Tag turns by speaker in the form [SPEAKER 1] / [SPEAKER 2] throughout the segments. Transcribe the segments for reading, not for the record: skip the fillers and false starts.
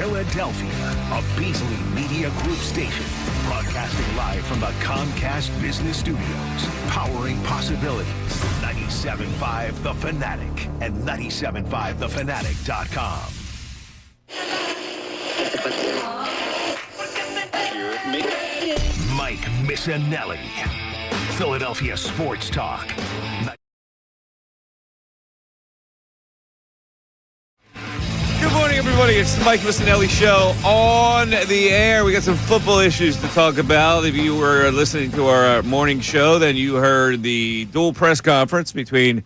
[SPEAKER 1] Philadelphia, a Beasley Media Group station, broadcasting live from the Comcast Business Studios, powering possibilities. 97.5 The Fanatic and 97.5thefanatic.com. Mike Missanelli, Philadelphia Sports Talk.
[SPEAKER 2] Good morning, everybody. It's the Mike Missanelli Show on the air. We got some football issues to talk about. If you were listening to our morning show, then you heard the dual press conference between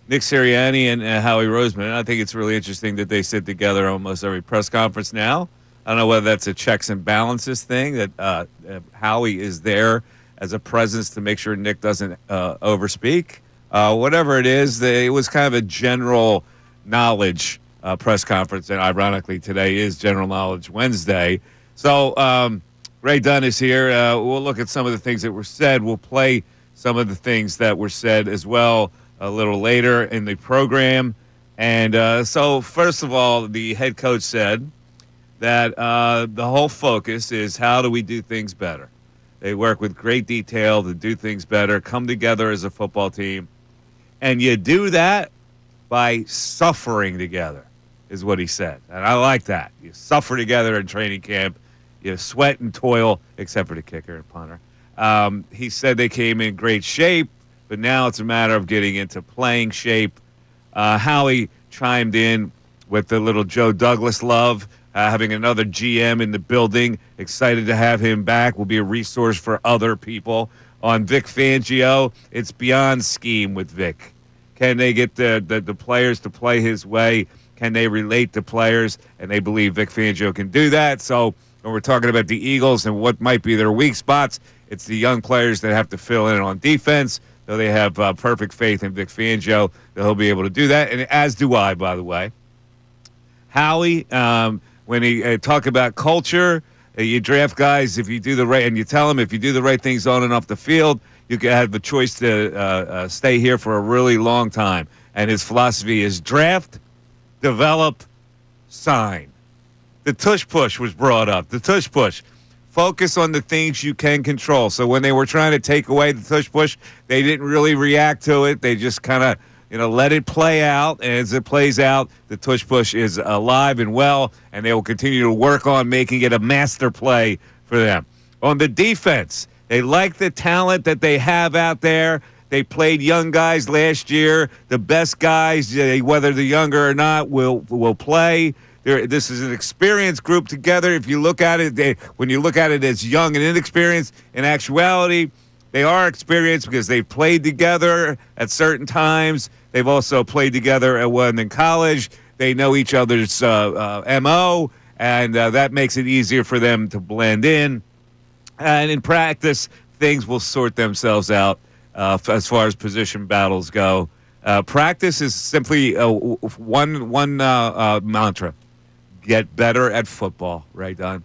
[SPEAKER 2] Nick Sirianni and Howie Roseman. I think it's really interesting that they sit together almost every press conference now. I don't know whether that's a checks and balances thing, that Howie is there as a presence to make sure Nick doesn't overspeak. Whatever it is, it was kind of a general knowledge press conference, and ironically today is General Knowledge Wednesday. So Ray Dunn is here. We'll look at some of the things that were said. We'll play some of the things that were said as well a little later in the program. And so first of all, the head coach said that the whole focus is how do we do things better. They work with great detail to do things better, come together as a football team. And you do that by suffering together, is what he said. And I like that. You suffer together in training camp. You sweat and toil, except for the kicker and punter. He said they came in great shape, but now it's a matter of getting into playing shape. Howie chimed in with the little Joe Douglas love, having another GM in the building. Excited to have him back. Will be a resource for other people. On Vic Fangio, it's beyond scheme with Vic. Can they get the players to play his way? Can they relate to players? And they believe Vic Fangio can do that. So when we're talking about the Eagles and what might be their weak spots, it's the young players that have to fill in on defense. Though they have perfect faith in Vic Fangio that he'll be able to do that. And as do I, by the way. Howie, when he talk about culture, you draft guys if you do the right, and you tell them if you do the right things on and off the field, you can have the choice to stay here for a really long time. And his philosophy is draft, develop, sign. The tush push was brought up. The tush push. Focus on the things you can control. So when they were trying to take away the tush push, they didn't really react to it. They just kind of, let it play out. And as it plays out, the tush push is alive and well, and they will continue to work on making it a master play for them. On the defense, they like the talent that they have out there. They played young guys last year. The best guys, whether they're younger or not, will play. This is an experienced group together. If you look at it, when you look at it as young and inexperienced, in actuality, they are experienced because they've played together at certain times. They've also played together at one in college. They know each other's MO, and that makes it easier for them to blend in. And in practice, things will sort themselves out as far as position battles go. Practice is simply one mantra. Get better at football, right, Don?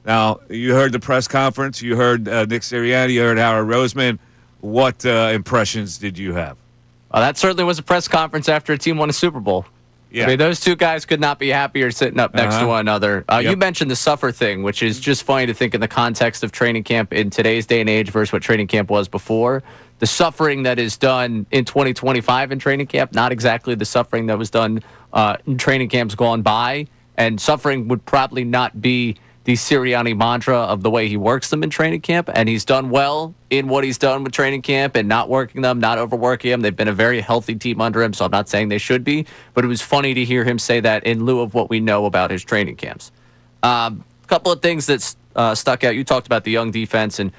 [SPEAKER 2] Now, you heard the press conference. You heard Nick Sirianni. You heard Howard Roseman. What impressions did you have?
[SPEAKER 3] Well, that certainly was a press conference after a team won a Super Bowl. Yeah. I mean, those two guys could not be happier sitting up next to one another. Yep. You mentioned the suffer thing, which is just funny to think in the context of training camp in today's day and age versus what training camp was before. The suffering that is done in 2025 in training camp, not exactly the suffering that was done in training camps gone by. And suffering would probably not be the Sirianni mantra of the way he works them in training camp. And he's done well in what he's done with training camp and not working them, not overworking them. They've been a very healthy team under him, so I'm not saying they should be. But it was funny to hear him say that in lieu of what we know about his training camps. A couple of things that stuck out. You talked about the young defense and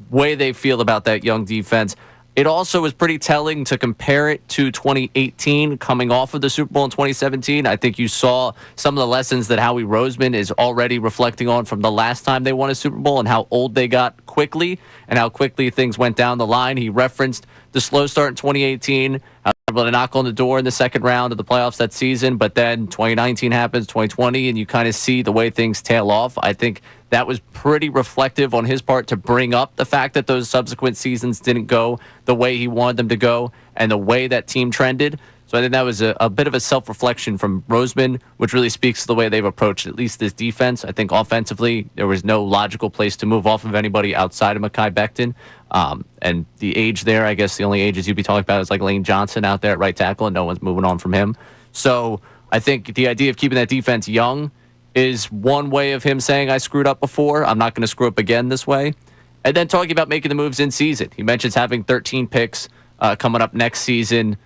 [SPEAKER 3] way they feel about that young defense. It also was pretty telling to compare it to 2018 coming off of the Super Bowl in 2017. I think you saw some of the lessons that Howie Roseman is already reflecting on from the last time they won a Super Bowl and how old they got quickly and how quickly things went down the line. He referenced the slow start in 2018, able to knock on the door in the second round of the playoffs that season, but then 2019 happens, 2020, and you kind of see the way things tail off. I think that was pretty reflective on his part to bring up the fact that those subsequent seasons didn't go the way he wanted them to go and the way that team trended. So I think that was a bit of a self-reflection from Roseman, which really speaks to the way they've approached at least this defense. I think offensively, there was no logical place to move off of anybody outside of Mekhi Becton. And the age there, I guess the only ages you'd be talking about is like Lane Johnson out there at right tackle, and no one's moving on from him. So I think the idea of keeping that defense young is one way of him saying, I screwed up before. I'm not going to screw up again this way. And then talking about making the moves in season. He mentions having 13 picks coming up next season.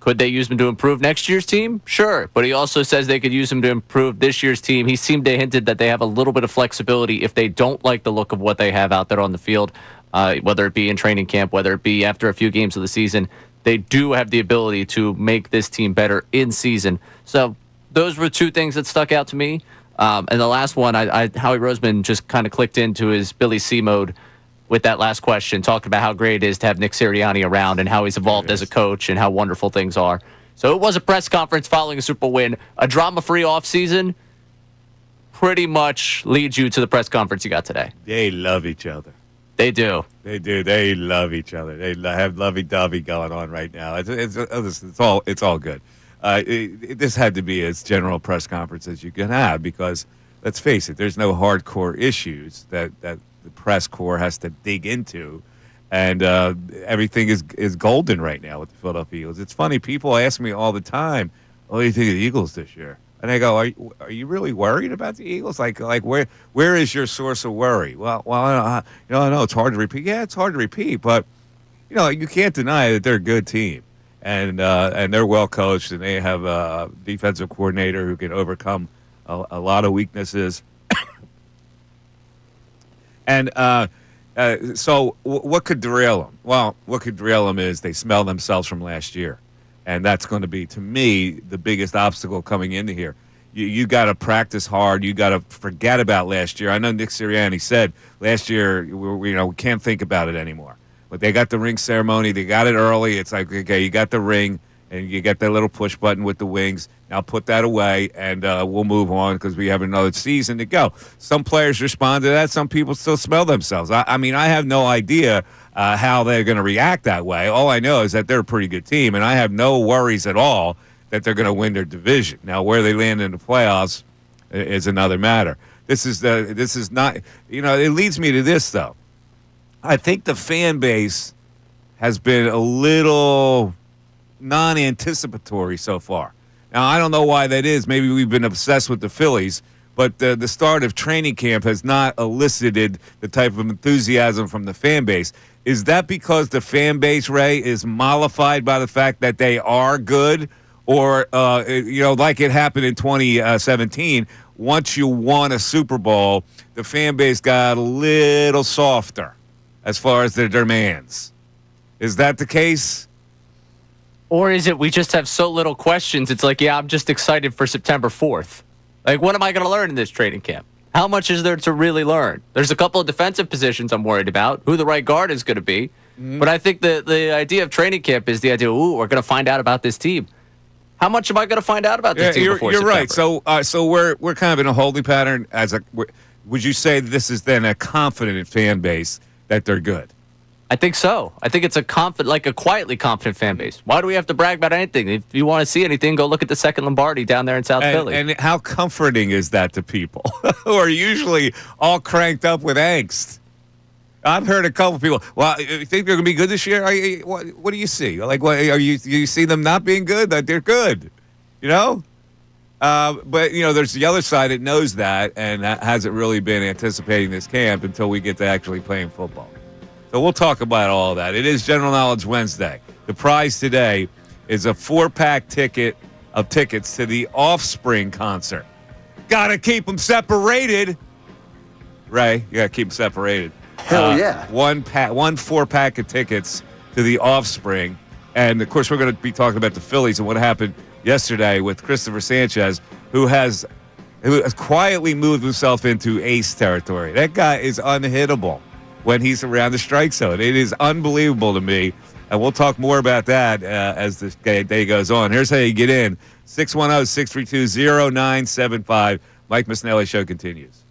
[SPEAKER 3] Could they use him to improve next year's team? Sure. But he also says they could use him to improve this year's team. He seemed to hinted that they have a little bit of flexibility if they don't like the look of what they have out there on the field, whether it be in training camp, whether it be after a few games of the season. They do have the ability to make this team better in season. So those were two things that stuck out to me. And the last one, Howie Roseman just kind of clicked into his Billy C mode with that last question, talking about how great it is to have Nick Sirianni around and how he's evolved as a coach and how wonderful things are. So it was a press conference following a Super Bowl win. A drama-free offseason pretty much leads you to the press conference you got today.
[SPEAKER 2] They love each other.
[SPEAKER 3] They do.
[SPEAKER 2] They do. They love each other. They have lovey-dovey going on right now. It's all good. This had to be as general press conference as you can have because, let's face it, there's no hardcore issues that the press corps has to dig into, and everything is golden right now with the Philadelphia Eagles. It's funny, people ask me all the time, what do you think of the Eagles this year? And I go, are you really worried about the Eagles? Like where is your source of worry? Well, I know it's hard to repeat. Yeah, it's hard to repeat, but you can't deny that they're a good team, and they're well coached, and they have a defensive coordinator who can overcome a lot of weaknesses. And so what could derail them? Well, what could derail them is they smell themselves from last year. And that's going to be, to me, the biggest obstacle coming into here. You got to practice hard. You got to forget about last year. I know Nick Sirianni said last year, we can't think about it anymore. But they got the ring ceremony. They got it early. It's like, okay, you got the ring, and you got that little push button with the wings. Now put that away, and we'll move on because we have another season to go. Some players respond to that. Some people still smell themselves. I mean, I have no idea how they're going to react that way. All I know is that they're a pretty good team, and I have no worries at all that they're going to win their division. Now, where they land in the playoffs is another matter. This is not, it leads me to this, though. I think the fan base has been a little non-anticipatory so far. Now, I don't know why that is. Maybe we've been obsessed with the Phillies, but the start of training camp has not elicited the type of enthusiasm from the fan base. Is that because the fan base, Ray, is mollified by the fact that they are good? Or, like it happened in 2017, once you won a Super Bowl, the fan base got a little softer as far as their demands. Is that the case?
[SPEAKER 3] Or is it we just have so little questions, it's like, yeah, I'm just excited for September 4th. Like, what am I going to learn in this training camp? How much is there to really learn? There's a couple of defensive positions I'm worried about, who the right guard is going to be. Mm-hmm. But I think the idea of training camp is the idea, we're going to find out about this team. How much am I going to find out about this team before September?
[SPEAKER 2] You're right. So we're kind of in a holding pattern. Would you say this is then a confident fan base that they're good?
[SPEAKER 3] I think so. I think it's a quietly confident fan base. Why do we have to brag about anything? If you want to see anything, go look at the second Lombardi down there in South Philly.
[SPEAKER 2] And how comforting is that to people who are usually all cranked up with angst? I've heard a couple of people, well, you think they're going to be good this year? What do you see? Like, you see them not being good? That they're good, But, there's the other side that knows that and hasn't really been anticipating this camp until we get to actually playing football. So we'll talk about all that. It is General Knowledge Wednesday. The prize today is a 4-pack of tickets to the Offspring concert. Got to keep them separated. Ray, you got to keep them separated.
[SPEAKER 4] Hell yeah.
[SPEAKER 2] One 4-pack of tickets to the Offspring. And, of course, we're going to be talking about the Phillies and what happened yesterday with Christopher Sanchez, who has quietly moved himself into ace territory. That guy is unhittable when he's around the strike zone. It is unbelievable to me. And we'll talk more about that as the day goes on. Here's how you get in. 610-632-0975. Mike Missanelli Show continues.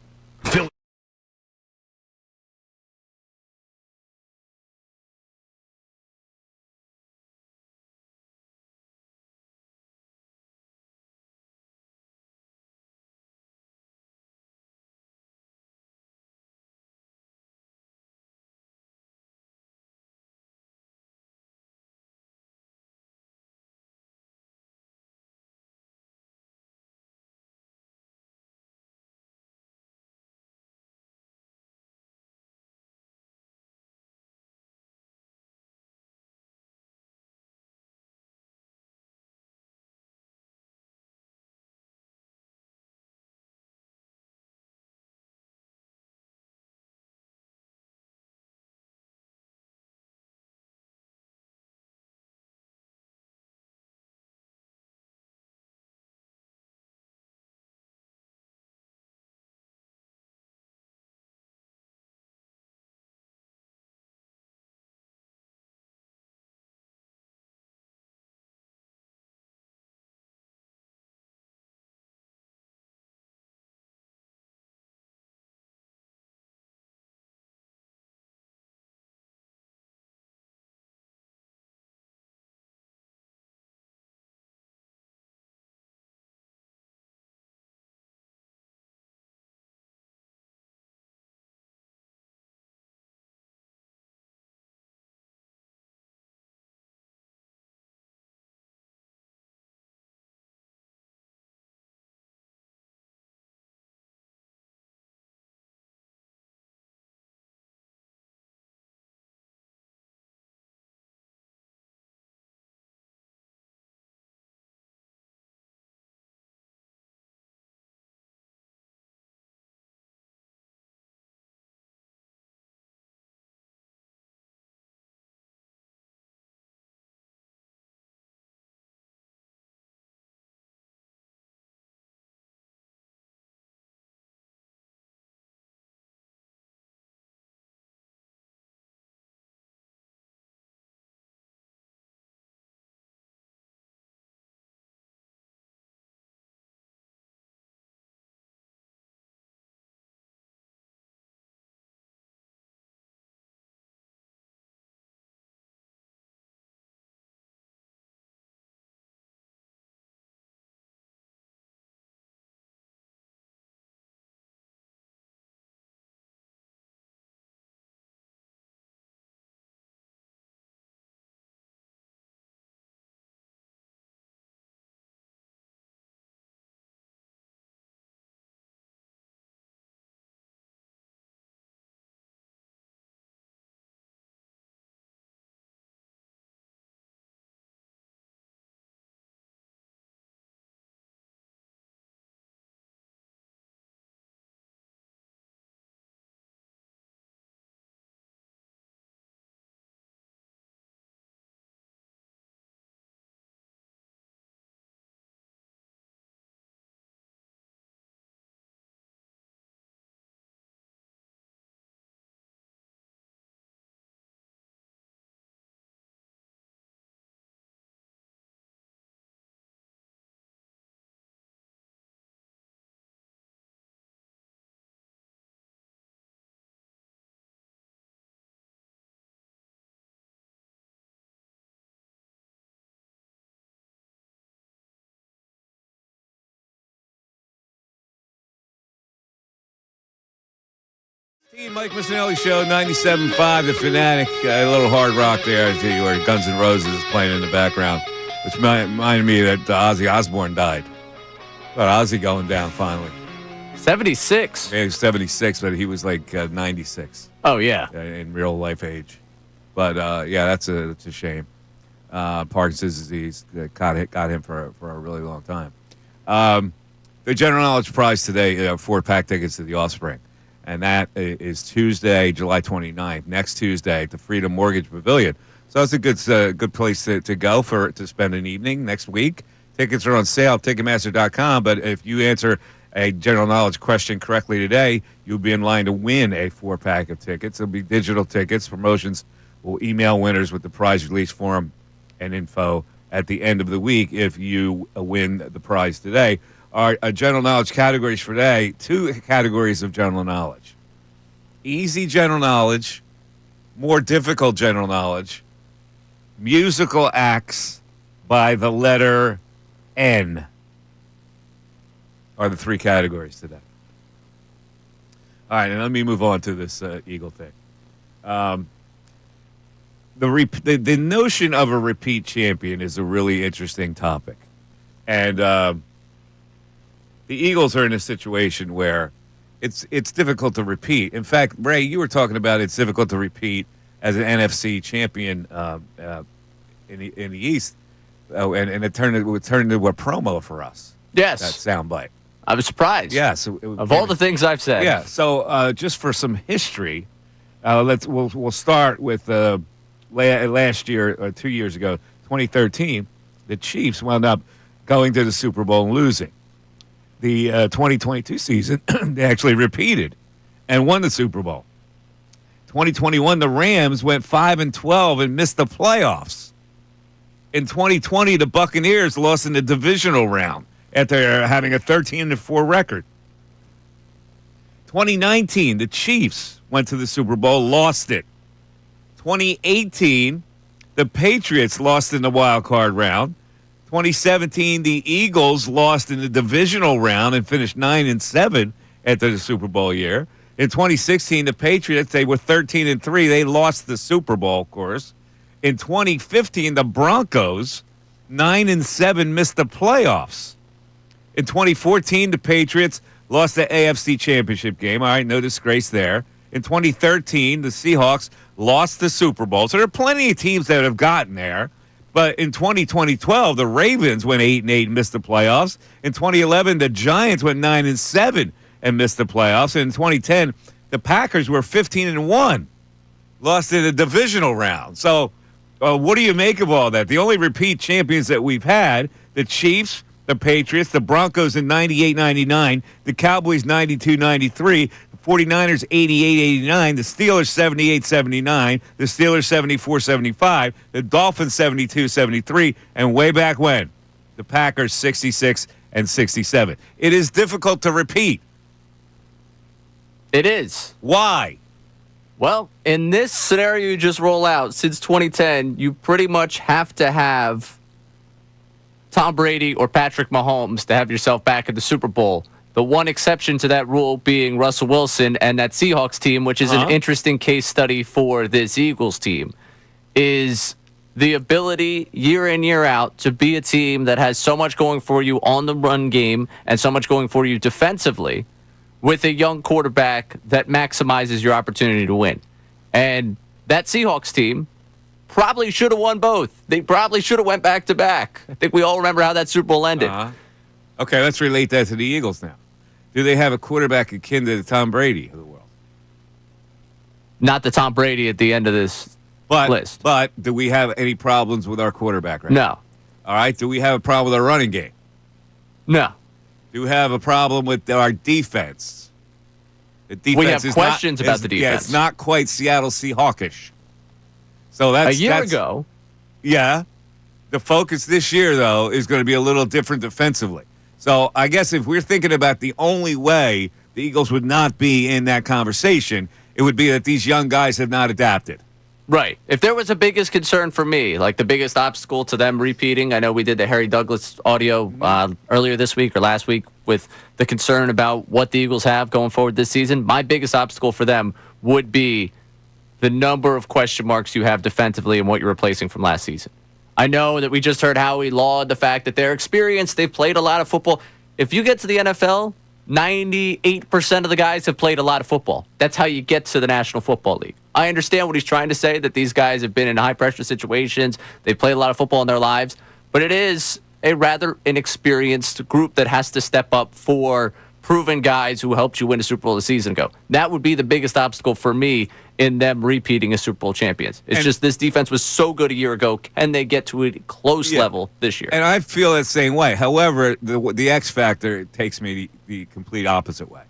[SPEAKER 2] Mike Missanelli Show, 97.5, The Fanatic. A little hard rock there, I tell you, where Guns N' Roses is playing in the background, which reminded me that Ozzy Osbourne died. About Ozzy going down finally.
[SPEAKER 3] 76.
[SPEAKER 2] Yeah, he was 76, but he was like 96.
[SPEAKER 3] Oh, yeah.
[SPEAKER 2] In real life age. But, yeah, that's a shame. Parkinson's disease got him for a really long time. The General Knowledge Prize today, 4-pack tickets to the Offspring. And that is Tuesday, July 29th, next Tuesday at the Freedom Mortgage Pavilion. So that's a good place to go to spend an evening next week. Tickets are on sale at Ticketmaster.com, but if you answer a general knowledge question correctly today, you'll be in line to win a 4-pack of tickets. It'll be digital tickets. Promotions will email winners with the prize release form and info at the end of the week if you win the prize today. Our general knowledge categories for today, 2 categories of general knowledge. Easy general knowledge, more difficult general knowledge, musical acts by the letter N are the 3 categories today. All right, and let me move on to this Eagle thing. The notion of a repeat champion is a really interesting topic. And the Eagles are in a situation where it's difficult to repeat. In fact, Ray, you were talking about it's difficult to repeat as an NFC champion in the East, and it would turn into a promo for us.
[SPEAKER 3] Yes,
[SPEAKER 2] that soundbite.
[SPEAKER 3] I was surprised.
[SPEAKER 2] Yeah, so
[SPEAKER 3] of all the things I've said.
[SPEAKER 2] Yeah. So just for some history, we'll start with last year, 2 years ago, 2013. The Chiefs wound up going to the Super Bowl and losing. The 2022 season, they actually repeated and won the Super Bowl. 2021, the Rams went 5-12 and missed the playoffs. In 2020, the Buccaneers lost in the divisional round after having a 13-4 record. 2019, the Chiefs went to the Super Bowl, lost it. 2018, the Patriots lost in the wild card round. 2017, the Eagles lost in the divisional round and finished 9-7 at the Super Bowl year. In 2016, the Patriots, they were 13-3. They lost the Super Bowl, of course. In 2015, the Broncos, 9-7, missed the playoffs. In 2014, the Patriots lost the AFC Championship game. All right, no disgrace there. In 2013, the Seahawks lost the Super Bowl. So there are plenty of teams that have gotten there. But in 2012, the Ravens went 8-8 and missed the playoffs. In 2011, the Giants went 9-7 and missed the playoffs. And in 2010, the Packers were 15-1, lost in the divisional round. So what do you make of all that? The only repeat champions that we've had, the Chiefs, the Patriots, the Broncos in 98-99, the Cowboys 92-93, 49ers 88-89, the Steelers 78-79, the Steelers 74-75, the Dolphins 72-73, and way back when, the Packers 66-67. It is difficult to repeat.
[SPEAKER 3] It is.
[SPEAKER 2] Why?
[SPEAKER 3] Well, in this scenario you just roll out, since 2010, you pretty much have to have Tom Brady or Patrick Mahomes to have yourself back at the Super Bowl. The one exception to that rule being Russell Wilson and that Seahawks team, which is an interesting case study for this Eagles team, is the ability year in, year out to be a team that has so much going for you on the run game and so much going for you defensively with a young quarterback that maximizes your opportunity to win. And that Seahawks team probably should have won both. They probably should have went back-to-back. I think we all remember how that Super Bowl ended.
[SPEAKER 2] Okay, let's relate that to the Eagles now. Do they have a quarterback akin to the Tom Brady of the world?
[SPEAKER 3] Not the Tom Brady at the end of this list.
[SPEAKER 2] But do we have any problems with our quarterback right now?
[SPEAKER 3] No.
[SPEAKER 2] All right, do we have a problem with our running game?
[SPEAKER 3] No.
[SPEAKER 2] Do we have a problem with our defense? The defense
[SPEAKER 3] we have questions about the defense.
[SPEAKER 2] Yeah, it's not quite Seattle Seahawkish. So that's
[SPEAKER 3] a year ago.
[SPEAKER 2] Yeah. The focus this year, though, is going to be a little different defensively. So I guess if we're thinking about the only way the Eagles would not be in that conversation, it would be that these young guys have not adapted.
[SPEAKER 3] Right. If there was a biggest concern for me, like the biggest obstacle to them repeating, I know we did the Harry Douglas audio earlier this week or last week with the concern about what the Eagles have going forward this season. My biggest obstacle for them would be the number of question marks you have defensively and what you're replacing from last season. I know that we just heard Howie laud the fact that they're experienced. They've played a lot of football. If you get to the NFL, 98% of the guys have played a lot of football. That's how you get to the National Football League. I understand what he's trying to say, that these guys have been in high-pressure situations. They've played a lot of football in their lives. But it is a rather inexperienced group that has to step up for proven guys who helped you win a Super Bowl a season ago. That would be the biggest obstacle for me in them repeating as Super Bowl champions. It's just this defense was so good a year ago. Can they get to a close level this year?
[SPEAKER 2] And I feel the same way. However, the X factor takes me the complete opposite way.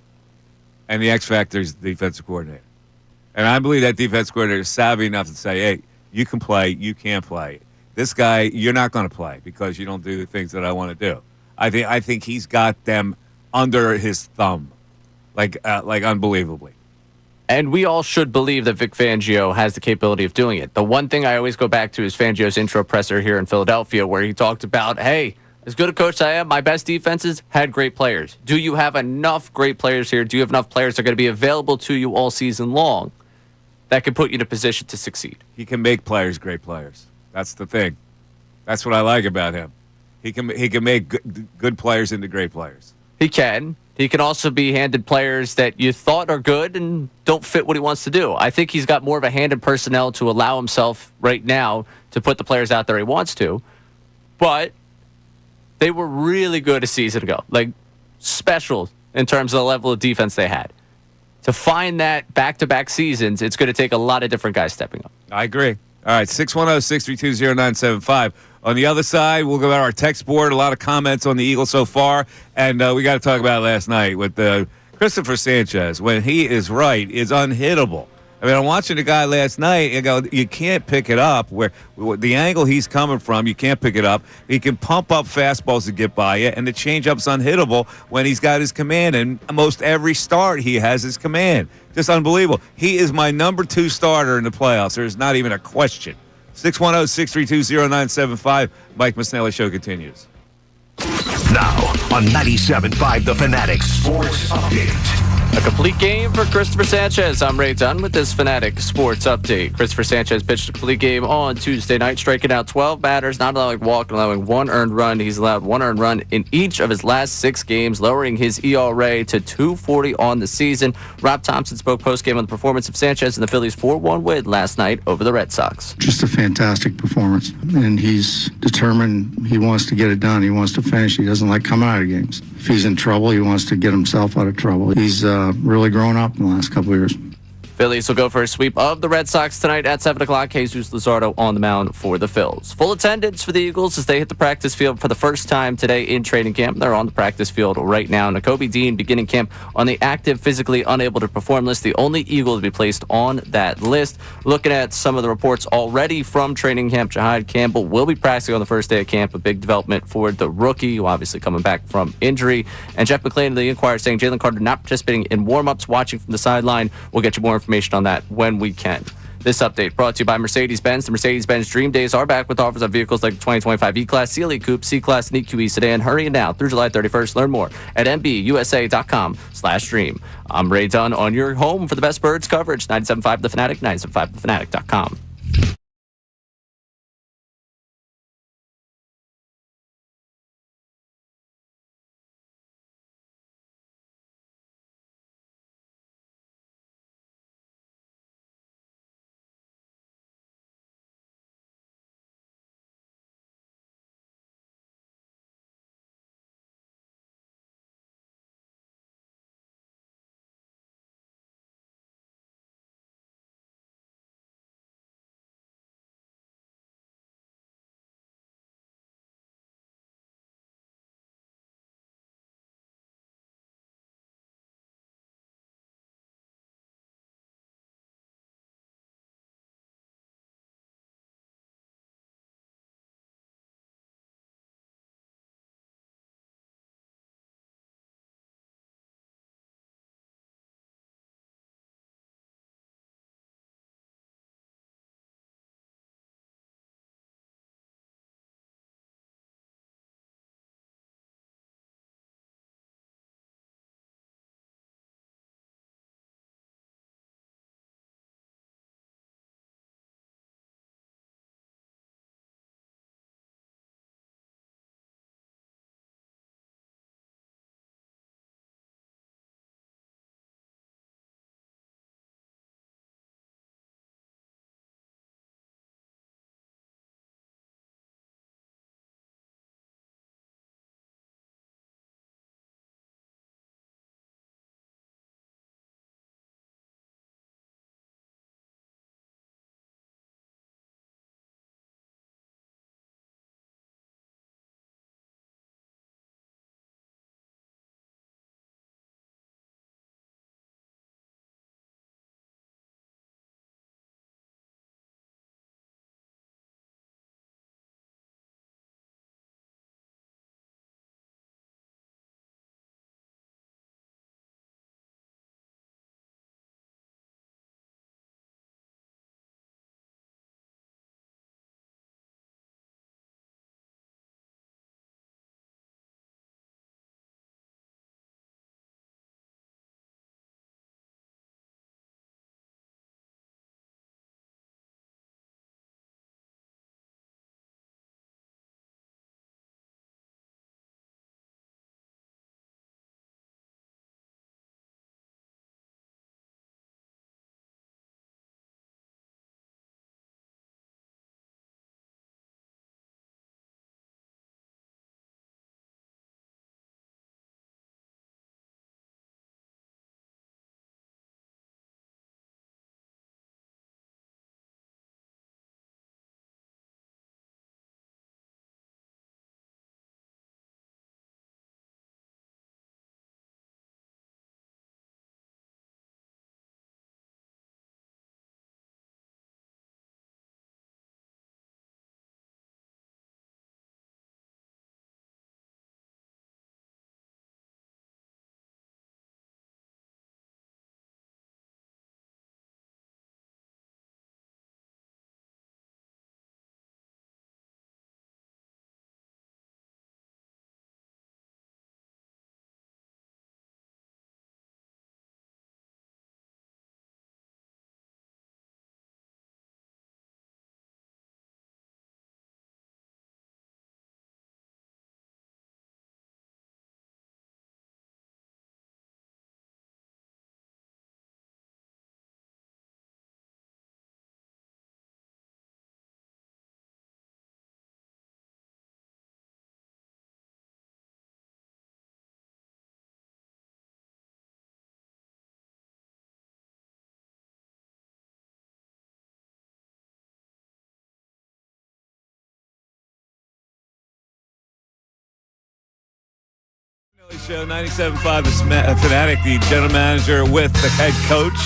[SPEAKER 2] And the X factor is the defensive coordinator. And I believe that defensive coordinator is savvy enough to say, hey, you can play, you can't play. This guy, you're not going to play because you don't do the things that I want to do. I think he's got them under his thumb, like unbelievably.
[SPEAKER 3] And we all should believe that Vic Fangio has the capability of doing it. The one thing I always go back to is Fangio's intro presser here in Philadelphia, where he talked about, hey, as good a coach as I am, my best defenses had great players. Do you have enough great players here? Do you have enough players that are going to be available to you all season long that can put you in a position to succeed?
[SPEAKER 2] He can make players great players. That's the thing. That's what I like about him. He can make good players into great players.
[SPEAKER 3] He can. He can also be handed players that you thought are good and don't fit what he wants to do. I think he's got more of a hand in personnel to allow himself right now to put the players out there he wants to. But they were really good a season ago. Like, special in terms of the level of defense they had. To find that back-to-back seasons, it's going to take a lot of different guys stepping up.
[SPEAKER 2] I agree. All right, 610-632-0975. On the other side, we'll go to our text board. A lot of comments on the Eagles so far. And we got to talk about it last night with Christopher Sanchez. When he is right, is unhittable. I mean, I'm watching the guy last night and go, you can't pick it up. Where the angle he's coming from, you can't pick it up. He can pump up fastballs to get by you, and the changeup's unhittable when he's got his command. And most every start, he has his command. Just unbelievable. He is my number 2 starter in the playoffs. There's not even a question. 610-632-0975. Mike Missanelli Show continues.
[SPEAKER 1] Now on 97.5 The Fanatic Sports Update.
[SPEAKER 3] A complete game for Christopher Sanchez. I'm Ray Dunn with this Fanatic Sports Update. Christopher Sanchez pitched a complete game on Tuesday night, striking out 12 batters, not allowing walk, allowing 1 earned run. He's allowed 1 earned run in each of his last 6 games, lowering his ERA to 2.40 on the season. Rob Thompson spoke postgame on the performance of Sanchez and the Phillies' 4-1 win last night over the Red Sox.
[SPEAKER 4] Just a fantastic performance, and he's determined. He wants to get it done. He wants to finish. He doesn't like coming out of games. If he's in trouble, he wants to get himself out of trouble. He's really grown up in the last couple of years.
[SPEAKER 3] Phillies will go for a sweep of the Red Sox tonight at 7 o'clock. Jesus Luzardo on the mound for the Phils. Full attendance for the Eagles as they hit the practice field for the first time today in training camp. They're on the practice field right now. Nakobe Dean beginning camp on the active, physically unable to perform list. The only Eagle to be placed on that list. Looking at some of the reports already from training camp, Jahad Campbell will be practicing on the first day of camp. A big development for the rookie, who obviously coming back from injury. And Jeff McClain of the Inquirer saying Jalen Carter not participating in warm-ups, watching from the sideline. We'll get you more information on that when we can. This update brought to you by Mercedes-Benz. The Mercedes-Benz Dream Days are back with offers on vehicles like the 2025 E-Class, CLE Coupe, C-Class, and EQE sedan. Hurry now through July 31st. Learn more at mbusa.com/dream. I'm Ray Dunn on your home for the best birds coverage. 97.5 The Fanatic, 97.5thefanatic.com.
[SPEAKER 2] Show, 97.5, the Fanatic, the general manager with the head coach,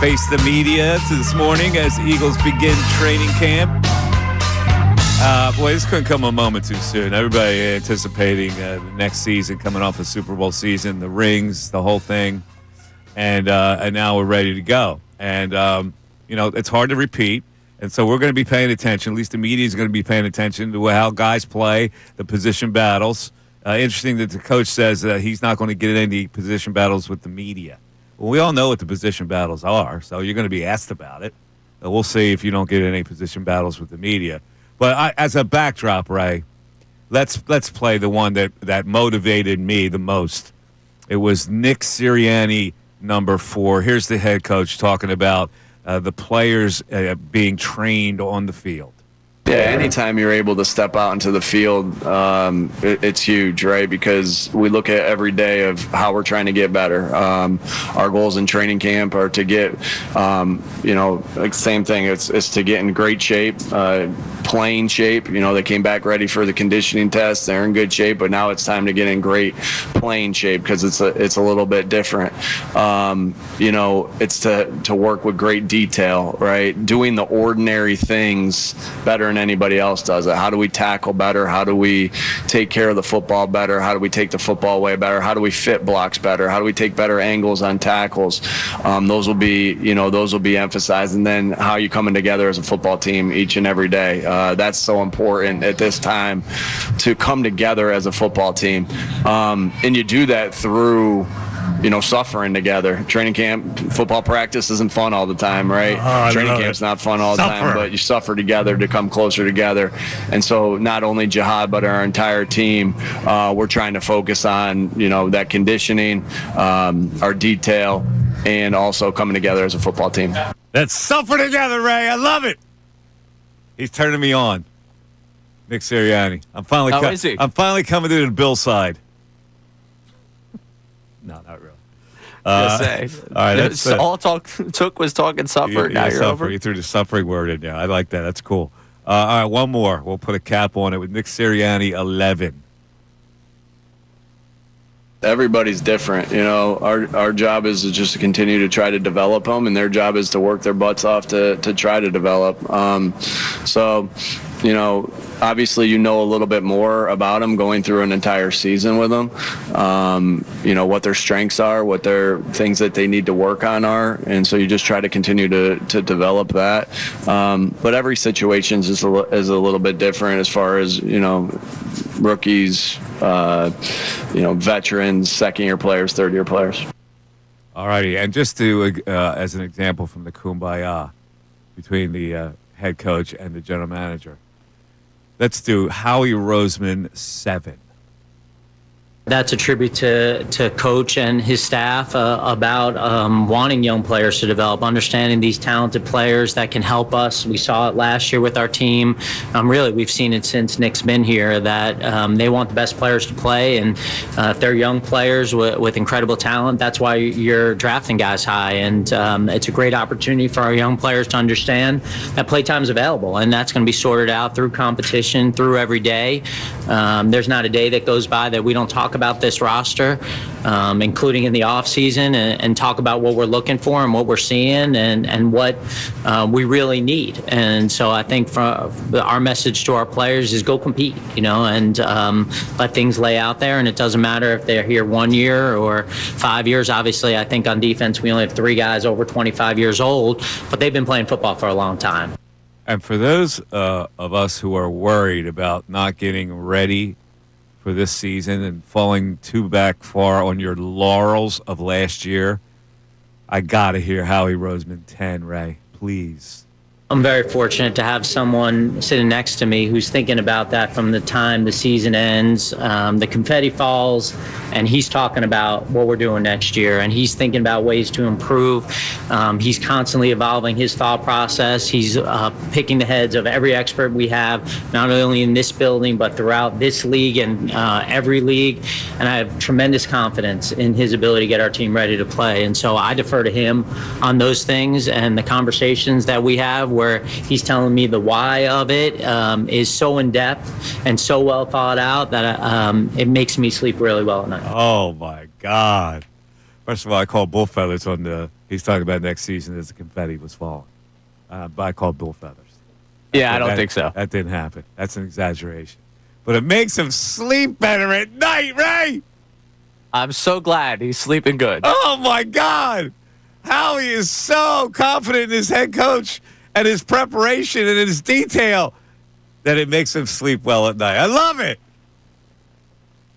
[SPEAKER 2] faced the media this morning as the Eagles begin training camp. Boy, this couldn't come a moment too soon. Everybody anticipating the next season, coming off a Super Bowl season, the rings, the whole thing, and now we're ready to go. And, it's hard to repeat. And so we're going to be paying attention. At least the media is going to be paying attention to how guys play, the position battles. Interesting that the coach says that he's not going to get any position battles with the media. Well, we all know what the position battles are, so you're going to be asked about it. We'll see if you don't get any position battles with the media. But as a backdrop, Ray, let's play the one that motivated me the most. It was Nick Sirianni, number 4. Here's the head coach talking about the players being trained on the field.
[SPEAKER 5] Yeah, anytime you're able to step out into the field, it's huge, right? Because we look at every day of how we're trying to get better. Our goals in training camp are to get, same thing. It's to get in great shape, playing shape. They came back ready for the conditioning test. They're in good shape, but now it's time to get in great playing shape because it's a little bit different. It's to work with great detail, right? Doing the ordinary things better than anybody else does it. How do we tackle better? How do we take care of the football better? How do we take the football away better? How do we fit blocks better? How do we take better angles on tackles? Those will be emphasized. And then how are you coming together as a football team each and every day? That's so important at this time to come together as a football team. And you do that through suffering together. Training camp, football practice isn't fun all the time, right? Training camp's not fun all the time, but you suffer together to come closer together. And so not only Jihad, but our entire team, we're trying to focus on, that conditioning, our detail, and also coming together as a football team.
[SPEAKER 2] Let's suffer together, Ray. I love it. He's turning me on. Nick Sirianni. I'm finally coming to the Bill side. No, not really.
[SPEAKER 3] All right, all talk took was talking suffer. Now you're over.
[SPEAKER 2] You threw the suffering word in there. I like that. That's cool. All right, one more. We'll put a cap on it with Nick Sirianni, 11.
[SPEAKER 5] Everybody's different. Our job is just to continue to try to develop them, and their job is to work their butts off to try to develop. Obviously a little bit more about them going through an entire season with them. What their strengths are, what their things that they need to work on are, and so you just try to continue to develop that. But every situation is a little bit different as far as rookies, veterans, second-year players, third-year players.
[SPEAKER 2] All righty, and just to as an example from the kumbaya between the head coach and the general manager, let's do Howie Roseman, 7.
[SPEAKER 6] That's a tribute to Coach and his staff about wanting young players to develop, understanding these talented players that can help us. We saw it last year with our team. Really, we've seen it since Nick's been here that they want the best players to play. And if they're young players with incredible talent, that's why you're drafting guys high. And it's a great opportunity for our young players to understand that playtime is available. And that's going to be sorted out through competition, through every day. There's not a day that goes by that we don't talk about this roster, including in the off season, and talk about what we're looking for and what we're seeing and what we really need. And so I think our message to our players is go compete, and let things lay out there. And it doesn't matter if they're here 1 year or 5 years. Obviously, I think on defense we only have 3 guys over 25 years old, but they've been playing football for a long time.
[SPEAKER 2] And for those of us who are worried about not getting ready for this season and falling too back far on your laurels of last year, I got to hear Howie Roseman, 10, Ray, please.
[SPEAKER 6] I'm very fortunate to have someone sitting next to me who's thinking about that from the time the season ends, the confetti falls, and he's talking about what we're doing next year, and he's thinking about ways to improve. He's constantly evolving his thought process. He's picking the heads of every expert we have, not only in this building, but throughout this league and every league, and I have tremendous confidence in his ability to get our team ready to play. And so I defer to him on those things and the conversations that we have where where he's telling me the why of it is so in depth and so well thought out that it makes me sleep really well at night.
[SPEAKER 2] Oh my God! First of all, I called bull feathers on the. He's talking about next season as the confetti was falling. But I called bull feathers.
[SPEAKER 3] Yeah, I don't think so.
[SPEAKER 2] That didn't happen. That's an exaggeration. But it makes him sleep better at night, Ray.
[SPEAKER 3] I'm so glad he's sleeping good.
[SPEAKER 2] Oh my God! How he is so confident in his head coach and his preparation and his detail that it makes him sleep well at night. I love it.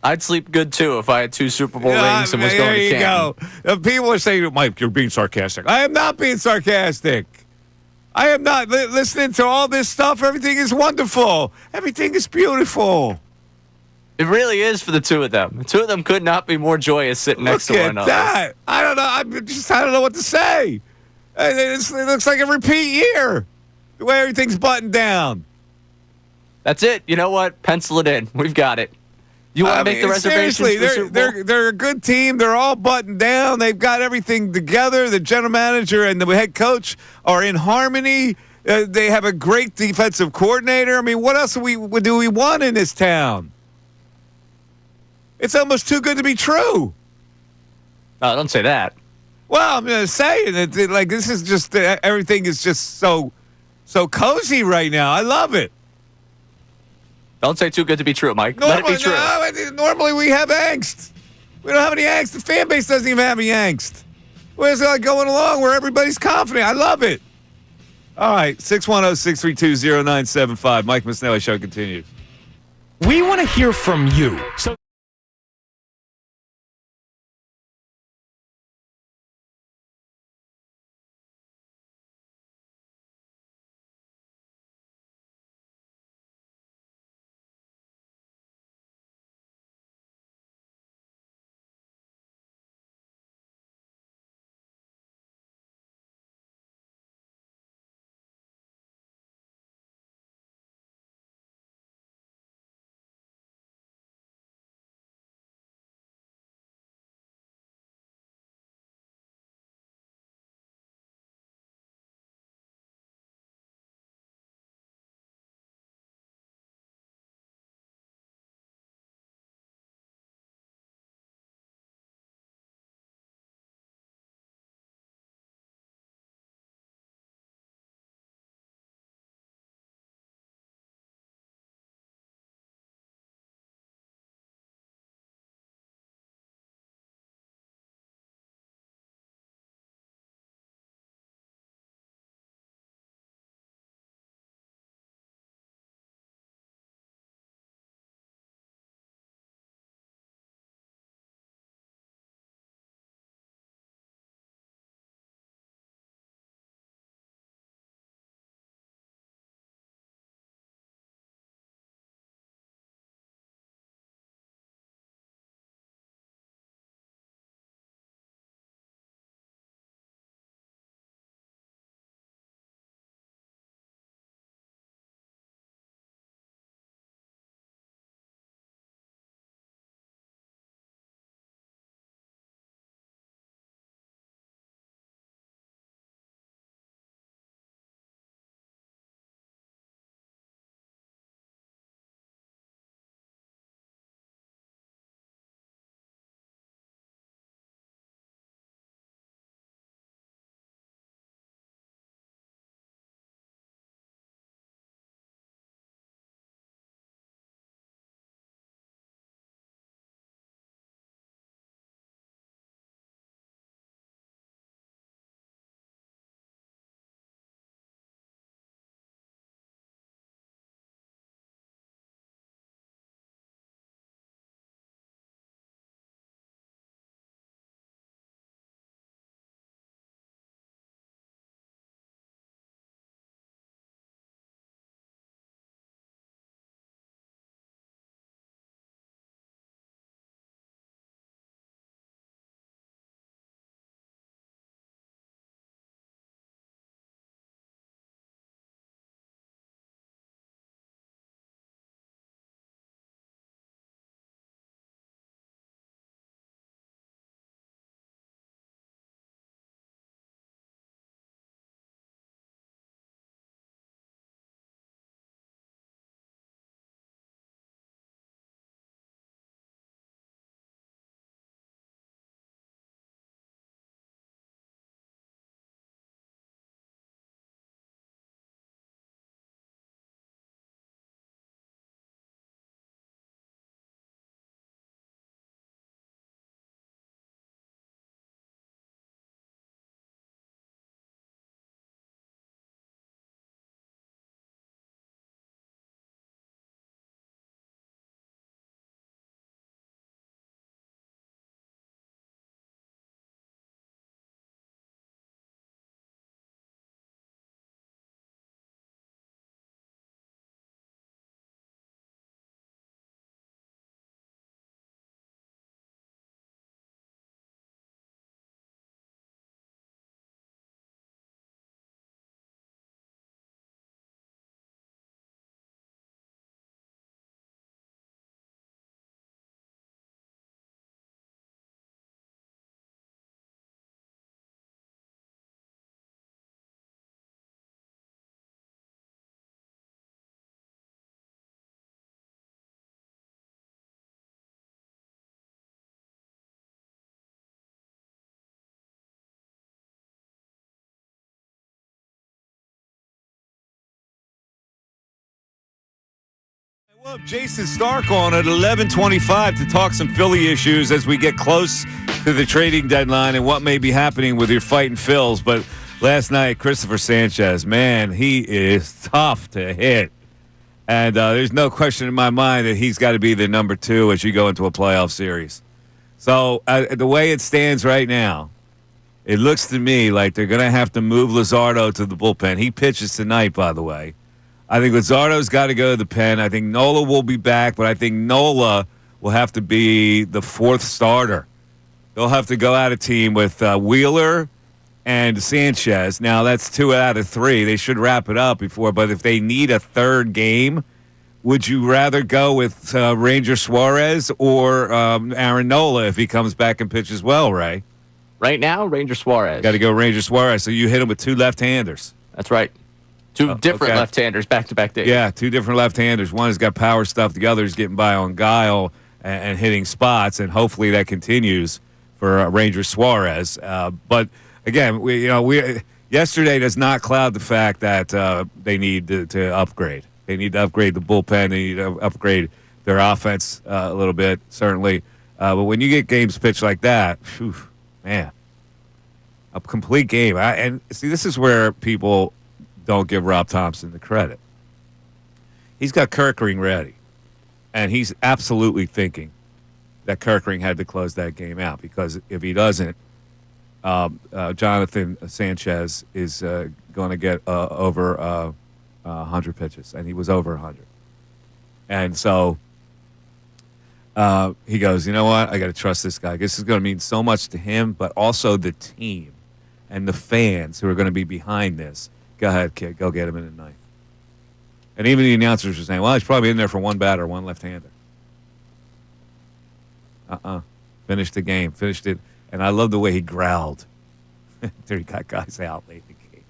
[SPEAKER 3] I'd sleep good too if I had 2 Super Bowl rings and was going to Canton.
[SPEAKER 2] There you go. People are saying, Mike, you're being sarcastic. I am not being sarcastic. I am not. Listening to all this stuff, everything is wonderful. Everything is beautiful.
[SPEAKER 3] It really is for the 2 of them. The 2 of them could not be more joyous sitting next to one another.
[SPEAKER 2] Look at that. I don't know. I don't know what to say. It looks like a repeat year. The way everything's buttoned down.
[SPEAKER 3] That's it. You know what? Pencil it in. We've got it. You want to make the reservations for the Super Bowl?
[SPEAKER 2] They're a good team. They're all buttoned down. They've got everything together. The general manager and the head coach are in harmony. They have a great defensive coordinator. I mean, what else do we want in this town? It's almost too good to be true.
[SPEAKER 3] No, don't say that.
[SPEAKER 2] Well, I'm just saying that, like, this is just everything is just so cozy right now. I love it.
[SPEAKER 3] Don't say too good to be true, Mike. Let it be true.
[SPEAKER 2] Normally we have angst. We don't have any angst. The fan base doesn't even have any angst. Where's it going along where everybody's confident? I love it. All right, 610-632-0975. Mike Missanelli Show continues.
[SPEAKER 1] We want to hear from you. So
[SPEAKER 2] Well, Jason Stark on at 11:25 to talk some Philly issues as we get close to the trading deadline and what may be happening with your fighting Phils. But last night, Christopher Sanchez, man, he is tough to hit. And there's no question in my mind that he's got to be the number 2 as you go into a playoff series. So the way it stands right now, it looks to me like they're going to have to move Luzardo to the bullpen. He pitches tonight, by the way. I think Luzardo's got to go to the pen. I think Nola will be back, but I think Nola will have to be the 4th starter. They'll have to go out of team with Wheeler and Sanchez. Now, that's 2 out of 3. They should wrap it up before, but if they need a 3rd game, would you rather go with Ranger Suarez or Aaron Nola if he comes back and pitches well, Ray?
[SPEAKER 3] Right now, Ranger Suarez.
[SPEAKER 2] Got to go Ranger Suarez. So you hit him with 2 left-handers.
[SPEAKER 3] That's right. 2 different left-handers back-to-back days.
[SPEAKER 2] Yeah, 2 different left-handers. One has got power stuff. The other is getting by on guile and hitting spots, and hopefully that continues for Ranger Suarez. But again, yesterday does not cloud the fact that they need to upgrade. They need to upgrade the bullpen. They need to upgrade their offense a little bit, certainly. But when you get games pitched like that, whew, man, a complete game. And see, this is where people don't give Rob Thompson the credit. He's got Kirkering ready, and he's absolutely thinking that Kirkering had to close that game out, because if he doesn't, Jonathan Sanchez is going to get over 100 pitches, and he was over 100. And so he goes, you know what? I got to trust this guy. This is going to mean so much to him, but also the team and the fans who are going to be behind this. Go ahead, kid. Go get him in the ninth. And even the announcers were saying, well, he's probably in there for 1 batter, 1 left-hander. Finished the game. Finished it. And I love the way he growled after he got guys out late in the game.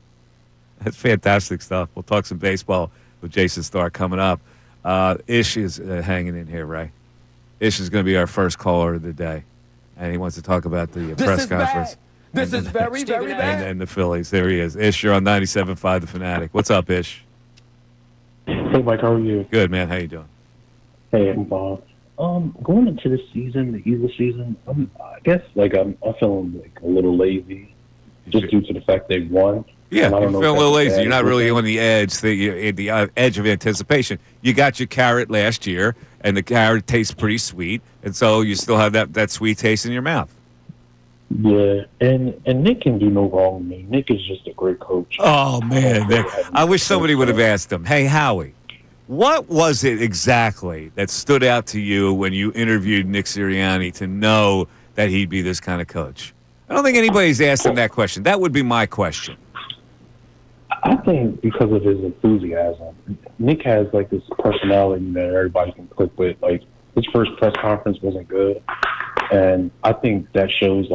[SPEAKER 2] That's fantastic stuff. We'll talk some baseball with Jason Starr coming up. Ish is hanging in here, Ray. Ish is going to be our first caller of the day. And he wants to talk about the press conference.
[SPEAKER 7] Bad. This is very, very bad.
[SPEAKER 2] And the Phillies. There he is. Ish, you're on 97.5 The Fanatic. What's up, Ish?
[SPEAKER 8] Hey, Mike, how are you?
[SPEAKER 2] Good, man. How you doing?
[SPEAKER 8] Hey, I'm Bob. Going into this season, the Eagles season, I guess I'm feeling a little lazy, just due to the fact they won.
[SPEAKER 2] Yeah, you're feeling a little lazy. You're not really on the edge, the edge of anticipation. You got your carrot last year, and the carrot tastes pretty sweet, and so you still have that sweet taste in your mouth.
[SPEAKER 8] Yeah, and Nick can do no wrong to me. Nick is just a great coach.
[SPEAKER 2] Oh, man. I wish somebody would have asked him, hey, Howie, what was it exactly that stood out to you when you interviewed Nick Sirianni to know that he'd be this kind of coach? I don't think anybody's asked him that question. That would be my question.
[SPEAKER 8] I think because of his enthusiasm. Nick has this personality that everybody can click with. His first press conference wasn't good. And I think that shows,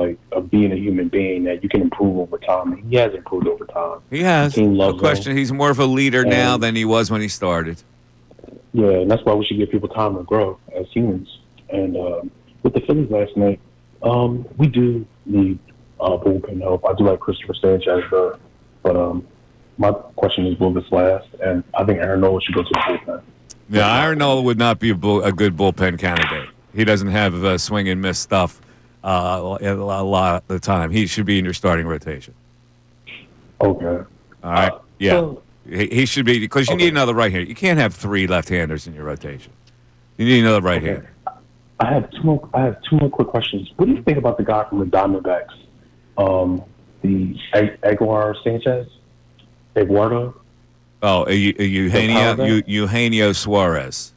[SPEAKER 8] being a human being, that you can improve over time. And he has improved over time.
[SPEAKER 2] He has. No question. He's more of a leader now than he was when he started.
[SPEAKER 8] Yeah, and that's why we should give people time to grow as humans. And with the Phillies last night, we do need bullpen help. I do like Christopher Sanchez, but my question is, will this last? And I think Aaron Nola should go to the bullpen.
[SPEAKER 2] Yeah, Aaron Nola would not be a good bullpen candidate. He doesn't have swing and miss stuff a lot of the time. He should be in your starting rotation.
[SPEAKER 8] Okay.
[SPEAKER 2] All right. Yeah. He should be, because you need another right-hander. You can't have 3 left-handers in your rotation. You need another right-hander.
[SPEAKER 8] Okay. I have two more quick questions. What do you think about the guy from the Diamondbacks, the Sanchez? Eduardo?
[SPEAKER 2] Oh, Eugenio Suarez.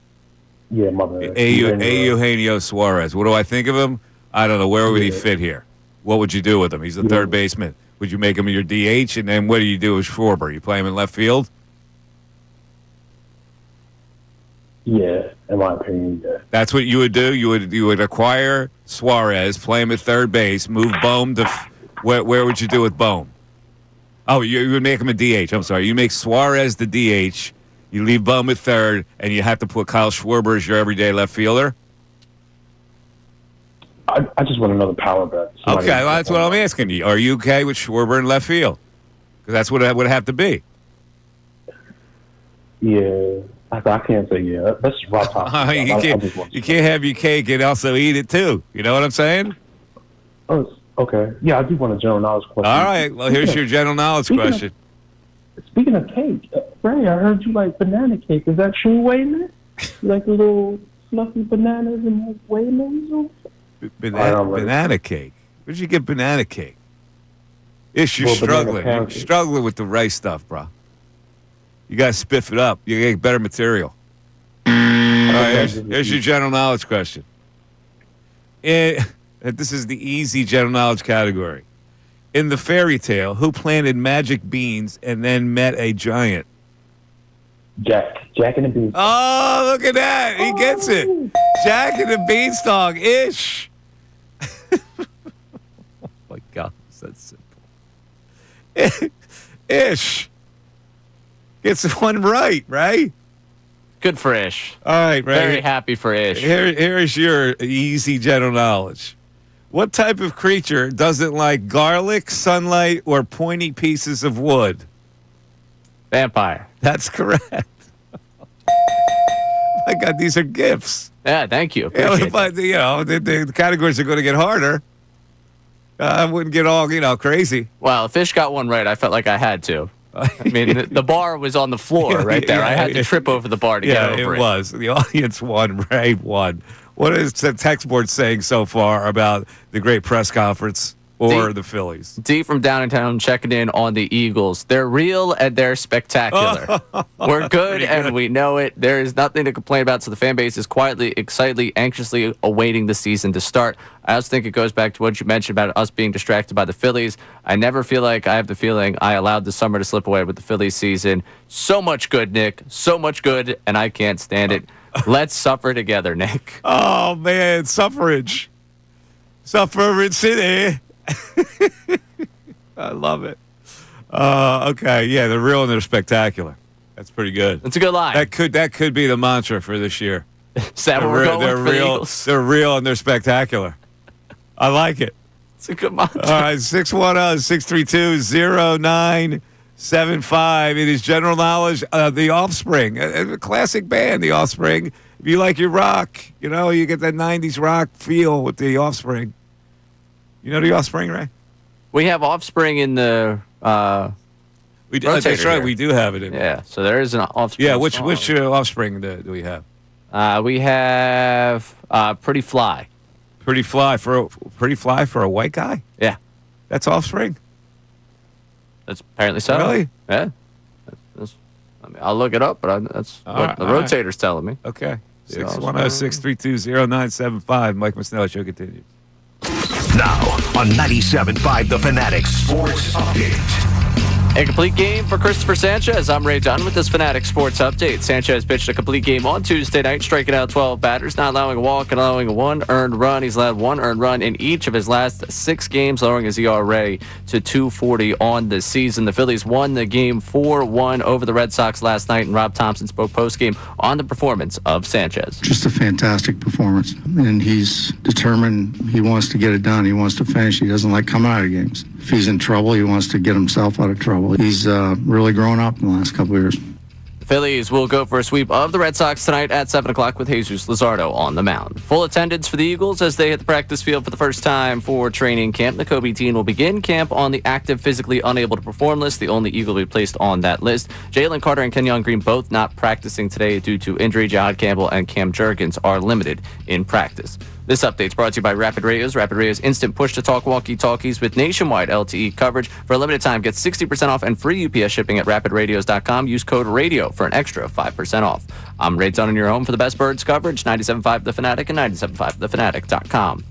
[SPEAKER 8] Yeah, my bad.
[SPEAKER 2] Eugenio Suarez. What do I think of him? I don't know. Where would he fit here? What would you do with him? He's the third baseman. Would you make him your DH? And then what do you do with Schwarber? You play him in left field?
[SPEAKER 8] Yeah, in my opinion, yeah.
[SPEAKER 2] That's what you would do? You would acquire Suarez, play him at third base, move Bohm to where would you do with Bohm? Oh, you would make him a DH. I'm sorry. You make Suarez the DH. You leave Bohm at third, and you have to put Kyle Schwarber as your everyday left fielder?
[SPEAKER 8] I just want another power bat.
[SPEAKER 2] Okay, well, that's what I'm asking you. Are you okay with Schwarber in left field? Because that's what it would have to be.
[SPEAKER 8] Yeah, I can't say yeah. That's just Rob Thompson.
[SPEAKER 2] You can't have your cake and also eat it too. You know what I'm saying?
[SPEAKER 8] Oh, okay. Yeah, I do want a general knowledge question.
[SPEAKER 2] All right. Well, here's your general knowledge question.
[SPEAKER 8] Speaking of cake, Ray, I heard you like banana cake. Is that true, Wayman? You like the little fluffy bananas and like Wayman's?
[SPEAKER 2] Banana cake. Where'd you get banana cake? Ish, you're struggling. You're struggling with the rice stuff, bro. You got to spiff it up. You get better material. All right, here's your general knowledge question. This is the easy general knowledge category. In the fairy tale, who planted magic beans and then met a giant?
[SPEAKER 8] Jack and the Beanstalk.
[SPEAKER 2] Oh, look at that. He gets it. Jack and the Beanstalk. Ish. Oh, my God. That's simple. Ish. Gets one right?
[SPEAKER 3] Good for Ish.
[SPEAKER 2] All right, right.
[SPEAKER 3] Very happy for Ish.
[SPEAKER 2] Here's your easy general knowledge. What type of creature doesn't like garlic, sunlight, or pointy pieces of wood?
[SPEAKER 3] Vampire.
[SPEAKER 2] That's correct. My God, these are gifts.
[SPEAKER 3] Yeah, thank you. Appreciate
[SPEAKER 2] but, the categories are going to get harder. I wouldn't get all, crazy.
[SPEAKER 3] Well, if Ish got one right, I felt like I had to. I mean, the bar was on the floor right there. I had to trip over the bar to get over it.
[SPEAKER 2] It was. The audience won. Ray won. What is the text board saying so far about the great press conference or the Phillies?
[SPEAKER 3] D from downtown checking in on the Eagles. They're real and they're spectacular. We're good and we know it. There is nothing to complain about, so the fan base is quietly, excitedly, anxiously awaiting the season to start. I also think it goes back to what you mentioned about us being distracted by the Phillies. I never feel like I have the feeling I allowed the summer to slip away with the Phillies season. So much good, Nick. So much good, and I can't stand it. Let's suffer together, Nick.
[SPEAKER 2] Oh, man, suffrage. Suffrage City. I love it. Okay, yeah, they're real and they're spectacular. That's pretty good.
[SPEAKER 3] That's a good line.
[SPEAKER 2] That could be the mantra for this year.
[SPEAKER 3] Is that what we're going with for the Eagles?
[SPEAKER 2] They're real and they're spectacular. I like it.
[SPEAKER 3] It's a good mantra.
[SPEAKER 2] All right, 610-632-0975. It is general knowledge. The Offspring, a classic band, The Offspring. If you like your rock, you get that 90s rock feel with The Offspring. You know The Offspring, Ray?
[SPEAKER 3] We have Offspring in the
[SPEAKER 2] we do, that's right.
[SPEAKER 3] here.
[SPEAKER 2] We do have it in there.
[SPEAKER 3] Yeah, so there is an Offspring.
[SPEAKER 2] Yeah, which Offspring do we have?
[SPEAKER 3] We have Pretty Fly.
[SPEAKER 2] Pretty Fly for a white guy?
[SPEAKER 3] Yeah.
[SPEAKER 2] That's Offspring?
[SPEAKER 3] That's apparently so.
[SPEAKER 2] Really?
[SPEAKER 3] Yeah. I'll look it up, but that's what the rotator's telling me.
[SPEAKER 2] Okay. 610-632-0975. Mike Missanelli Show continues.
[SPEAKER 1] Now on 97.5 The Fanatic Sports Update.
[SPEAKER 3] A complete game for Christopher Sanchez. I'm Ray Dunn with this Fanatic Sports Update. Sanchez pitched a complete game on Tuesday night, striking out 12 batters, not allowing a walk and allowing one earned run. He's allowed one earned run in each of his last 6 games, lowering his ERA to 2.40 on the season. The Phillies won the game 4-1 over the Red Sox last night, and Rob Thompson spoke postgame on the performance of Sanchez.
[SPEAKER 4] Just a fantastic performance, and he's determined. He wants to get it done. He wants to finish. He doesn't like coming out of games. If he's in trouble, he wants to get himself out of trouble. He's really grown up in the last couple of years.
[SPEAKER 3] The Phillies will go for a sweep of the Red Sox tonight at 7 o'clock with Jesus Luzardo on the mound. Full attendance for the Eagles as they hit the practice field for the first time for training camp. The Kobe team will begin camp on the active, physically unable to perform list. The only Eagle to be placed on that list. Jalen Carter and Kenyon Green both not practicing today due to injury. Jahad Campbell and Cam Jurgens are limited in practice. This update is brought to you by Rapid Radios. Rapid Radios instant push-to-talk walkie-talkies with nationwide LTE coverage. For a limited time, get 60% off and free UPS shipping at rapidradios.com. Use code RADIO for an extra 5% off. I'm Ray Dunn in your home for the best birds coverage, 97.5 The Fanatic and 97.5thefanatic.com.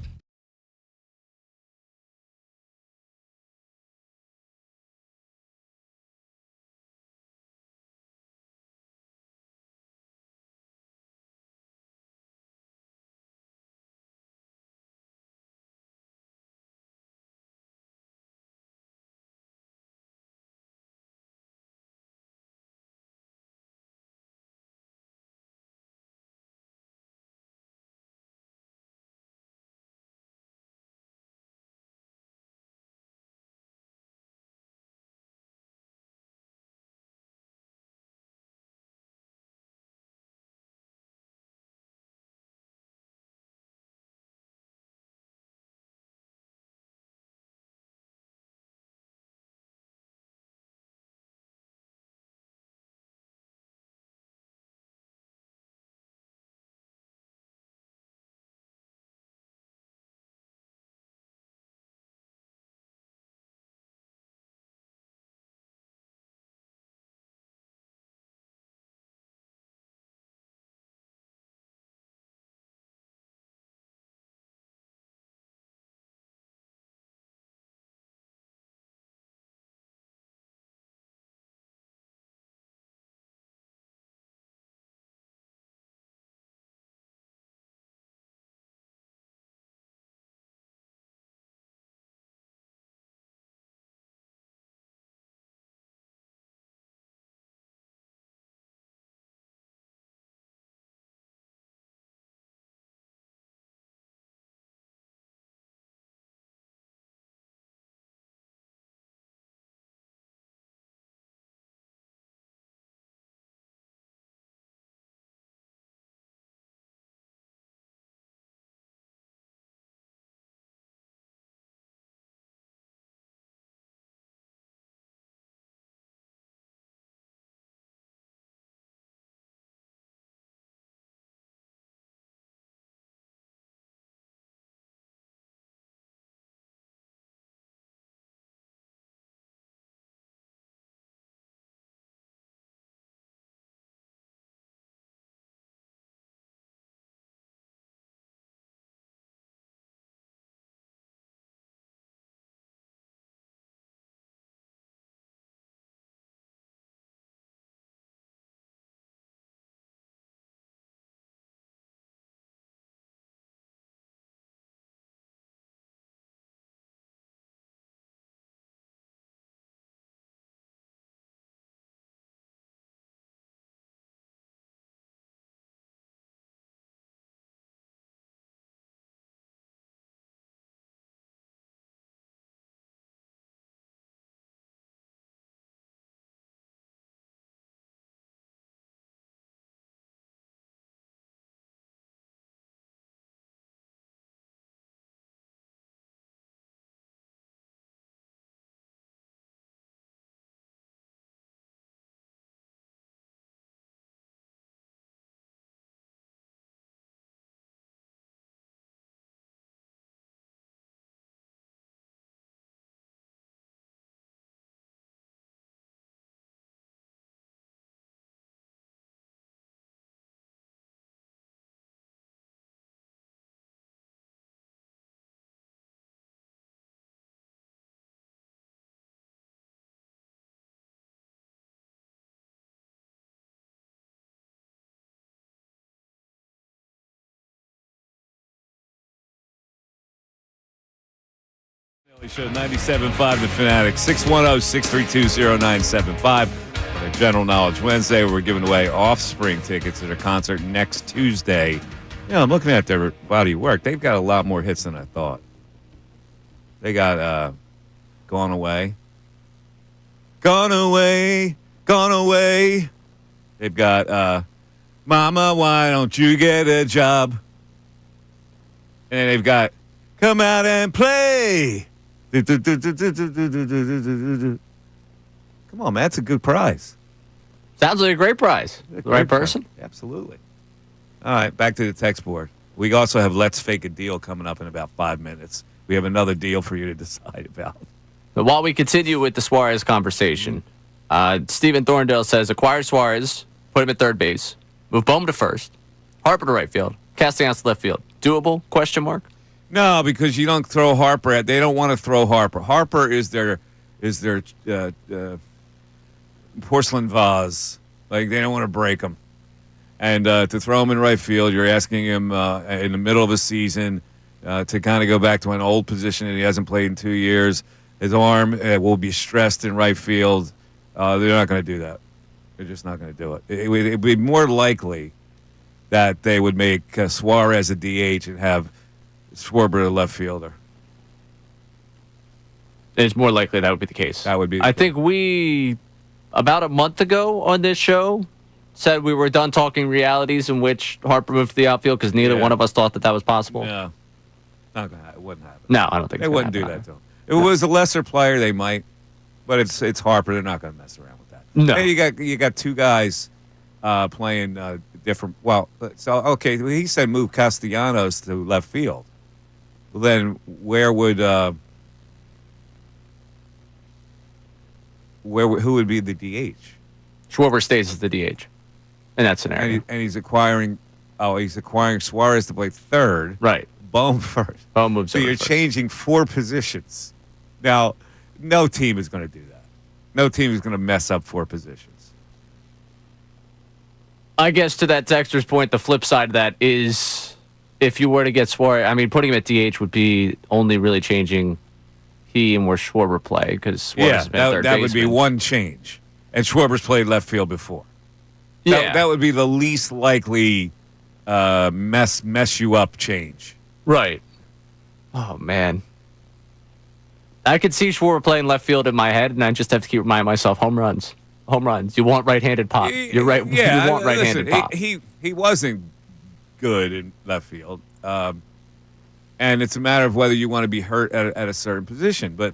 [SPEAKER 2] Show 97.5 The Fanatic, 610-632-0975. On a General Knowledge Wednesday, we're giving away Offspring tickets at a concert next Tuesday. I'm looking at their body of work. They've got a lot more hits than I thought. They got Gone Away. Gone Away, Gone Away. They've got Mama, Why Don't You Get a Job? And then they've got Come Out and Play. Come on, man. That's a good prize.
[SPEAKER 3] Sounds like a great prize. The right person?
[SPEAKER 2] Prize. Absolutely. All right, back to the text board. We also have Let's Fake a Deal coming up in about 5 minutes. We have another deal for you to decide about.
[SPEAKER 3] But while we continue with the Suarez conversation, Stephen Thorndale says, acquire Suarez, put him at third base, move Bohm to first, Harper to right field, Castellanos to left field. Doable? Question mark.
[SPEAKER 2] No, because you don't throw Harper at. They don't want to throw Harper. Harper is their porcelain vase. Like, they don't want to break him. And to throw him in right field, you're asking him in the middle of a season to kind of go back to an old position that he hasn't played in 2 years. His arm will be stressed in right field. They're not going to do that. They're just not going to do it. It would be more likely that they would make Suarez a DH and have Schwarber a left fielder.
[SPEAKER 3] It's more likely that would be the case.
[SPEAKER 2] That would be.
[SPEAKER 3] I think we, about a month ago on this show, said we were done talking realities in which Harper moved to the outfield because neither one of us thought that was possible.
[SPEAKER 2] No, not gonna happen. It wouldn't happen.
[SPEAKER 3] No, I don't think
[SPEAKER 2] they wouldn't do that to him. If it was a lesser player, they might, but it's Harper. They're not going to mess around with that.
[SPEAKER 3] No,
[SPEAKER 2] hey, you got two guys playing different. Well, so okay, he said move Castellanos to left field. Well, then where would who would be the DH?
[SPEAKER 3] Schwarber stays as the DH in that scenario,
[SPEAKER 2] and he's acquiring Suarez to play third.
[SPEAKER 3] Right.
[SPEAKER 2] Bohm first.
[SPEAKER 3] Bohm moves.
[SPEAKER 2] So you're
[SPEAKER 3] first.
[SPEAKER 2] changing 4 positions. Now, no team is going to do that. No team is going to mess up 4 positions.
[SPEAKER 3] I guess to that texter's point, the flip side of that is if you were to get Suarez, I mean, putting him at DH would be only really changing he and where Schwarber play because Suarez has been third
[SPEAKER 2] that
[SPEAKER 3] baseman.
[SPEAKER 2] would be one change. And Schwarber's played left field before.
[SPEAKER 3] Yeah.
[SPEAKER 2] That would be the least likely mess you up change.
[SPEAKER 3] Right. Oh, man. I could see Schwarber playing left field in my head, and I just have to keep reminding myself, home runs. Home runs. You want right-handed pop. You're right.
[SPEAKER 2] Yeah,
[SPEAKER 3] you want right-handed pop.
[SPEAKER 2] He wasn't good in left field. And it's a matter of whether you want to be hurt at a certain position. But,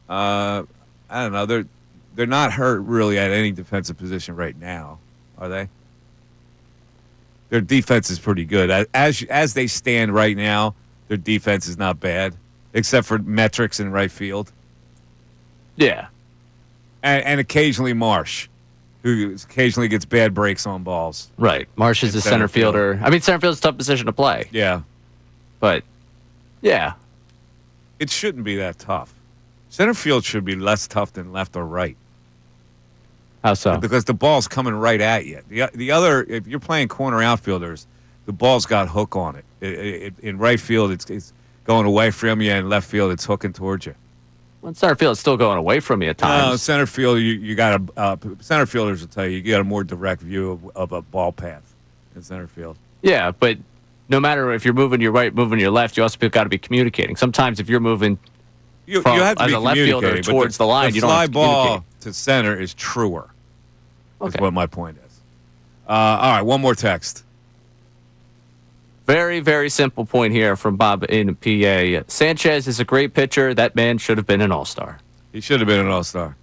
[SPEAKER 2] I don't know. They're not hurt really at any defensive position right now, are they? Their defense is pretty good. As they stand right now, their defense is not bad, except for metrics in right field.
[SPEAKER 3] Yeah.
[SPEAKER 2] And occasionally Marsh, who occasionally gets bad breaks on balls.
[SPEAKER 3] Right. Marsh is a center fielder. I mean, center field's a tough position to play.
[SPEAKER 2] Yeah.
[SPEAKER 3] But, yeah.
[SPEAKER 2] It shouldn't be that tough. Center field should be less tough than left or right.
[SPEAKER 3] How so?
[SPEAKER 2] Because the ball's coming right at you. The other, if you're playing corner outfielders, the ball's got hook on it. In right field, it's going away from you, and left field, it's hooking towards you.
[SPEAKER 3] Well, center field is still going away from you at times.
[SPEAKER 2] No, center field, you got center fielders will tell you got a more direct view of a ball path in center field.
[SPEAKER 3] Yeah, but no matter if you're moving your right, moving your left, you also got to be communicating. Sometimes if you're moving
[SPEAKER 2] you have to
[SPEAKER 3] as
[SPEAKER 2] be
[SPEAKER 3] a left fielder towards the line, you don't have to
[SPEAKER 2] fly
[SPEAKER 3] communicate.
[SPEAKER 2] ball to center is truer.
[SPEAKER 3] Okay.
[SPEAKER 2] That's what my point is. All right, one more text.
[SPEAKER 3] Very, very simple point here from Bob in PA. Sanchez is a great pitcher. That man should have been an all-star.
[SPEAKER 2] He should have been an all-star.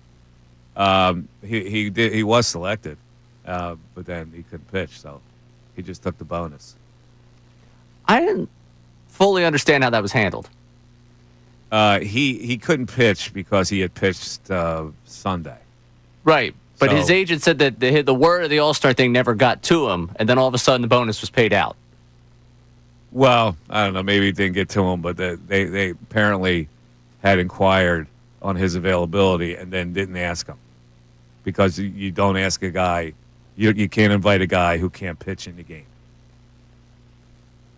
[SPEAKER 2] He was selected, but then he couldn't pitch, so he just took the bonus.
[SPEAKER 3] I didn't fully understand how that was handled.
[SPEAKER 2] He couldn't pitch because he had pitched Sunday.
[SPEAKER 3] Right. But
[SPEAKER 2] So-
[SPEAKER 3] his agent said that the word of the all-star thing never got to him, and then all of a sudden the bonus was paid out.
[SPEAKER 2] Well, I don't know. Maybe it didn't get to him, but they apparently had inquired on his availability and then didn't ask him because you don't ask a guy. You can't invite a guy who can't pitch in the game.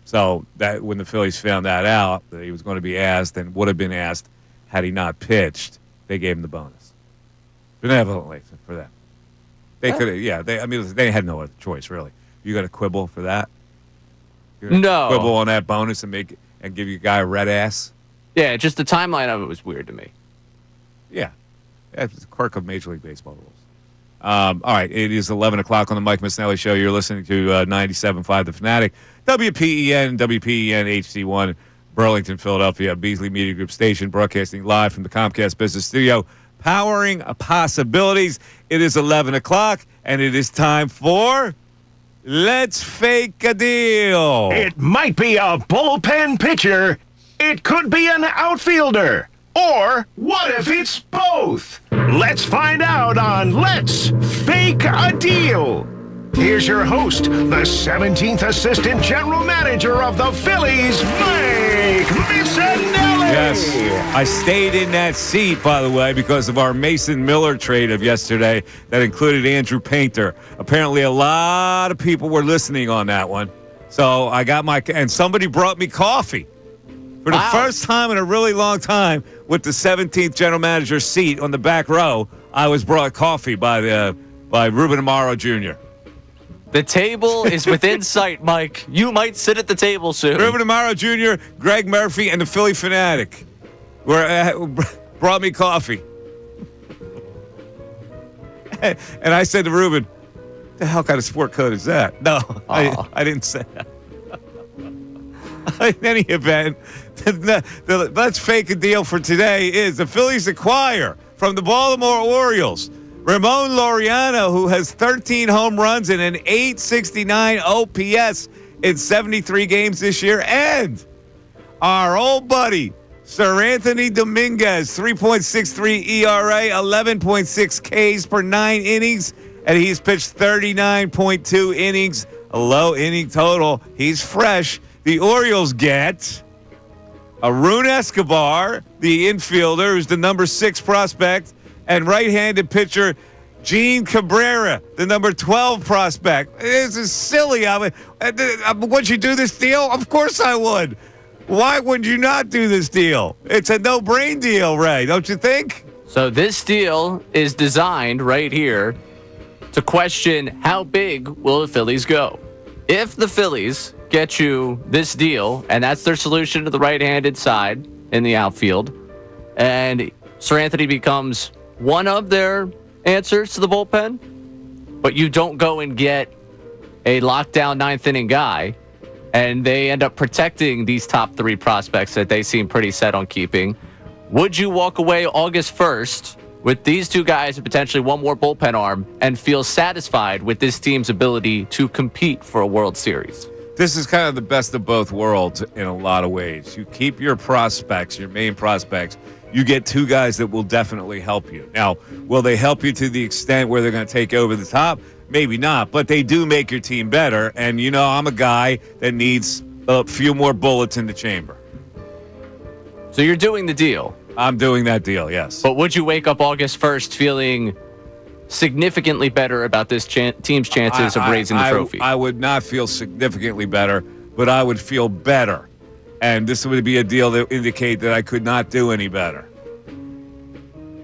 [SPEAKER 2] So that when the Phillies found that out, that he was going to be asked and would have been asked, had he not pitched, they gave him the bonus. Benevolently for them. They could have, they had no other choice, really. You got to quibble for that?
[SPEAKER 3] No.
[SPEAKER 2] Quibble on that bonus and give you a guy a red ass?
[SPEAKER 3] Yeah, just the timeline of it was weird to me.
[SPEAKER 2] Yeah. It's a quirk of Major League Baseball rules. All right, it is 11 o'clock on the Mike Missanelli Show. You're listening to 97.5 The Fanatic, WPEN HD1, Burlington, Philadelphia, Beasley Media Group station, broadcasting live from the Comcast Business Studio, powering possibilities. It is 11 o'clock, and it is time for Let's Fake a Deal.
[SPEAKER 1] It might be a bullpen pitcher. It could be an outfielder. Or what if it's both? Let's find out on Let's Fake a Deal. Here's your host, the 17th Assistant General Manager of the Phillies, Mike Missanelli.
[SPEAKER 2] Yes, I stayed in that seat, by the way, because of our Mason Miller trade of yesterday that included Andrew Painter. Apparently, a lot of people were listening on that one. So I got and somebody brought me coffee. For the first time in a really long time, with the 17th general manager seat on the back row, I was brought coffee by Ruben Amaro Jr.
[SPEAKER 3] The table is within sight, Mike. You might sit at the table soon.
[SPEAKER 2] Ruben Amaro Jr., Greg Murphy, and the Philly Fanatic brought me coffee. And I said to Ruben, "What the hell kind of sport code is that?" No, I didn't say that. In any event, the Let's Fake a Deal for today is the Phillies acquire from the Baltimore Orioles Ramon Laureano, who has 13 home runs and an 869 OPS in 73 games this year, and our old buddy Sir Anthony Dominguez, 3.63 ERA, 11.6 Ks per 9 innings, and he's pitched 39.2 innings, a low inning total. He's fresh. The Orioles get Arun Escobar, the infielder, who's the number 6 prospect, and right-handed pitcher Gene Cabrera, the number 12 prospect. This is silly. Would you do this deal? Of course I would. Why would you not do this deal? It's a no-brain deal, Ray, don't you think?
[SPEAKER 3] So this deal is designed right here to question how big will the Phillies go. If the Phillies get you this deal, and that's their solution to the right-handed side in the outfield, and Sir Anthony becomes one of their answers to the bullpen, but you don't go and get a lockdown ninth-inning guy, and they end up protecting these top 3 prospects that they seem pretty set on keeping, would you walk away August 1st with these 2 guys and potentially one more bullpen arm and feel satisfied with this team's ability to compete for a World Series?
[SPEAKER 2] This is kind of the best of both worlds in a lot of ways. You keep your prospects, your main prospects. You get 2 guys that will definitely help you. Now, will they help you to the extent where they're going to take over the top? Maybe not, but they do make your team better. And, I'm a guy that needs a few more bullets in the chamber.
[SPEAKER 3] So you're doing the deal?
[SPEAKER 2] I'm doing that deal, yes.
[SPEAKER 3] But would you wake up August 1st feeling significantly better about this team's chances of raising the trophy?
[SPEAKER 2] I would not feel significantly better, but I would feel better. And this would be a deal that would indicate that I could not do any better.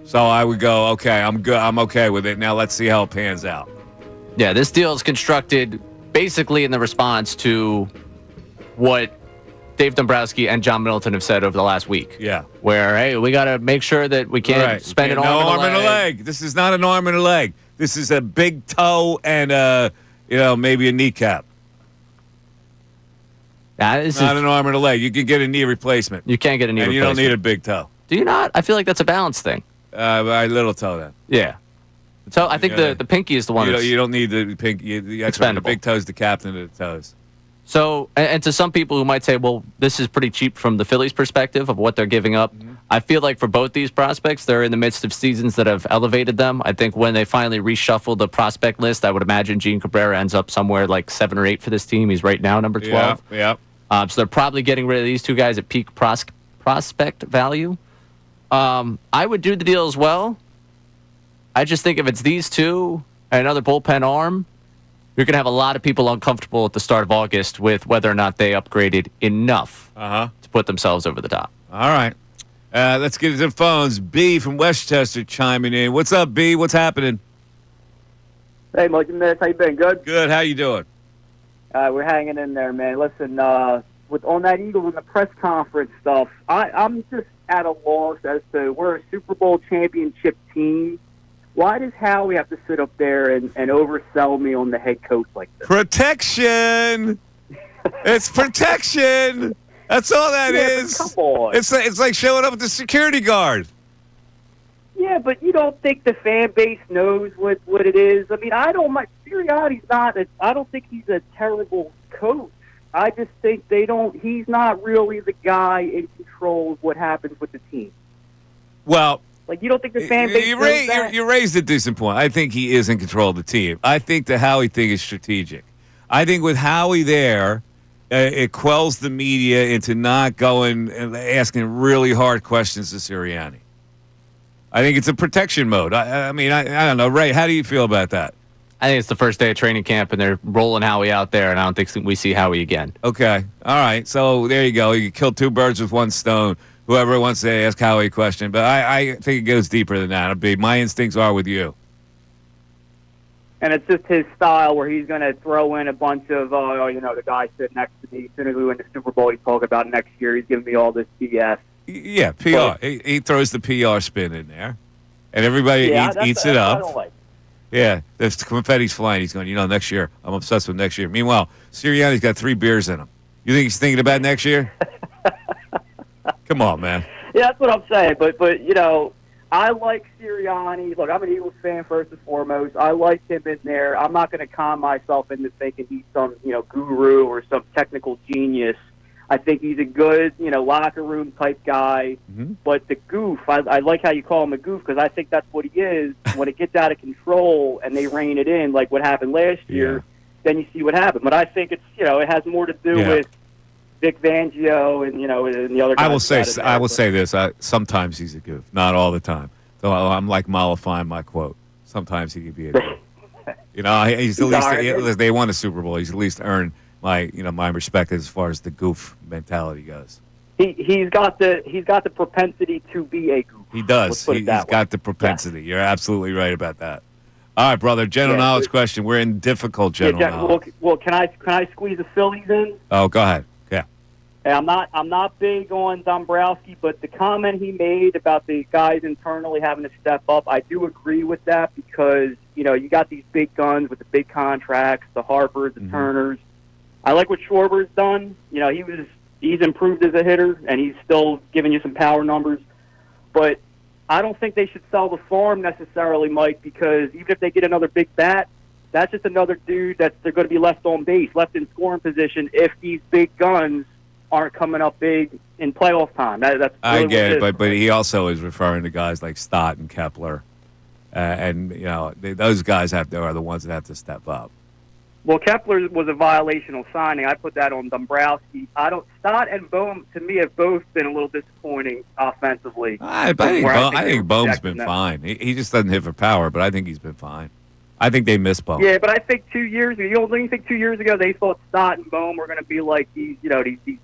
[SPEAKER 2] So I would go, okay, I'm good. I'm okay with it. Now let's see how it pans out.
[SPEAKER 3] Yeah, this deal is constructed basically in the response to what Dave Dombrowski and John Middleton have said over the last week.
[SPEAKER 2] Yeah.
[SPEAKER 3] Where, hey, we got to make sure that we can't spend an arm and a leg.
[SPEAKER 2] This is not an arm and a leg. This is a big toe and, maybe a kneecap. It's not an arm and a leg. You can get a knee replacement.
[SPEAKER 3] You can't get a knee replacement.
[SPEAKER 2] And you don't need a big toe.
[SPEAKER 3] Do you not? I feel like that's a balance thing.
[SPEAKER 2] Little toe then.
[SPEAKER 3] Yeah. So I think the pinky is the one.
[SPEAKER 2] You don't need the pinky. The big toe is the captain of the toes.
[SPEAKER 3] So, and to some people who might say, well, this is pretty cheap from the Phillies' perspective of what they're giving up. Mm-hmm. I feel like for both these prospects, they're in the midst of seasons that have elevated them. I think when they finally reshuffle the prospect list, I would imagine Gene Cabrera ends up somewhere like 7 or 8 for this team. He's right now number 12.
[SPEAKER 2] Yeah.
[SPEAKER 3] So they're probably getting rid of these 2 guys at peak prospect value. I would do the deal as well. I just think if it's these 2 and another bullpen arm, you're going to have a lot of people uncomfortable at the start of August with whether or not they upgraded enough to put themselves over the top.
[SPEAKER 2] All right. Let's get to the phones. B from Westchester chiming in. What's up, B? What's happening?
[SPEAKER 9] Hey, Mike and Mitch, how you been? Good?
[SPEAKER 2] Good. How you doing?
[SPEAKER 9] We're hanging in there, man. Listen, on that Eagles and the press conference stuff, I'm just at a loss as to we're a Super Bowl championship team. Why does Howie have to sit up there and oversell me on the head coach like this?
[SPEAKER 2] Protection. It's protection. That's all that is.
[SPEAKER 9] Come on.
[SPEAKER 2] It's like showing up with the security guard.
[SPEAKER 9] Yeah, but you don't think the fan base knows what it is? I mean, Sirianni's not. I don't think he's a terrible coach. I just think he's not really the guy in control of what happens with the team.
[SPEAKER 2] Well,
[SPEAKER 9] you don't think the fan base knows that?
[SPEAKER 2] You raised a decent point. I think he is in control of the team. I think the Howie thing is strategic. I think with Howie there, it quells the media into not going and asking really hard questions to Sirianni. I think it's a protection mode. I mean, I don't know. Ray, how do you feel about that?
[SPEAKER 3] I think it's the first day of training camp, and they're rolling Howie out there, and I don't think we see Howie again.
[SPEAKER 2] Okay. All right. So there you go. You kill two birds with one stone. Whoever wants to ask Howie a question. But I think it goes deeper than that. My instincts are with you.
[SPEAKER 9] And it's just his style where he's going to throw in a bunch of, the guy sitting next to me. As soon as we win the Super Bowl, he's talking about next year. He's giving me all this BS.
[SPEAKER 2] Yeah, PR. He throws the PR spin in there, and everybody eats it up.
[SPEAKER 9] I don't like.
[SPEAKER 2] Yeah, the confetti's flying. He's going, next year. I'm obsessed with next year. Meanwhile, Sirianni's got 3 beers in him. You think he's thinking about next year? Come on, man.
[SPEAKER 9] Yeah, that's what I'm saying. But I like Sirianni. Look, I'm an Eagles fan first and foremost. I like him in there. I'm not going to con myself into thinking he's some guru or some technical genius. I think he's a good, locker room type guy. Mm-hmm. But the goof, I like how you call him a goof because I think that's what he is. When it gets out of control and they rein it in, like what happened last year, then you see what happened. But I think it's, it has more to do with Vic Fangio and and the other guys.
[SPEAKER 2] I will say this: sometimes he's a goof, not all the time. So I'm like mollifying my quote. Sometimes he can be a goof. He's at least they won a Super Bowl. He's at least earned my respect as far as the goof mentality goes.
[SPEAKER 9] He's got the propensity to be a goof.
[SPEAKER 2] He does. He's got the propensity. Yeah. You're absolutely right about that. All right, brother. General knowledge question. We're in difficult general knowledge.
[SPEAKER 9] Well, can I squeeze the Phillies in?
[SPEAKER 2] Oh, go ahead. Yeah.
[SPEAKER 9] Hey, I'm not big on Dombrowski, but the comment he made about the guys internally having to step up, I do agree with that because you got these big guns with the big contracts, the Harpers, the Turners. I like what Schwarber's done. He's improved as a hitter, and he's still giving you some power numbers. But I don't think they should sell the farm necessarily, Mike, because even if they get another big bat, that's just another dude they're going to be left on base, left in scoring position if these big guns aren't coming up big in playoff time. That's really
[SPEAKER 2] I get it, but he also is referring to guys like Stott and Kepler, and those guys are the ones that have to step up.
[SPEAKER 9] Well, Kepler was a violational signing. I put that on Dombrowski. Stott and Bohm, to me, have both been a little disappointing offensively.
[SPEAKER 2] I think Bohm's been fine. He just doesn't hit for power, but I think he's been fine. I think they miss Bohm.
[SPEAKER 9] Yeah, but I think 2 years ago, don't you think 2 years ago they thought Stott and Bohm were going to be like these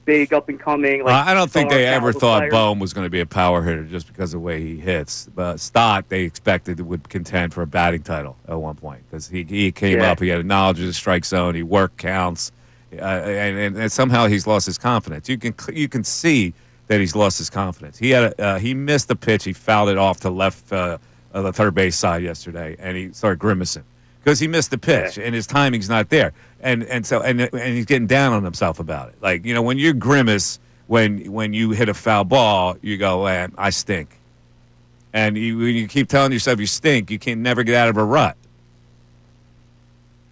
[SPEAKER 9] big up and coming?
[SPEAKER 2] I don't think they ever thought Bohm was going to be a power hitter just because of the way he hits. But Stott, they expected would contend for a batting title at one point because he came up, he had a knowledge of the strike zone, he worked counts, and somehow he's lost his confidence. You can see that he's lost his confidence. He missed the pitch, he fouled it off to left. The third base side yesterday, and he started grimacing because he missed the pitch and his timing's not there, and he's getting down on himself about it. Like when you grimace when you hit a foul ball, you go, "Man, I stink," and when you keep telling yourself you stink, you can never get out of a rut.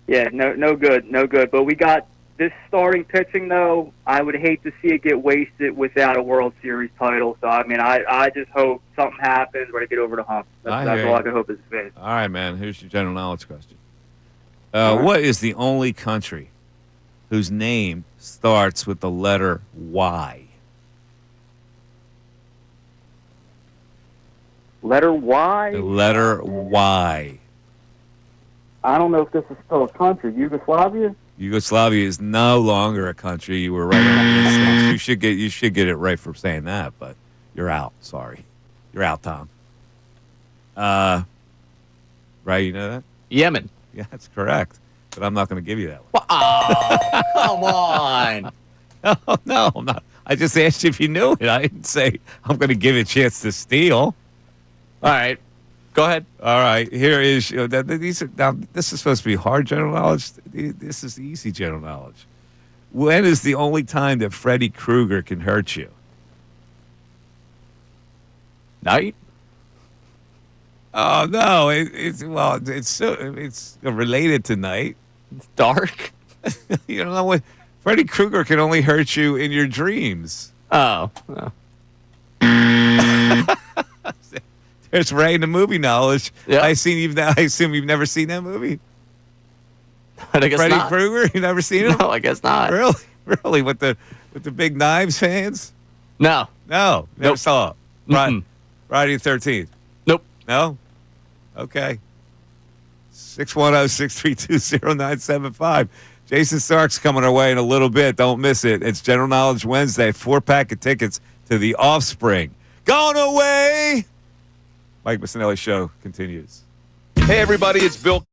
[SPEAKER 9] Yeah, no good. But we got this starting pitching, though. I would hate to see it get wasted without a World Series title. So, I just hope something happens where they get over the hump. That's all I can hope is fans.
[SPEAKER 2] All right, man. Here's your general knowledge question. What is the only country whose name starts with the letter Y?
[SPEAKER 9] Letter Y?
[SPEAKER 2] The letter Y.
[SPEAKER 9] I don't know if this is still a country. Yugoslavia?
[SPEAKER 2] Yugoslavia is no longer a country. You were right on this. You should get it right for saying that, but You're out. Sorry. You're out, Tom. Right, you know that?
[SPEAKER 3] Yemen.
[SPEAKER 2] Yeah, that's correct. But I'm not going to give you that one.
[SPEAKER 3] Oh, come on.
[SPEAKER 2] Oh, no, I'm not. I just asked you if you knew it. I didn't say I'm going to give you a chance to steal.
[SPEAKER 3] All right. Go ahead.
[SPEAKER 2] All right. Here is now. This is supposed to be hard general knowledge. This is easy general knowledge. When is the only time that Freddy Krueger can hurt you?
[SPEAKER 3] Night.
[SPEAKER 2] Oh no! It's related to night.
[SPEAKER 3] It's dark.
[SPEAKER 2] You don't know what Freddy Krueger can only hurt you in your dreams.
[SPEAKER 3] Oh.
[SPEAKER 2] There's Ray in the movie knowledge.
[SPEAKER 3] Yeah.
[SPEAKER 2] I assume you've never seen that movie.
[SPEAKER 3] I guess
[SPEAKER 2] Freddy
[SPEAKER 3] not.
[SPEAKER 2] Krueger. You never seen it?
[SPEAKER 3] No, I guess not.
[SPEAKER 2] Really, with the big knives hands?
[SPEAKER 3] No.
[SPEAKER 2] No, never
[SPEAKER 3] Nope.
[SPEAKER 2] saw it.
[SPEAKER 3] Mm-mm.
[SPEAKER 2] Friday the 13th.
[SPEAKER 3] Nope.
[SPEAKER 2] No? Okay. 610-632-0975. Jason Stark's coming our way in a little bit. Don't miss it. It's General Knowledge Wednesday. 4-pack of tickets to The Offspring. Going away! Mike Missanelli Show continues.
[SPEAKER 7] Hey, everybody, it's Bill.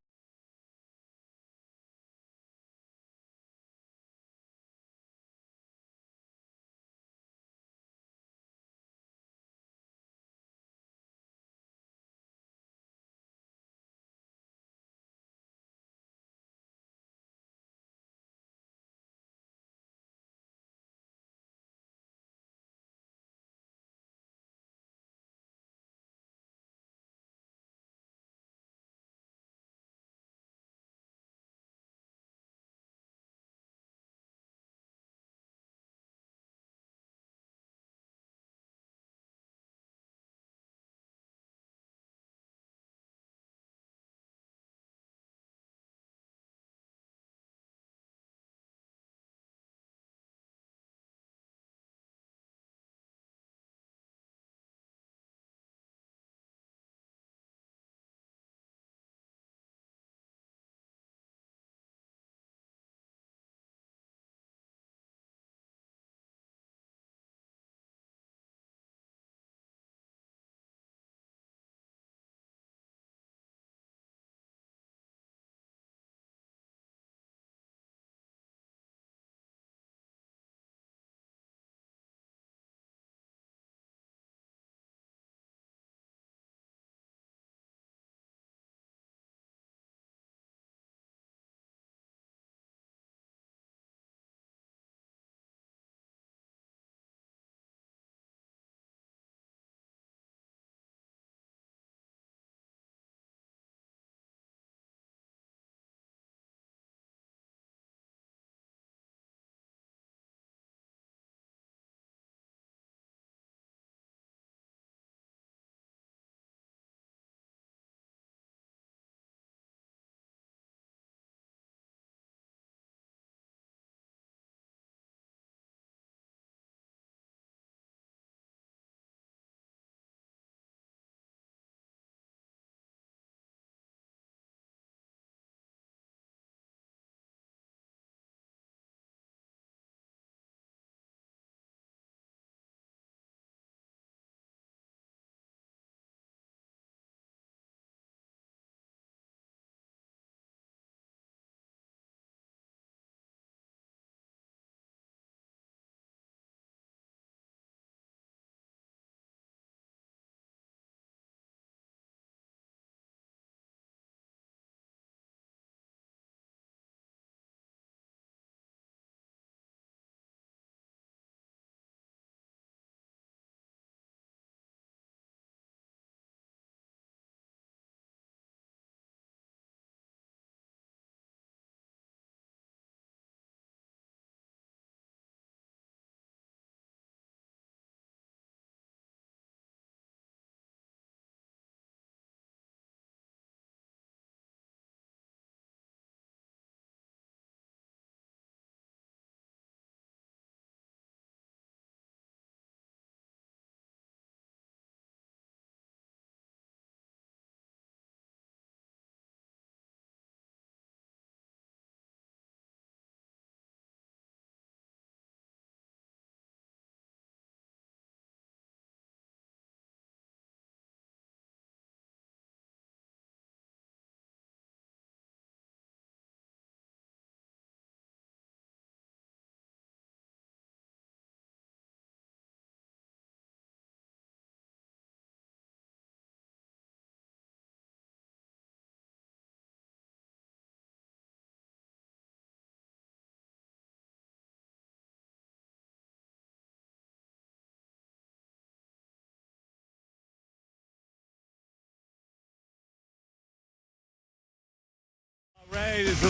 [SPEAKER 2] Hey, there's a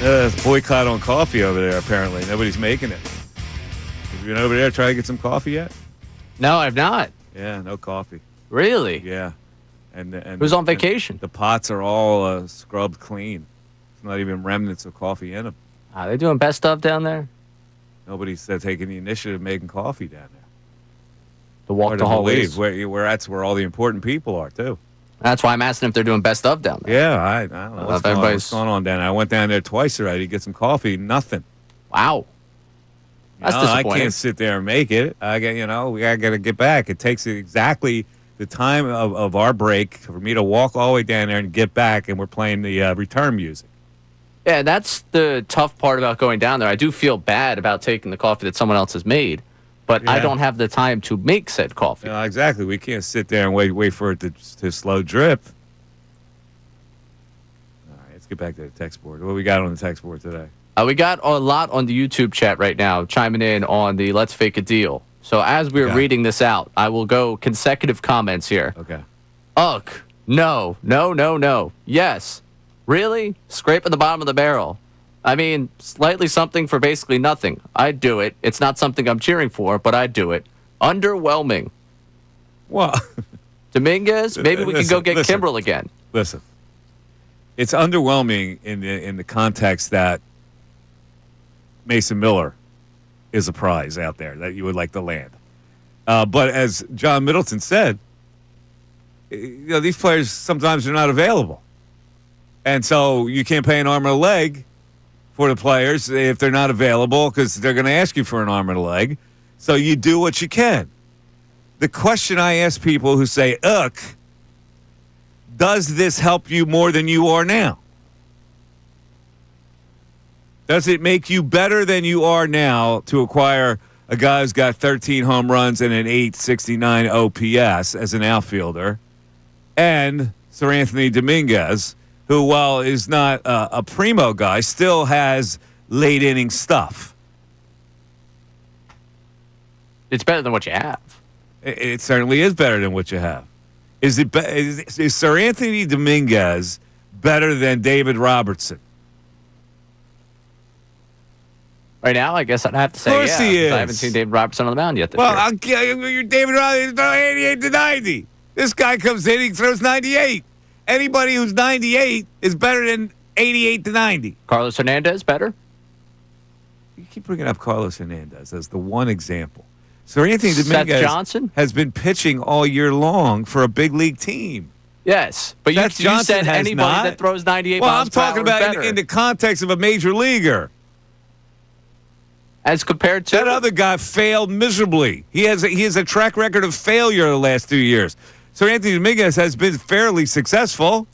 [SPEAKER 2] little boycott on coffee over there, apparently. Nobody's making it. Have you been over there trying to get some coffee yet?
[SPEAKER 3] No, I've not.
[SPEAKER 2] Yeah, no coffee.
[SPEAKER 3] Really?
[SPEAKER 2] Yeah. And
[SPEAKER 3] Who's on vacation?
[SPEAKER 2] The pots are all scrubbed clean. There's not even remnants of coffee in them.
[SPEAKER 3] Are they doing best of down there?
[SPEAKER 2] Nobody's taking the initiative making coffee down there.
[SPEAKER 3] To walk the hallways?
[SPEAKER 2] That's where all the important people are, too.
[SPEAKER 3] That's why I'm asking if they're doing best of down there.
[SPEAKER 2] Yeah, I don't know what's going on down there. I went down there twice already to get some coffee. Nothing.
[SPEAKER 3] Wow. That's disappointing.
[SPEAKER 2] I can't sit there and make it. I got to get back. It takes exactly the time of our break for me to walk all the way down there and get back, and we're playing the return music.
[SPEAKER 3] Yeah, that's the tough part about going down there. I do feel bad about taking the coffee that someone else has made, but I don't have the time to make said coffee.
[SPEAKER 2] Exactly. We can't sit there and wait for it to slow drip. All right, let's get back to the text board. What we got on the text board today?
[SPEAKER 3] We got a lot on the YouTube chat right now chiming in on the Let's Fake a Deal. So as we're reading this out, I will go consecutive comments here.
[SPEAKER 2] Okay.
[SPEAKER 3] Ugh. No. Yes. Really? Scraping the bottom of the barrel. I mean, slightly something for basically nothing. I'd do it. It's not something I'm cheering for, but I'd do it. Underwhelming.
[SPEAKER 2] Well,
[SPEAKER 3] Dominguez, maybe we can go get Kimbrel again.
[SPEAKER 2] Listen. It's underwhelming in the context that Mason Miller is a prize out there that you would like to land. But as John Middleton said, these players sometimes are not available. And so you can't pay an arm and a leg for the players if they're not available because they're going to ask you for an arm and a leg. So you do what you can. The question I ask people who say, ugh, does this help you more than you are now? Does it make you better than you are now to acquire a guy who's got 13 home runs and an 869 OPS as an outfielder, and Sir Anthony Dominguez, who, while is not a primo guy, still has late inning stuff?
[SPEAKER 3] It's better than what you have.
[SPEAKER 2] It certainly is better than what you have. Is Sir Anthony Dominguez better than David Robertson?
[SPEAKER 3] Right now, I guess I'd have to say,
[SPEAKER 2] of course he is.
[SPEAKER 3] I haven't seen David Robertson on the mound yet this year.
[SPEAKER 2] David Robertson, 88 to 90. This guy comes in, he throws 98. Anybody who's 98 is better than 88 to 90.
[SPEAKER 3] Carlos Hernandez, better?
[SPEAKER 2] You keep bringing up Carlos Hernandez as the one example. Sir Anthony Dominguez
[SPEAKER 3] Johnson
[SPEAKER 2] has been pitching all year long for a big league team.
[SPEAKER 3] Yes, but you said anybody that throws 98 miles per hour
[SPEAKER 2] I'm talking about in the context of a major leaguer.
[SPEAKER 3] As compared to
[SPEAKER 2] that other guy failed miserably. He has a track record of failure the last 2 years. So Anthony Dominguez has been fairly successful.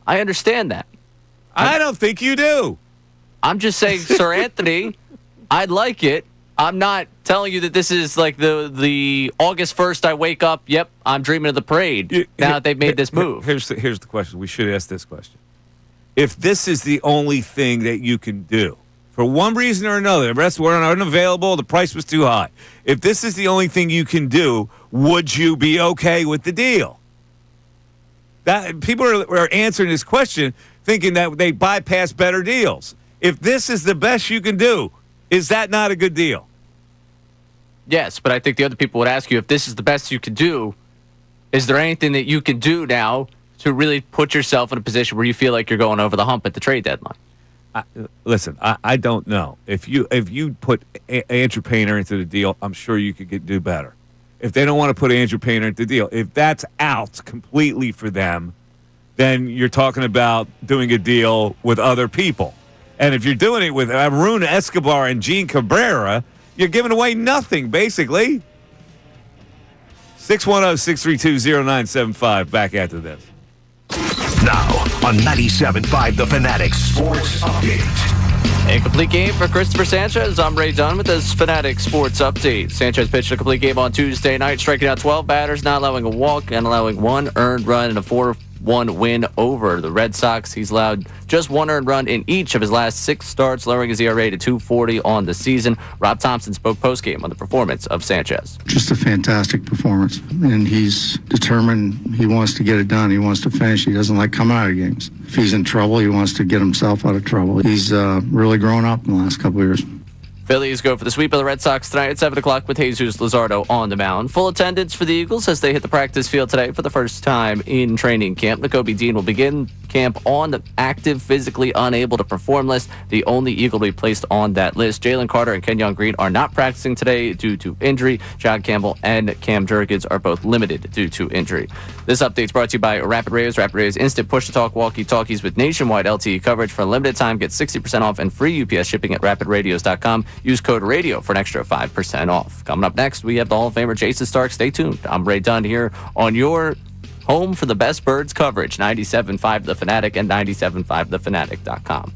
[SPEAKER 3] I understand that.
[SPEAKER 2] I don't think you do.
[SPEAKER 3] I'm just saying, Sir Anthony, I'd like it. I'm not telling you that this is like the August 1st I wake up, yep, I'm dreaming of the parade now that they've made this move.
[SPEAKER 2] Here's the question. We should ask this question. If this is the only thing that you can do, for one reason or another, the rest were unavailable, the price was too high. If this is the only thing you can do, would you be okay with the deal? That people are answering this question thinking that they bypass better deals. If this is the best you can do, is that not a good deal?
[SPEAKER 3] Yes, but I think the other people would ask you, if this is the best you can do, is there anything that you can do now to really put yourself in a position where you feel like you're going over the hump at the trade deadline?
[SPEAKER 2] Listen, I don't know. If you put Andrew Painter into the deal, I'm sure you could do better. If they don't want to put Andrew Painter into the deal, if that's out completely for them, then you're talking about doing a deal with other people. And if you're doing it with Arun Escobar and Gene Cabrera, you're giving away nothing, basically. 610-632-0975. Back after this.
[SPEAKER 1] Now on 97.5 The Fanatic Sports Update.
[SPEAKER 3] A complete game for Christopher Sanchez. I'm Ray Dunn with this Fanatic Sports Update. Sanchez pitched a complete game on Tuesday night, striking out 12 batters, not allowing a walk, and allowing one earned run in a 4 3-1 win over the Red Sox. He's allowed just 1 earned run in each of his last 6 starts, lowering his ERA to 2.40 on the season. Rob Thompson spoke postgame on the performance of Sanchez.
[SPEAKER 4] Just a fantastic performance, and he's determined. He wants to get it done. He wants to finish. He doesn't like coming out of games. If he's in trouble, he wants to get himself out of trouble. He's really grown up in the last couple of years.
[SPEAKER 3] Phillies go for the sweep of the Red Sox tonight at 7 o'clock with Jesus Luzardo on the mound. Full attendance for the Eagles as they hit the practice field today for the first time in training camp. Nakobe Dean will begin camp on the active, physically unable to perform list, the only Eagle to be placed on that list. Jalen Carter and Kenyon Green are not practicing today due to injury. John Campbell and Cam Jurgens are both limited due to injury. This update is brought to you by Rapid Radios. Rapid Radios instant push-to-talk walkie-talkies with nationwide LTE coverage. For a limited time, get 60% off and free UPS shipping at rapidradios.com. Use code RADIO for an extra 5% off. Coming up next, we have the Hall of Famer Jason Stark. Stay tuned. I'm Ray Dunn here on your home for the best Birds coverage, 97.5 The Fanatic and 97.5thefanatic.com.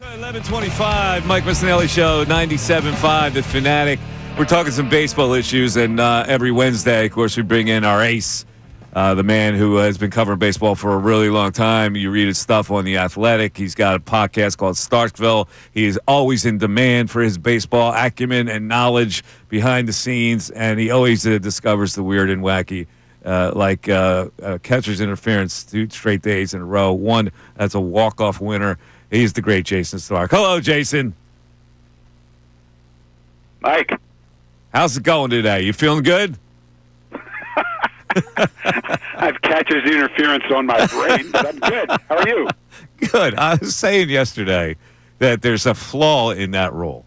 [SPEAKER 2] 11:25, Mike Missanelli Show, 97.5, The Fanatic. We're talking some baseball issues, and every Wednesday, of course, we bring in our ace, the man who has been covering baseball for a really long time. You read his stuff on The Athletic. He's got a podcast called Starkville. He is always in demand for his baseball acumen and knowledge behind the scenes, and he always discovers the weird and wacky, like catcher's interference 2 straight days in a row. One that's a walk-off winner. He's the great Jason Stark. Hello, Jason.
[SPEAKER 10] Mike.
[SPEAKER 2] How's it going today? You feeling good?
[SPEAKER 10] I have catcher's interference on my brain, but I'm good. How are you?
[SPEAKER 2] Good. I was saying yesterday that there's a flaw in that rule.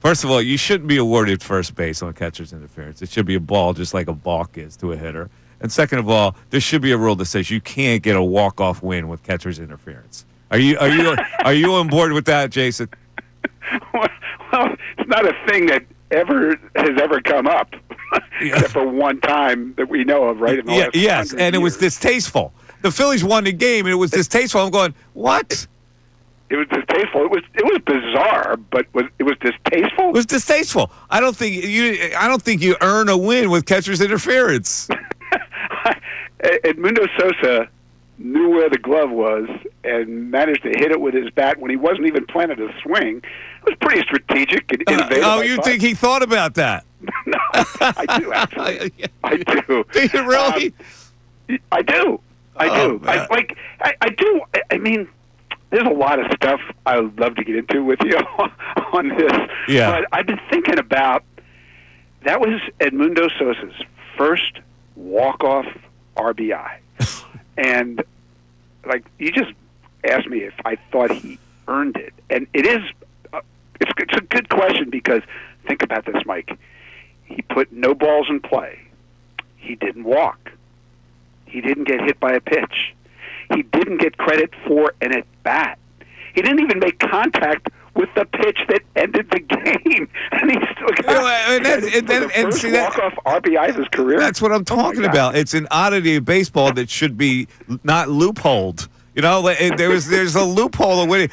[SPEAKER 2] First of all, you shouldn't be awarded first base on catcher's interference. It should be a ball just like a balk is to a hitter. And second of all, there should be a rule that says you can't get a walk-off win with catcher's interference. Are you on board with that, Jason?
[SPEAKER 10] Well, it's not a thing that has ever come up, except for one time that we know of, right? In the last
[SPEAKER 2] yes, and
[SPEAKER 10] years.
[SPEAKER 2] It was distasteful. The Phillies won the game, and it was distasteful. I'm going, what?
[SPEAKER 10] It was distasteful. It was bizarre, but it was distasteful.
[SPEAKER 2] It was distasteful. I don't think you earn a win with catcher's interference.
[SPEAKER 10] Edmundo Sosa knew where the glove was and managed to hit it with his bat when he wasn't even planning to swing. It was pretty strategic and innovative.
[SPEAKER 2] You think he thought about that?
[SPEAKER 10] No, I do, actually. I do.
[SPEAKER 2] Do you really?
[SPEAKER 10] I do. I do. I mean, there's a lot of stuff I would love to get into with you on this.
[SPEAKER 2] Yeah.
[SPEAKER 10] But I've been thinking about, that was Edmundo Sosa's first walk-off RBI. And, you just asked me if I thought he earned it. And it is, it's a good question because, think about this, Mike. He put no balls in play. He didn't walk. He didn't get hit by a pitch. He didn't get credit for an at-bat. He didn't even make contact with the pitch that ended the game, and he still got the first walk-off RBI of his career.
[SPEAKER 2] That's what I'm talking about. It's an oddity of baseball that should be not loopholed. There's a loophole of winning.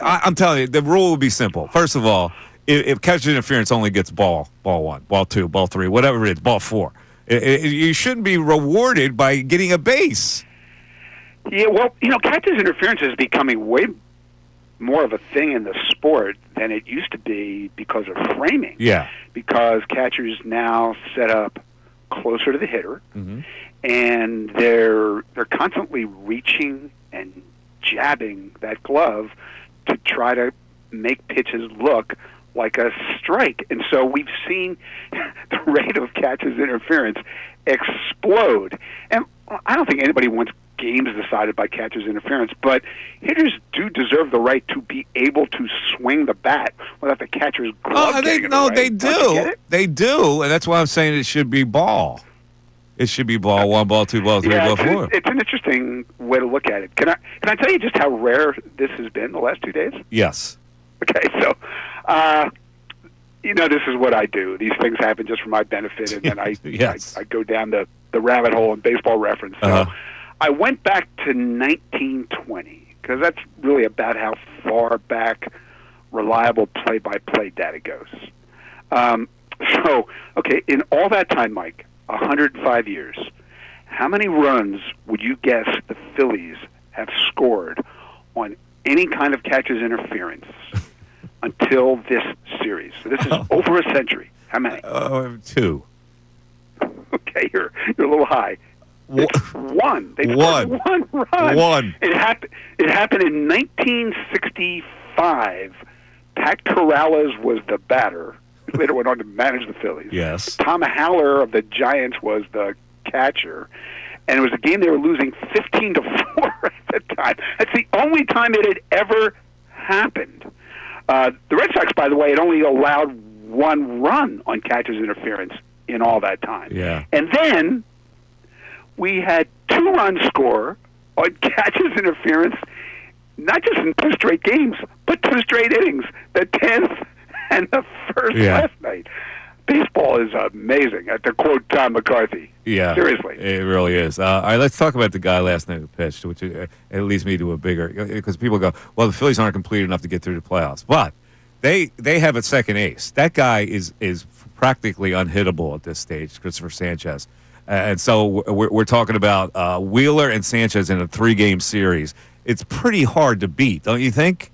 [SPEAKER 2] I'm telling you, the rule would be simple. First of all, if catcher's interference only gets ball 1, ball 2, ball 3, whatever it is, ball 4, you shouldn't be rewarded by getting a base.
[SPEAKER 10] Yeah, well, catcher's interference is becoming way more of a thing in the sport than it used to be because of framing.
[SPEAKER 2] Yeah.
[SPEAKER 10] Because catchers now set up closer to the hitter,
[SPEAKER 2] mm-hmm.
[SPEAKER 10] and they're constantly reaching and jabbing that glove to try to make pitches look like a strike. And so we've seen the rate of catcher's interference explode. And I don't think anybody wants games decided by catcher's interference, but hitters do deserve the right to be able to swing the bat without the catcher's glove getting in the way.
[SPEAKER 2] They do. They do, and that's why I'm saying it should be ball. It should be ball 1, ball 2, ball 3, ball 4.
[SPEAKER 10] It's an interesting way to look at it. Can I tell you just how rare this has been the last 2 days?
[SPEAKER 2] Yes.
[SPEAKER 10] Okay, so this is what I do. These things happen just for my benefit, and then I go down the rabbit hole in Baseball Reference. So I went back to 1920 because that's really about how far back reliable play-by-play data goes. In all that time, Mike, 105 years, how many runs would you guess the Phillies have scored on any kind of catcher's interference until this series? So this is over a century. How many?
[SPEAKER 2] 2.
[SPEAKER 10] Okay, you're a little high. It's 1. They scored 1 run.
[SPEAKER 2] 1.
[SPEAKER 10] It happened in 1965. Pat Corrales was the batter. He later went on to manage the Phillies.
[SPEAKER 2] Yes.
[SPEAKER 10] Tom Haller of the Giants was the catcher. And it was a game they were losing 15-4 at the time. That's the only time it had ever happened. The Red Sox, by the way, had only allowed 1 run on catcher's interference in all that time.
[SPEAKER 2] Yeah.
[SPEAKER 10] And then we had 2 runs score on catcher's interference, not just in 2 straight games, but 2 straight innings, the 10th and the first last night. Baseball is amazing, to quote Tom McCarthy.
[SPEAKER 2] Yeah,
[SPEAKER 10] seriously,
[SPEAKER 2] it really is. All right, let's talk about the guy last night who pitched, which it leads me to a bigger, because people go, well, the Phillies aren't complete enough to get through the playoffs, but they have a second ace. That guy is practically unhittable at this stage, Christopher Sanchez. And so we're talking about Wheeler and Sanchez in a 3-game series. It's pretty hard to beat, don't you think?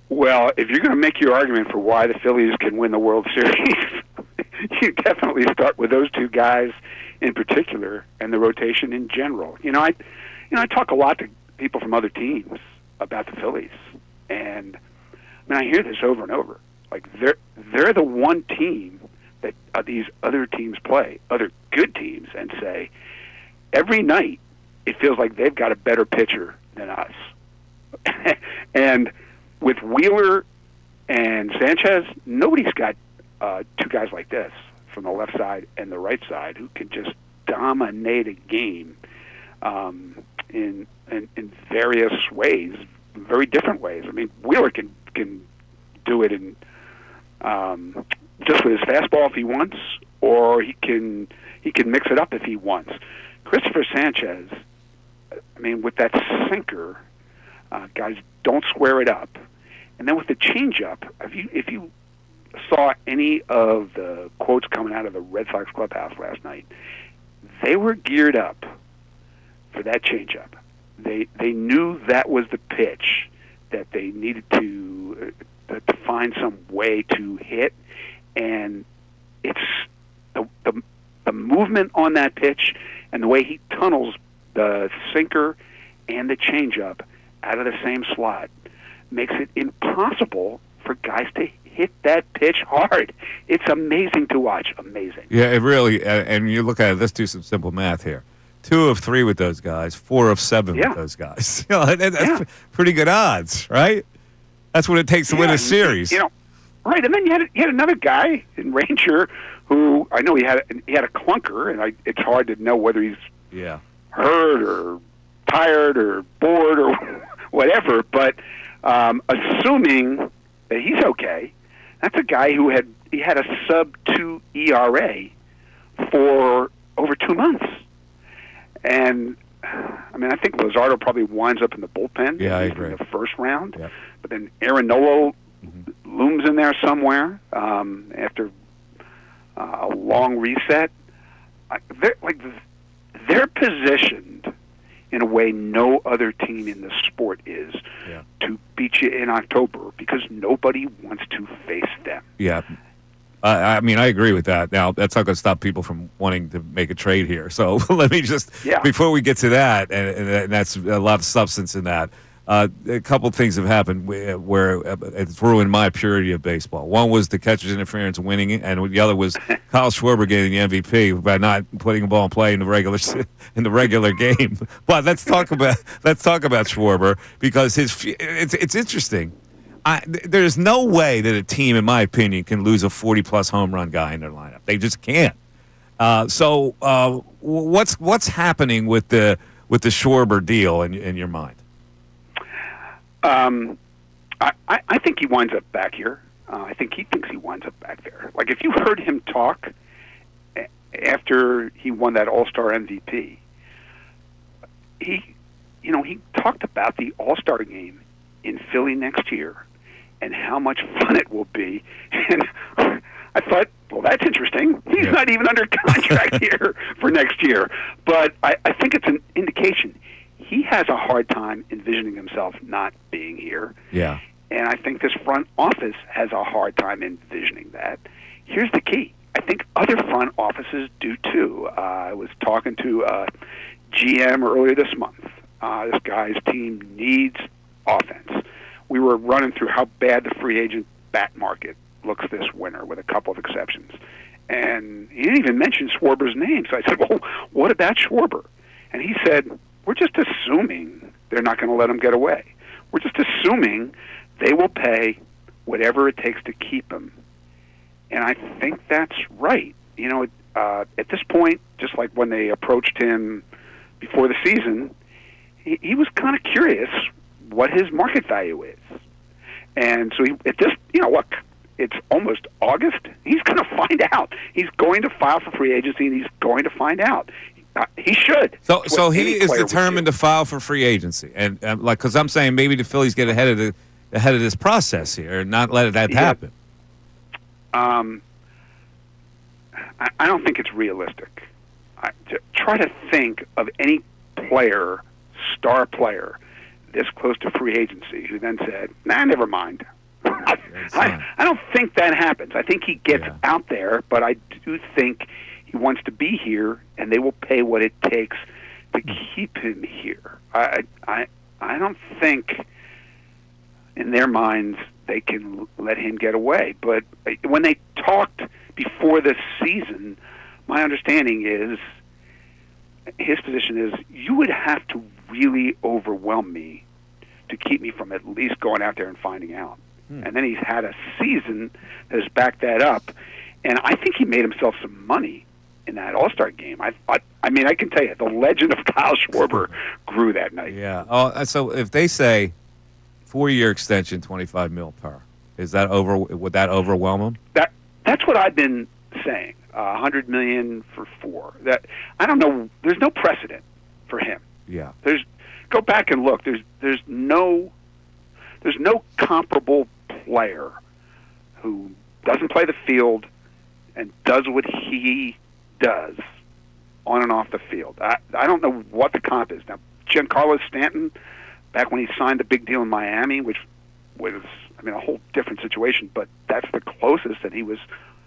[SPEAKER 10] Well, if you're going to make your argument for why the Phillies can win the World Series, you definitely start with those two guys in particular and the rotation in general. I talk a lot to people from other teams about the Phillies, and I hear this over and over. Like they're the one team that these other teams play, other good teams, and say every night it feels like they've got a better pitcher than us. And with Wheeler and Sanchez, nobody's got two guys like this from the left side and the right side who can just dominate a game in various ways, very different ways. I mean, Wheeler can do it in just with his fastball if he wants, or he can mix it up if he wants. Christopher Sanchez, I mean, with that sinker, guys don't square it up. And then with the changeup, if you saw any of the quotes coming out of the Red Sox clubhouse last night, they were geared up for that changeup. They knew that was the pitch that they needed to find some way to hit, and it's the movement on that pitch and the way he tunnels the sinker and the changeup out of the same slot makes it impossible for guys to hit that pitch hard. It's amazing to watch. Amazing.
[SPEAKER 2] Yeah, it really. And you look at it. Let's do some simple math here. 2 of 3 with those guys. 4 of 7 with those guys. That's pretty good odds, right? That's what it takes to win a series.
[SPEAKER 10] Right. And then you had another guy in Ranger who I know he had a clunker, and it's hard to know whether he's hurt or tired or bored or whatever. But assuming that he's okay, that's a guy who had a sub-2 ERA for over 2 months. And I mean, I think Luzardo probably winds up in the bullpen.
[SPEAKER 2] Yeah, I agree.
[SPEAKER 10] In the first round.
[SPEAKER 2] Yep.
[SPEAKER 10] But then Aaron Nola looms in there somewhere after a long reset. They're positioned in a way no other team in the sport is to beat you in October because nobody wants to face them.
[SPEAKER 2] Yeah. I mean, I agree with that. Now, that's not going to stop people from wanting to make a trade here. So let me just, before we get to that, and that's a lot of substance in that, a couple things have happened where it's ruined my purity of baseball. One was the catcher's interference winning it, and the other was Kyle Schwarber getting the MVP by not putting a ball in play in the regular game. But let's talk about Schwarber because it's interesting. There's no way that a team, in my opinion, can lose a 40-plus home run guy in their lineup. They just can't. So what's happening with the Schwarber deal in your mind?
[SPEAKER 10] I think he winds up back here. I think he thinks he winds up back there. Like if you heard him talk after he won that All-Star MVP, he talked about the All-Star game in Philly next year and how much fun it will be. And I thought, well, that's interesting. He's not even under contract here for next year. But I think it's an indication he has a hard time envisioning himself not being here.
[SPEAKER 2] Yeah.
[SPEAKER 10] And I think this front office has a hard time envisioning that. Here's the key. I think other front offices do too. I was talking to a GM earlier this month. This guy's team needs offense. We were running through how bad the free agent bat market looks this winter, with a couple of exceptions. And he didn't even mention Schwarber's name. So I said, well, what about Schwarber? And he said, we're just assuming they're not going to let him get away. We're just assuming they will pay whatever it takes to keep him. And I think that's right. At this point, just like when they approached him before the season, he was kind of curious what his market value is. And so look, it's almost August. He's going to find out. He's going to file for free agency, and he's going to find out. He should.
[SPEAKER 2] So he is determined to file for free agency, and like, because I'm saying maybe the Phillies get ahead of this process here and not let that happen.
[SPEAKER 10] I don't think it's realistic. Try to think of any player, star player, this close to free agency who then said, "Nah, never mind." I don't think that happens. I think he gets out there, but I do think he wants to be here, and they will pay what it takes to keep him here. I don't think in their minds they can let him get away. But when they talked before the season, my understanding is his position is you would have to really overwhelm me to keep me from at least going out there and finding out. And then he's had a season that has backed that up. And I think he made himself some money in that All-Star game. I mean, I can tell you, the legend of Kyle Schwarber grew that night.
[SPEAKER 2] Yeah. Oh, so if they say 4-year extension, $25 million per, would that overwhelm him?
[SPEAKER 10] That's what I've been saying. $100 million for 4. That I don't know. There's no precedent for him.
[SPEAKER 2] Yeah.
[SPEAKER 10] Go back and look. There's no comparable player who doesn't play the field and does what he does on and off the field. I don't know what the comp is. Now, Giancarlo Stanton, back when he signed the big deal in Miami, which was, a whole different situation, but that's the closest that he was,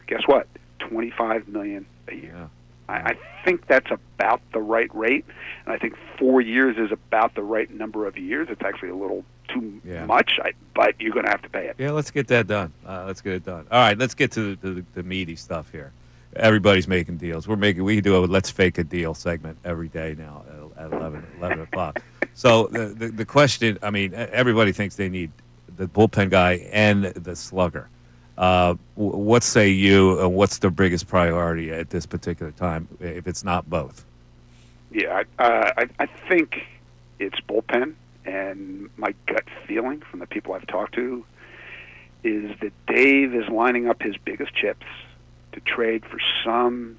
[SPEAKER 10] guess what, $25 million a year. Yeah. I think that's about the right rate, and I think 4 years is about the right number of years. It's actually a little too much, but you're going to have to pay it.
[SPEAKER 2] Yeah, let's get that done. Let's get it done. All right, let's get to the meaty stuff here. Everybody's making deals. We do a Let's Fake a Deal segment every day now at 11 o'clock. So the question, everybody thinks they need the bullpen guy and the slugger. What say you, and what's the biggest priority at this particular time, if it's not both?
[SPEAKER 10] Yeah, I think it's bullpen, and my gut feeling from the people I've talked to is that Dave is lining up his biggest chips to trade for some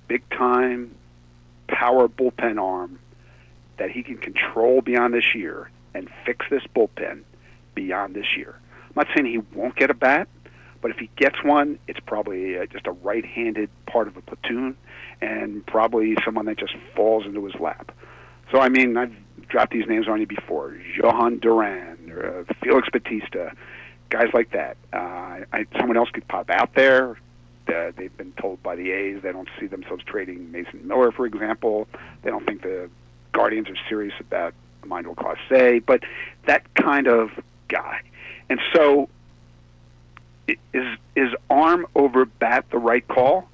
[SPEAKER 10] big-time power bullpen arm that he can control beyond this year and fix this bullpen beyond this year. I'm not saying he won't get a bat, but if he gets one, it's probably just a right-handed part of a platoon and probably someone that just falls into his lap. So, I've dropped these names on you before. Johan Duran, or Felix Bautista, guys like that. Someone else could pop out there. They've been told by the A's they don't see themselves trading Mason Miller, for example. They don't think the Guardians are serious about Emmanuel Clase, but that kind of guy. And so, is arm over bat the right call?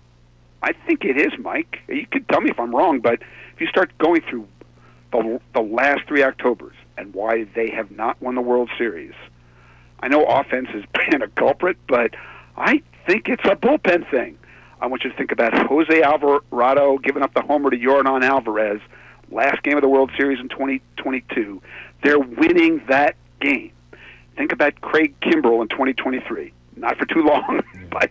[SPEAKER 10] I think it is, Mike. You can tell me if I'm wrong, but if you start going through the last 3 Octobers and why they have not won the World Series, I know offense has been a culprit, but I think it's a bullpen thing. I want you to think about Jose Alvarado giving up the homer to Yordan Alvarez, last game of the World Series in 2022. They're winning that game. Think about Craig Kimbrell in 2023. Not for too long, but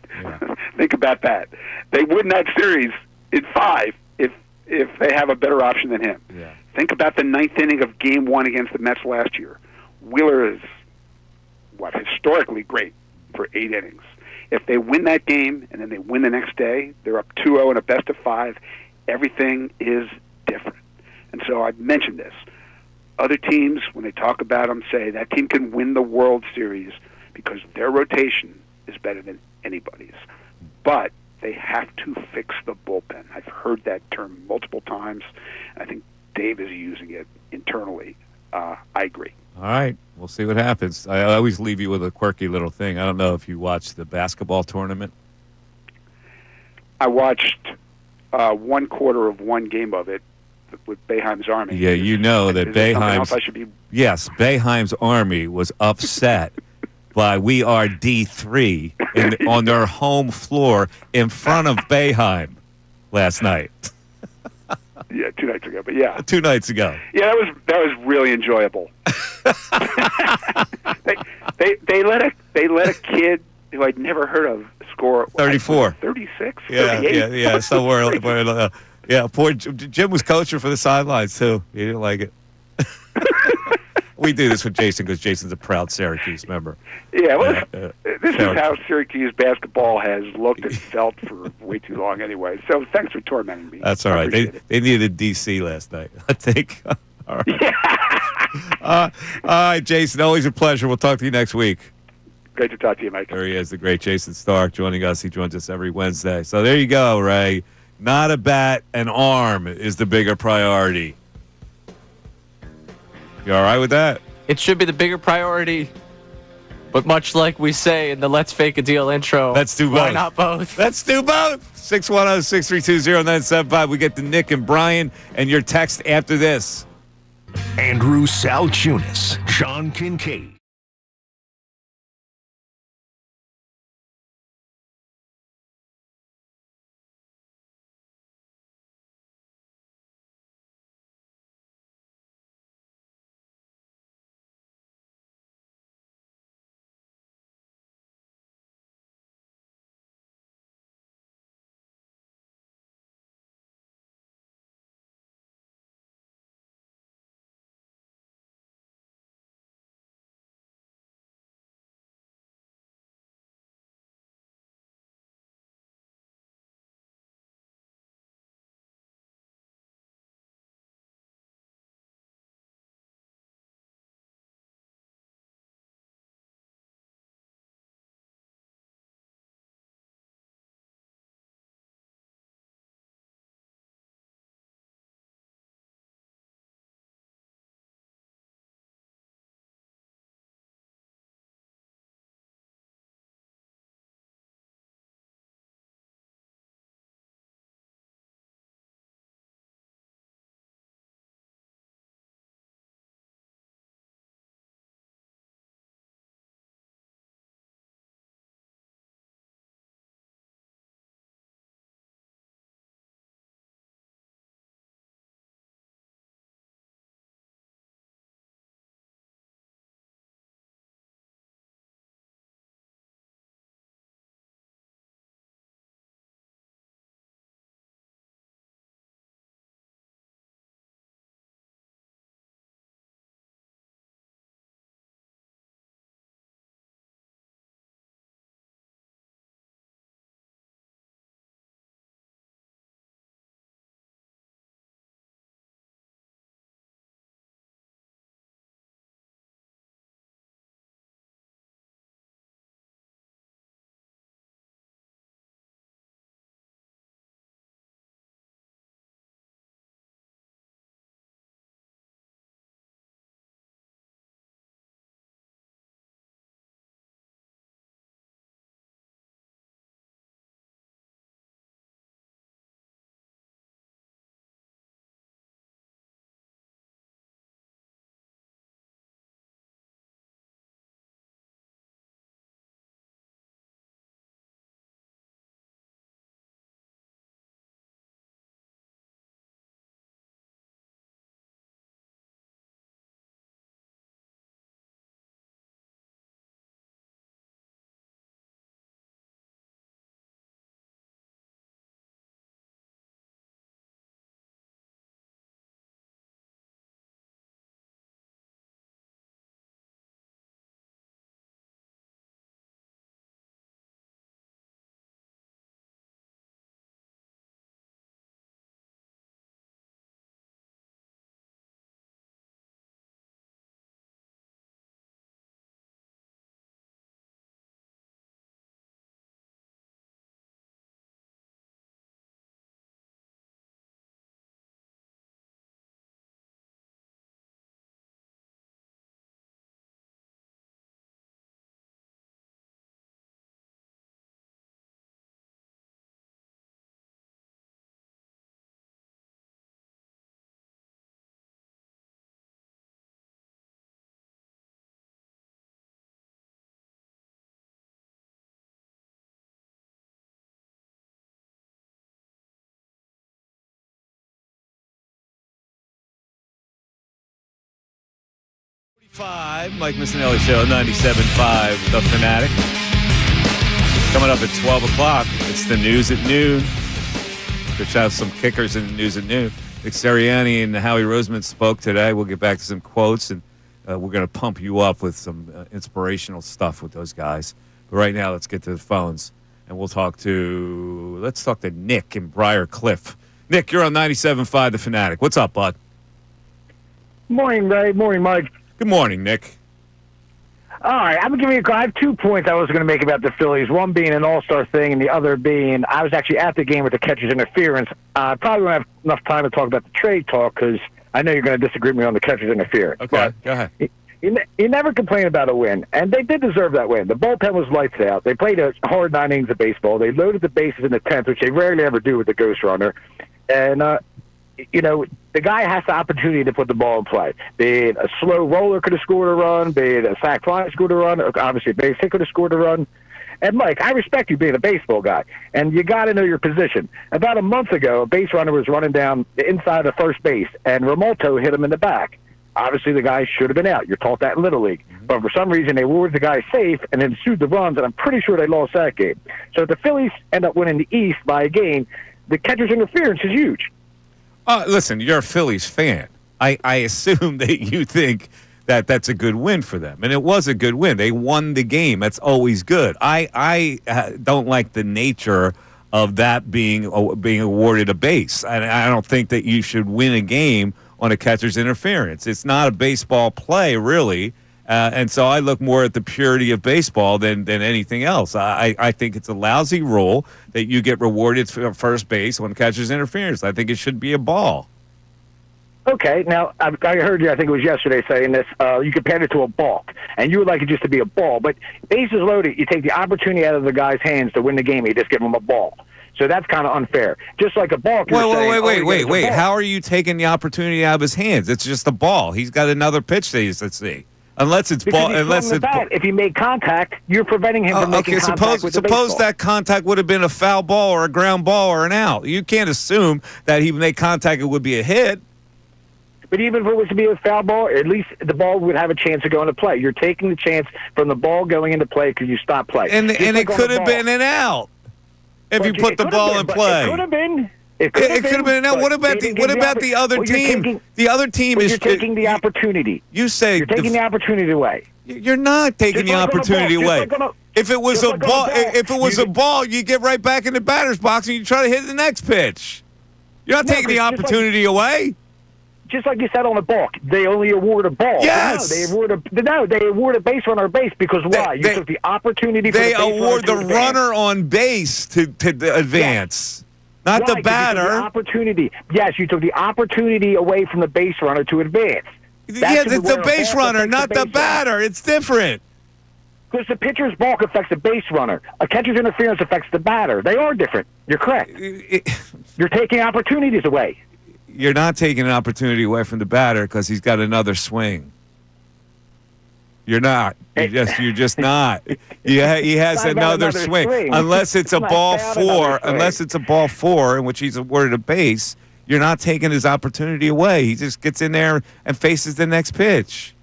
[SPEAKER 10] think about that. They win that series in 5 if they have a better option than him.
[SPEAKER 2] Yeah.
[SPEAKER 10] Think about the 9th inning of Game 1 against the Mets last year. Wheeler is, historically great for 8 innings. If they win that game and then they win the next day, they're up 2-0 in a best of 5. Everything is different. And so I've mentioned this. Other teams, when they talk about them, say that team can win the World Series because their rotation is better than anybody's. But they have to fix the bullpen. I've heard that term multiple times, and I think Dave is using it internally. I agree.
[SPEAKER 2] All right. We'll see what happens. I always leave you with a quirky little thing. I don't know if you watched the basketball tournament.
[SPEAKER 10] I watched 1/4 of one game of it with Boeheim's Army.
[SPEAKER 2] Yeah, you know that Boeheim's... Yes, Boeheim's Army was upset by We Are D3 on their home floor in front of Boeheim last night.
[SPEAKER 10] Yeah, 2 nights ago, but yeah.
[SPEAKER 2] 2 nights ago.
[SPEAKER 10] Yeah, that was really enjoyable. they let a kid who I'd never heard of score
[SPEAKER 2] 34.
[SPEAKER 10] 36?
[SPEAKER 2] Yeah,
[SPEAKER 10] 38?
[SPEAKER 2] yeah. Somewhere. Poor Jim was coaching for the sidelines, too. He didn't like it. We do this with Jason because Jason's a proud Syracuse member.
[SPEAKER 10] Yeah, well, this is how Syracuse basketball has looked and felt for way too long anyway. So thanks for tormenting me.
[SPEAKER 2] That's all right. They needed DC last night, I think. All right. Yeah. All right, Jason, always a pleasure. We'll talk to you next week.
[SPEAKER 10] Great to talk to you, Mike.
[SPEAKER 2] There he is, the great Jason Stark joining us. He joins us every Wednesday. So there you go, Ray. Not a bat, an arm is the bigger priority. You all right with that?
[SPEAKER 3] It should be the bigger priority. But much like we say in the Let's Fake a Deal intro,
[SPEAKER 2] let's do both.
[SPEAKER 3] Why not both?
[SPEAKER 2] Let's do both. 610-632-0975. We get to Nick and Brian and your text after this.
[SPEAKER 1] Andrew Salciunas, Sean Kincade.
[SPEAKER 2] Mike Missanelli Show, 97.5, The Fanatic. Coming up at 12 o'clock, it's the news at noon. We should have some kickers in the news at noon. Nick Sirianni and Howie Roseman spoke today. We'll get back to some quotes, and we're going to pump you up with some inspirational stuff with those guys. But right now, let's get to the phones, and let's talk to Nick in Briar Cliff. Nick, you're on 97.5 The Fanatic. What's up, bud?
[SPEAKER 11] Morning, Ray. Morning, Mike.
[SPEAKER 2] Good morning, Nick.
[SPEAKER 11] All right, I'm going to give you a call. I have 2 points I was going to make about the Phillies, one being an all-star thing and the other being I was actually at the game with the catcher's interference. Probably won't have enough time to talk about the trade talk because I know you're going to disagree with me on the catcher's interference.
[SPEAKER 2] Okay, go ahead.
[SPEAKER 11] You never complain about a win, and they did deserve that win. The bullpen was lights out. They played a hard 9 innings of baseball. They loaded the bases in the 10th, which they rarely ever do with the ghost runner. And, the guy has the opportunity to put the ball in play. Be it a slow roller could have scored a run, be it a sac fly scored a run, obviously a base hit could have scored a run. And, Mike, I respect you being a baseball guy, and you got to know your position. About a month ago, a base runner was running down the inside of first base, and Romolto hit him in the back. Obviously, the guy should have been out. You're taught that in Little League. But for some reason, they ruled the guy safe and then sued the runs, and I'm pretty sure they lost that game. So if the Phillies end up winning the East by a game, the catcher's interference is huge.
[SPEAKER 2] Listen, you're a Phillies fan. I assume that you think that that's a good win for them. And it was a good win. They won the game. That's always good. I don't like the nature of that being awarded a base. I don't think that you should win a game on a catcher's interference. It's not a baseball play, really. And so I look more at the purity of baseball than anything else. I think it's a lousy rule that you get rewarded for first base on catcher's interference. I think it should be a ball.
[SPEAKER 11] Okay, now, I heard you, I think it was yesterday, saying this. You compared it to a balk, and you would like it just to be a ball. But bases loaded, you take the opportunity out of the guy's hands to win the game. You just give him a ball. So that's kind of unfair. Just like a balk.
[SPEAKER 2] Wait. How are you taking the opportunity out of his hands? It's just a ball. He's got another pitch that he's, let's see. Unless it's ball. Unless it's
[SPEAKER 11] if he made contact, you're preventing him from making contact with the baseball.
[SPEAKER 2] Suppose that contact would have been a foul ball or a ground ball or an out. You can't assume that he made contact, it would be a hit.
[SPEAKER 11] But even if it was to be a foul ball, at least the ball would have a chance to go into play. You're taking the chance from the ball going into play because you stopped play.
[SPEAKER 2] And it could have been an out if you put the ball in play.
[SPEAKER 11] It could have been.
[SPEAKER 2] It could have been an out. What about the other team? The other team is
[SPEAKER 11] taking the opportunity.
[SPEAKER 2] You say
[SPEAKER 11] you're taking the opportunity away.
[SPEAKER 2] You're not taking the opportunity away. If it was a ball, you get right back in the batter's box and you try to hit the next pitch. You're not taking the opportunity away.
[SPEAKER 11] Just like you said on the balk, they only award a ball.
[SPEAKER 2] Yes.
[SPEAKER 11] They award a base runner a base because why? You took the opportunity.
[SPEAKER 2] They award the runner on base to advance. Not the batter.
[SPEAKER 11] The opportunity. Yes, you took the opportunity away from the base runner to advance.
[SPEAKER 2] It's the base runner, not the batter. It's different.
[SPEAKER 11] Because the pitcher's balk affects the base runner. A catcher's interference affects the batter. They are different. You're correct. You're taking opportunities away.
[SPEAKER 2] You're not taking an opportunity away from the batter because he's got another swing. You're not. You're just not. He has another swing. Unless it's a ball four. Unless it's a ball four in which he's awarded a base, you're not taking his opportunity away. He just gets in there and faces the next pitch,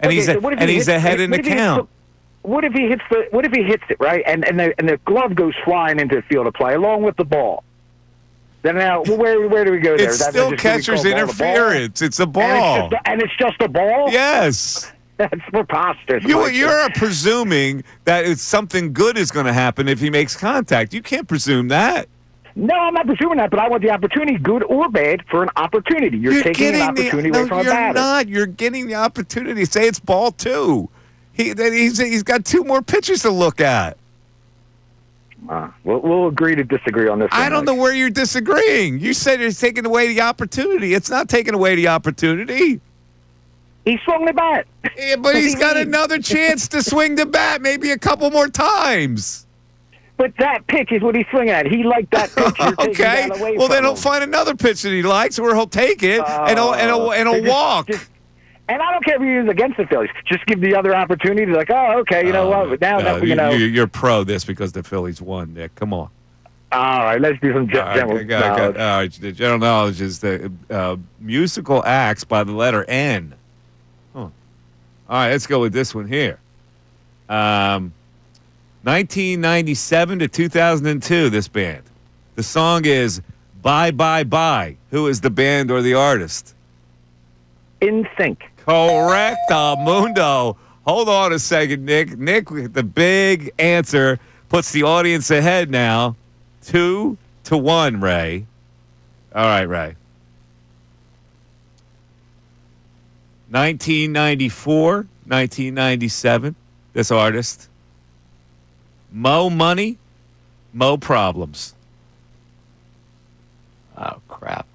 [SPEAKER 2] and he's ahead in the count.
[SPEAKER 11] What if he hits it right, and the glove goes flying into the field of play along with the ball? Then now, where do we go there?
[SPEAKER 2] It's still catcher's interference. It's a ball.
[SPEAKER 11] And it's just a ball?
[SPEAKER 2] Yes.
[SPEAKER 11] That's preposterous.
[SPEAKER 2] You're presuming that it's something good is going to happen if he makes contact. You can't presume that.
[SPEAKER 11] No, I'm not presuming that, but I want the opportunity, good or bad, for an opportunity. You're taking an opportunity away from a batter.
[SPEAKER 2] You're not. You're getting the opportunity. Say it's ball two. He's got 2 more pitches to look at.
[SPEAKER 11] We'll agree to disagree on this one.
[SPEAKER 2] I don't know where you're disagreeing. You said it's taking away the opportunity. It's not taking away the opportunity.
[SPEAKER 11] He swung the bat.
[SPEAKER 2] Yeah, but he's got another chance to swing the bat, maybe a couple more times.
[SPEAKER 11] But that pitch is what he's swinging at. He liked that pitch.
[SPEAKER 2] Okay. Well, then he'll find another pitch that he likes, where he'll take it and he'll walk.
[SPEAKER 11] And I don't care if you're against the Phillies. Just give the other opportunity. Like, oh, okay, you know what?
[SPEAKER 2] You're pro this because the Phillies won, Nick. Come on.
[SPEAKER 11] All right, let's do some general knowledge.
[SPEAKER 2] All right, the general knowledge is the musical acts by the letter N. Huh. All right, let's go with this one here. 1997 to 2002, this band. The song is Bye Bye Bye. Who is the band or the artist?
[SPEAKER 11] In Sync.
[SPEAKER 2] Correct, Mundo. Hold on a second, Nick. Nick, with the big answer, puts the audience ahead now. 2-1, Ray. All right, Ray. 1994, 1997, this artist. Mo Money, Mo Problems.
[SPEAKER 3] Oh, crap.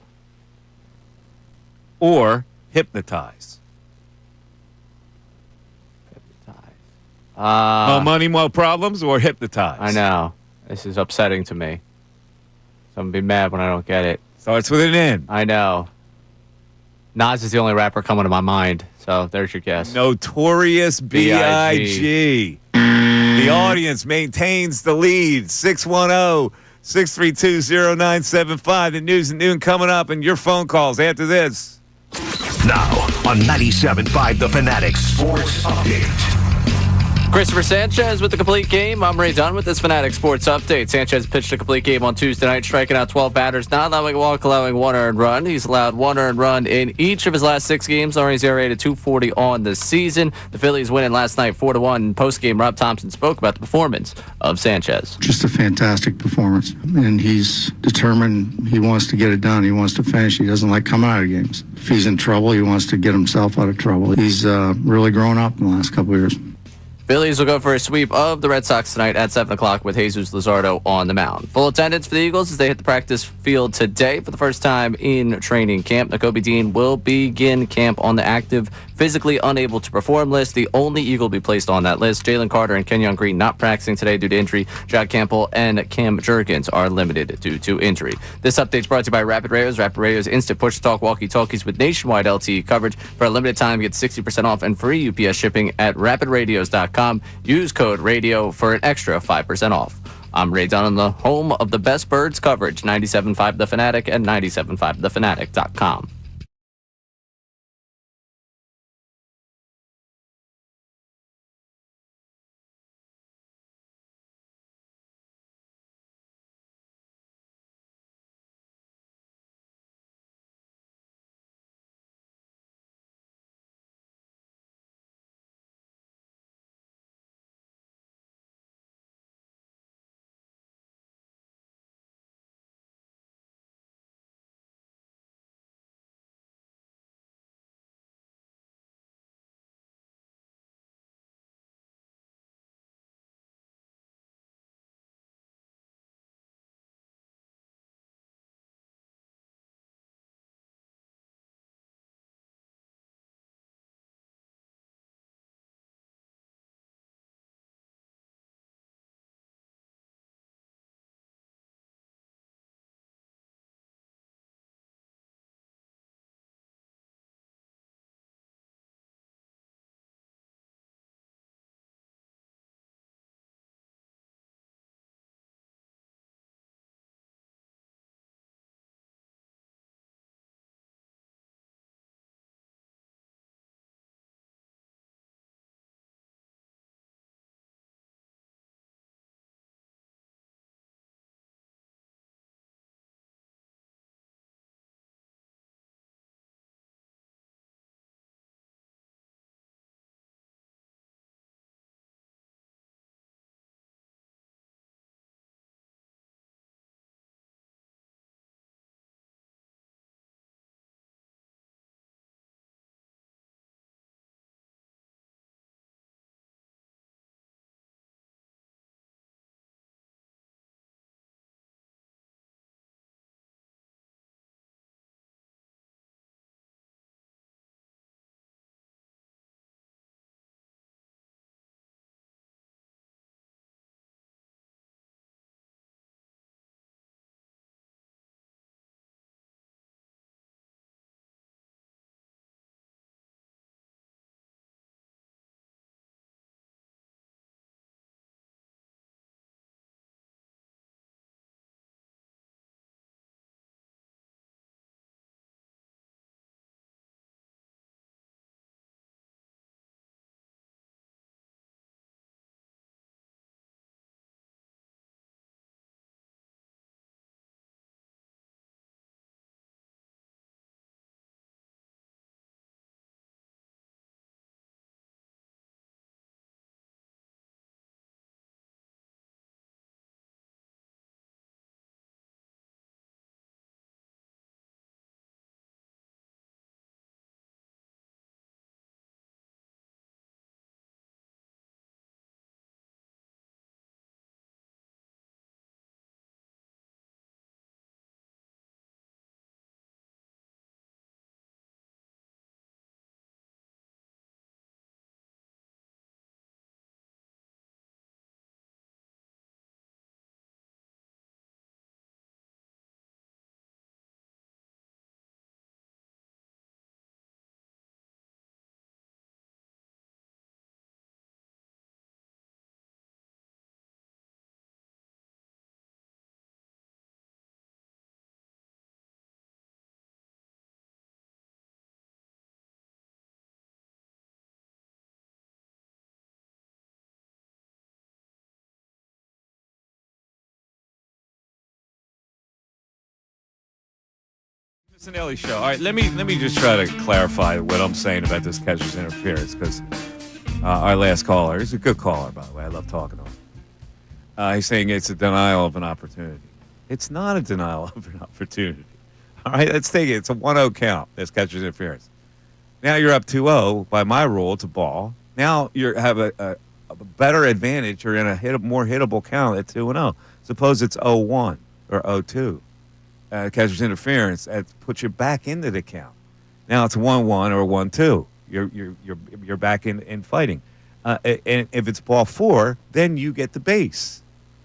[SPEAKER 2] Or Hypnotize. Mo Money, Mo Problems, or Hypnotize.
[SPEAKER 3] I know. This is upsetting to me. So I'm going to be mad when I don't get it.
[SPEAKER 2] Starts with an N.
[SPEAKER 3] I know. Nas is the only rapper coming to my mind. So there's your guess.
[SPEAKER 2] Notorious B.I.G. The audience maintains the lead. 610-632-0975. The news and noon coming up, and your phone calls after this.
[SPEAKER 1] Now on 97.5 The Fanatic Sports Update.
[SPEAKER 3] Christopher Sanchez with the complete game. I'm Ray Dunn with this Fanatic Sports Update. Sanchez pitched a complete game on Tuesday night, striking out 12 batters, not allowing a walk, allowing one earned run. He's allowed one earned run in each of his last 6 games, lowering his ERA to 2.40 on the season. The Phillies winning last night 4-1. Post-game, Rob Thompson spoke about the performance of Sanchez.
[SPEAKER 4] Just a fantastic performance. And he's determined he wants to get it done. He wants to finish. He doesn't like coming out of games. If he's in trouble, he wants to get himself out of trouble. He's really grown up in the last couple of years.
[SPEAKER 3] Phillies will go for a sweep of the Red Sox tonight at 7 o'clock with Jesus Luzardo on the mound. Full attendance for the Eagles as they hit the practice field today for the first time in training camp. Nakobe Dean will begin camp on the active, physically unable to perform list. The only Eagle to be placed on that list. Jalen Carter and Kenyon Green not practicing today due to injury. Jod Campbell and Cam Jurgens are limited due to injury. This update is brought to you by Rapid Radios. Rapid Radios instant push-to-talk walkie-talkies with nationwide LTE coverage. For a limited time, get 60% off and free UPS shipping at rapidradios.com. Use code RADIO for an extra 5% off. I'm Ray Dunn on the home of the best birds coverage, 97.5 The Fanatic and 97.5thefanatic.com.
[SPEAKER 2] Missanelli show. All right, let me just try to clarify what I'm saying about this catcher's interference, because our last caller is a good caller, by the way. I love talking to him. He's saying it's a denial of an opportunity. It's not a denial of an opportunity. All right, let's take it. It's a 1-0 count. That's catcher's interference. Now you're up 2-0. By my rule, it's a ball. Now you have a better advantage. You're in a more hittable count at 2-0. Suppose it's 0-1 or 0-2. Catcher's interference, that puts you back into the count. Now it's 1-1 or 1-2. You're back in fighting. And if it's ball 4, then you get the base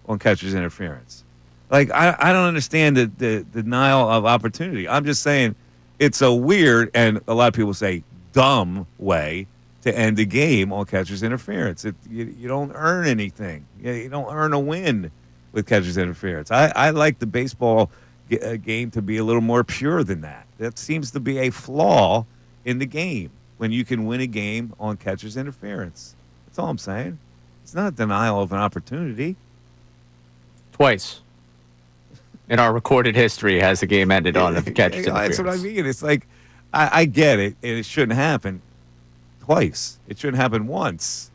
[SPEAKER 2] on catcher's interference. Like, I don't understand the denial of opportunity. I'm just saying it's a weird, and a lot of people say dumb way to end the game on catcher's interference. You don't earn anything. You don't earn a win with catcher's interference. I like the baseball game to be a little more pure than that. That seems to be a flaw in the game when you can win a game on catcher's interference. That's all I'm saying. It's not a denial of an opportunity.
[SPEAKER 3] Twice in our recorded history has the game ended on a catcher's interference.
[SPEAKER 2] That's what I mean. It's like, I get it, and it shouldn't happen twice. It shouldn't happen once.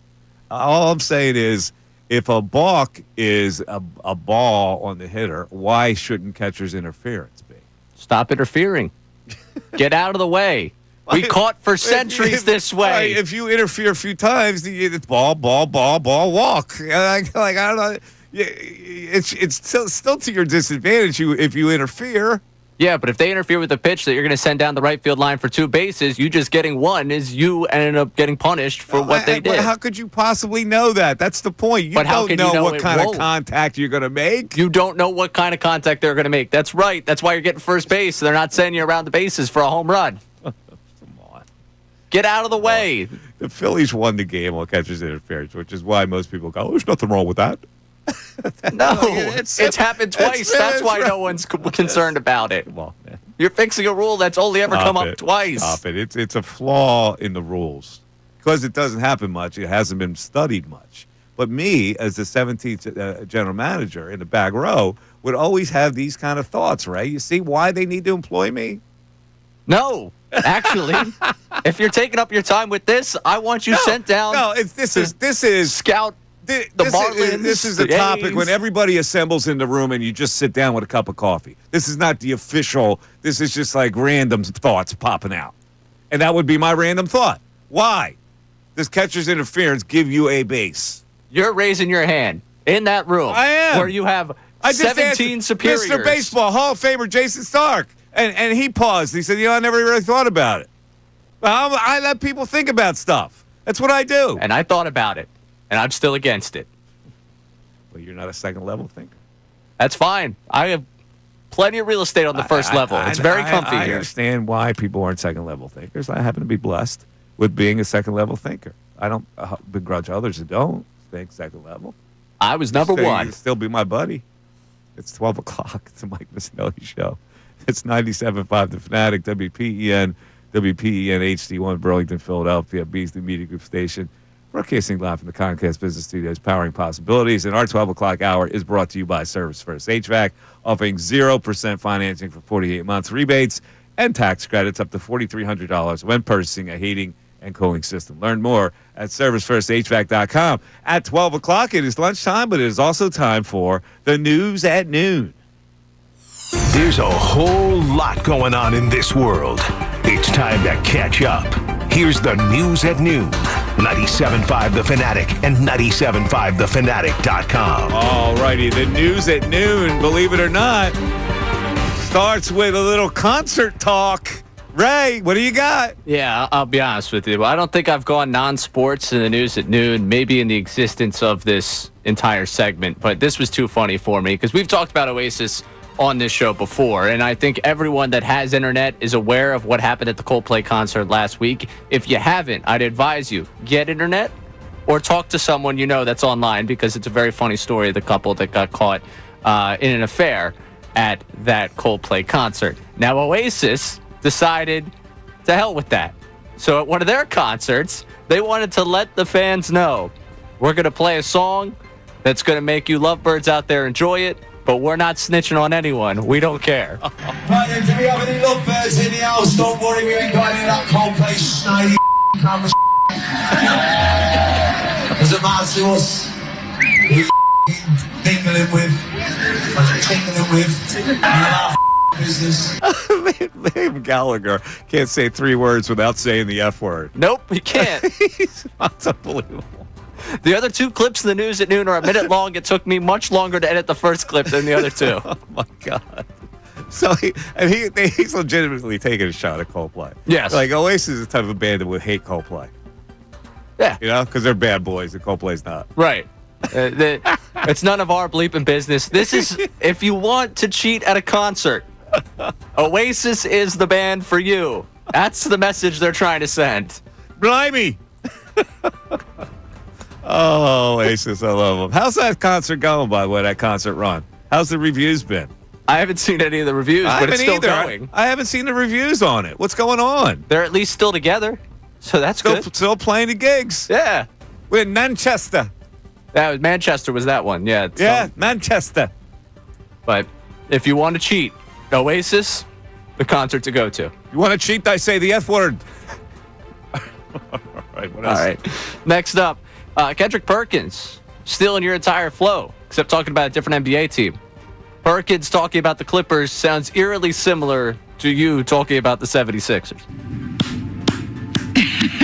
[SPEAKER 2] All I'm saying is, if a balk is a ball on the hitter, why shouldn't catcher's interference be?
[SPEAKER 3] Stop interfering. Get out of the way. We caught for centuries this way.
[SPEAKER 2] Right, if you interfere a few times, it's ball, walk. I don't know. It's still to your disadvantage if you interfere.
[SPEAKER 3] Yeah, but if they interfere with the pitch that you're going to send down the right field line for 2 bases, you just getting one is you ended up getting punished for what they did.
[SPEAKER 2] How could you possibly know that? That's the point. You don't know what kind of contact you're going to make.
[SPEAKER 3] You don't know what kind of contact they're going to make. That's right. That's why you're getting first base. They're not sending you around the bases for a home run.
[SPEAKER 2] Come on.
[SPEAKER 3] Get out of the way.
[SPEAKER 2] The Phillies won the game on catcher's interference, which is why most people go, there's nothing wrong with that.
[SPEAKER 3] No, it's happened twice. That's why no one's concerned about it.
[SPEAKER 2] Well, man.
[SPEAKER 3] You're fixing a rule that's only ever come up twice.
[SPEAKER 2] Stop it. It's a flaw in the rules. Because it doesn't happen much, it hasn't been studied much. But me, as the 17th general manager in the back row, would always have these kind of thoughts, right? You see why they need to employ me?
[SPEAKER 3] No. Actually, if you're taking up your time with this, I want you sent down.
[SPEAKER 2] No, this is
[SPEAKER 3] scout.
[SPEAKER 2] This is the topic when everybody assembles in the room and you just sit down with a cup of coffee. This is not the official. This is just like random thoughts popping out. And that would be my random thought. Why does catcher's interference give you a base?
[SPEAKER 3] You're raising your hand in that room.
[SPEAKER 2] I am.
[SPEAKER 3] Where you have 17 superiors.
[SPEAKER 2] Mr. Baseball, Hall of Famer Jason Stark. And he paused. He said, I never really thought about it. I let people think about stuff. That's what I do.
[SPEAKER 3] And I thought about it. And I'm still against it.
[SPEAKER 2] Well, you're not a second-level thinker.
[SPEAKER 3] That's fine. I have plenty of real estate on the first level. It's very comfy here.
[SPEAKER 2] I understand why people aren't second-level thinkers. I happen to be blessed with being a second-level thinker. I don't begrudge others who don't think second level.
[SPEAKER 3] I was number one.
[SPEAKER 2] You'd still be my buddy. It's 12 o'clock. It's the Mike Missanelli Show. It's 97.5 The Fanatic, WPEN HD1, Burlington, Philadelphia, Beasley Media Group Station. Broadcasting live from the Comcast Business Studios, powering possibilities. And our 12 o'clock hour is brought to you by Service First HVAC, offering 0% financing for 48 months, rebates, and tax credits up to $4,300 when purchasing a heating and cooling system. Learn more at ServiceFirstHVAC.com. At 12 o'clock, it is lunchtime, but it is also time for the News at Noon.
[SPEAKER 1] There's a whole lot going on in this world. It's time to catch up. Here's the News at Noon. 97.5 The Fanatic and 97.5thefanatic.com.
[SPEAKER 2] All righty, the News at Noon, believe it or not, starts with a little concert talk. Ray, what do you got?
[SPEAKER 3] Yeah, I'll be honest with you. I don't think I've gone non-sports in the News at Noon, maybe in the existence of this entire segment, but this was too funny for me because we've talked about Oasis on this show before, and I think everyone that has internet is aware of what happened at the Coldplay concert last week. If you haven't, I'd advise you, get internet or talk to someone you know that's online, because it's a very funny story of the couple that got caught in an affair at that Coldplay concert. Now, Oasis decided to hell with that. So at one of their concerts, they wanted to let the fans know, we're going to play a song that's going to make you lovebirds out there enjoy it. but we're not snitching on anyone. We don't care.
[SPEAKER 12] Right then, do we have any lovebirds in the house? Don't worry, we ain't got any of that Coldplay snidey camera doesn't matter to us. Who tingling with, business.
[SPEAKER 2] Liam Gallagher can't say 3 words without saying the F word.
[SPEAKER 3] Nope, he can't.
[SPEAKER 2] That's unbelievable.
[SPEAKER 3] The other 2 clips in the news at noon are a minute long. It took me much longer to edit the first clip than the other 2.
[SPEAKER 2] Oh, my God. So he's legitimately taking a shot at Coldplay.
[SPEAKER 3] Yes.
[SPEAKER 2] Like, Oasis is the type of band that would hate Coldplay.
[SPEAKER 3] Yeah.
[SPEAKER 2] You know, because they're bad boys and Coldplay's not.
[SPEAKER 3] Right. It's none of our bleeping business. This is, if you want to cheat at a concert, Oasis is the band for you. That's the message they're trying to send.
[SPEAKER 2] Blimey. Oh, Oasis, I love them. How's that concert going, by the way, that concert run? How's the reviews been?
[SPEAKER 3] I haven't seen any of the reviews, but it's still going.
[SPEAKER 2] I haven't seen the reviews on it. What's going on?
[SPEAKER 3] They're at least still together, so that's good.
[SPEAKER 2] Still playing the gigs.
[SPEAKER 3] Yeah.
[SPEAKER 2] We're in Manchester.
[SPEAKER 3] That was Manchester was that one, yeah.
[SPEAKER 2] Manchester.
[SPEAKER 3] But if you want to cheat, Oasis, the concert to go to.
[SPEAKER 2] You want to cheat? I say the F word. All right, what else?
[SPEAKER 3] All right. Next up, Kendrick Perkins, stealing your entire flow, except talking about a different NBA team. Perkins talking about the Clippers sounds eerily similar to you talking about the 76ers.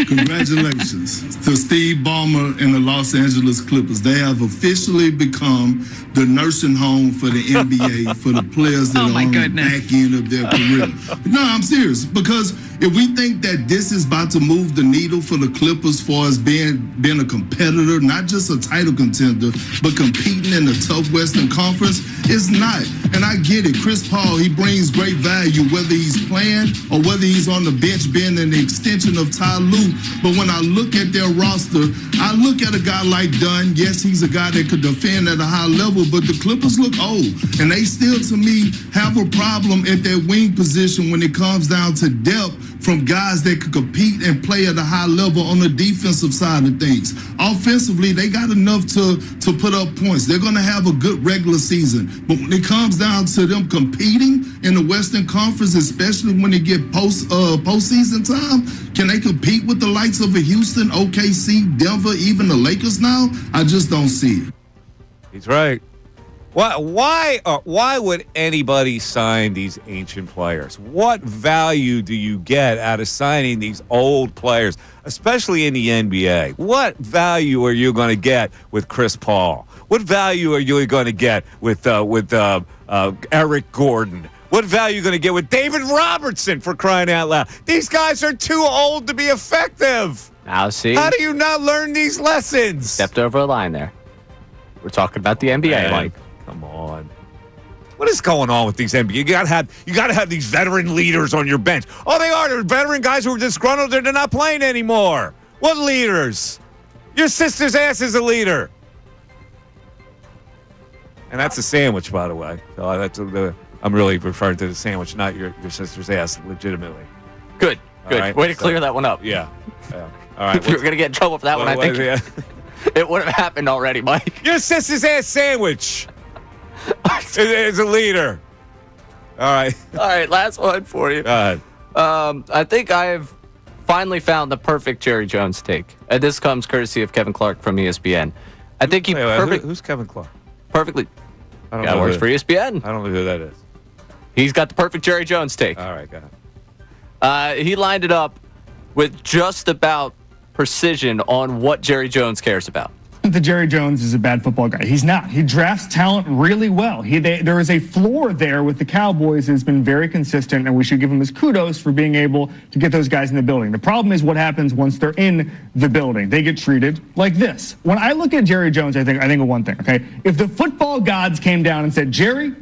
[SPEAKER 13] Congratulations to Steve Ballmer and the Los Angeles Clippers. They have officially become the nursing home for the NBA for the players that are on the back end of their career. No, I'm serious, because if we think that this is about to move the needle for the Clippers for us being a competitor, not just a title contender, but competing in the tough Western Conference, it's not. And I get it. Chris Paul, he brings great value, whether he's playing or whether he's on the bench being an extension of Ty Lue. But when I look at their roster, I look at a guy like Dunn. Yes, he's a guy that could defend at a high level, but the Clippers look old. And they still, to me, have a problem at their wing position when it comes down to depth from guys that could compete and play at a high level on the defensive side of things. Offensively, they got enough to put up points. They're going to have a good regular season. But when it comes down to them competing in the Western Conference, especially when they get postseason time, can they compete with the likes of a Houston, OKC, Denver, even the Lakers now? I just don't see it.
[SPEAKER 2] He's right. Why would anybody sign these ancient players? What value do you get out of signing these old players, especially in the NBA? What value are you going to get with Chris Paul? What value are you going to get with Eric Gordon? What value are you going to get with David Robertson, for crying out loud? These guys are too old to be effective.
[SPEAKER 3] Now, see?
[SPEAKER 2] How do you not learn these lessons?
[SPEAKER 3] Stepped over a line there. We're talking about the NBA, Mike.
[SPEAKER 2] Come on. What is going on with these NBA? You gotta have these veteran leaders on your bench. Oh, they are. They're veteran guys who are disgruntled. They're not playing anymore. What leaders? Your sister's ass is a leader. And that's a sandwich, by the way. So I'm really referring to the sandwich, not your sister's ass, legitimately.
[SPEAKER 3] Good.
[SPEAKER 2] Right?
[SPEAKER 3] Way to clear that one up.
[SPEAKER 2] Yeah. All right.
[SPEAKER 3] If you were going to get in trouble for that one, I think it would have happened already, Mike.
[SPEAKER 2] Your sister's ass sandwich is a leader. All right,
[SPEAKER 3] last one for you.
[SPEAKER 2] Go ahead.
[SPEAKER 3] I think I've finally found the perfect Jerry Jones take. And this comes courtesy of Kevin Clark from ESPN. I think
[SPEAKER 2] who's Kevin Clark?
[SPEAKER 3] Perfectly.
[SPEAKER 2] I don't know.
[SPEAKER 3] Works for ESPN.
[SPEAKER 2] I don't know who that is.
[SPEAKER 3] He's got the perfect Jerry Jones take.
[SPEAKER 2] All right, go ahead.
[SPEAKER 3] He lined it up with just about precision on what Jerry Jones cares about.
[SPEAKER 14] That Jerry Jones is a bad football guy. He's not. He drafts talent really well. There is a floor there with the Cowboys that has been very consistent, and we should give him his kudos for being able to get those guys in the building. The problem is what happens once they're in the building. They get treated like this. When I look at Jerry Jones, I think of one thing, okay? If the football gods came down and said, Jerry,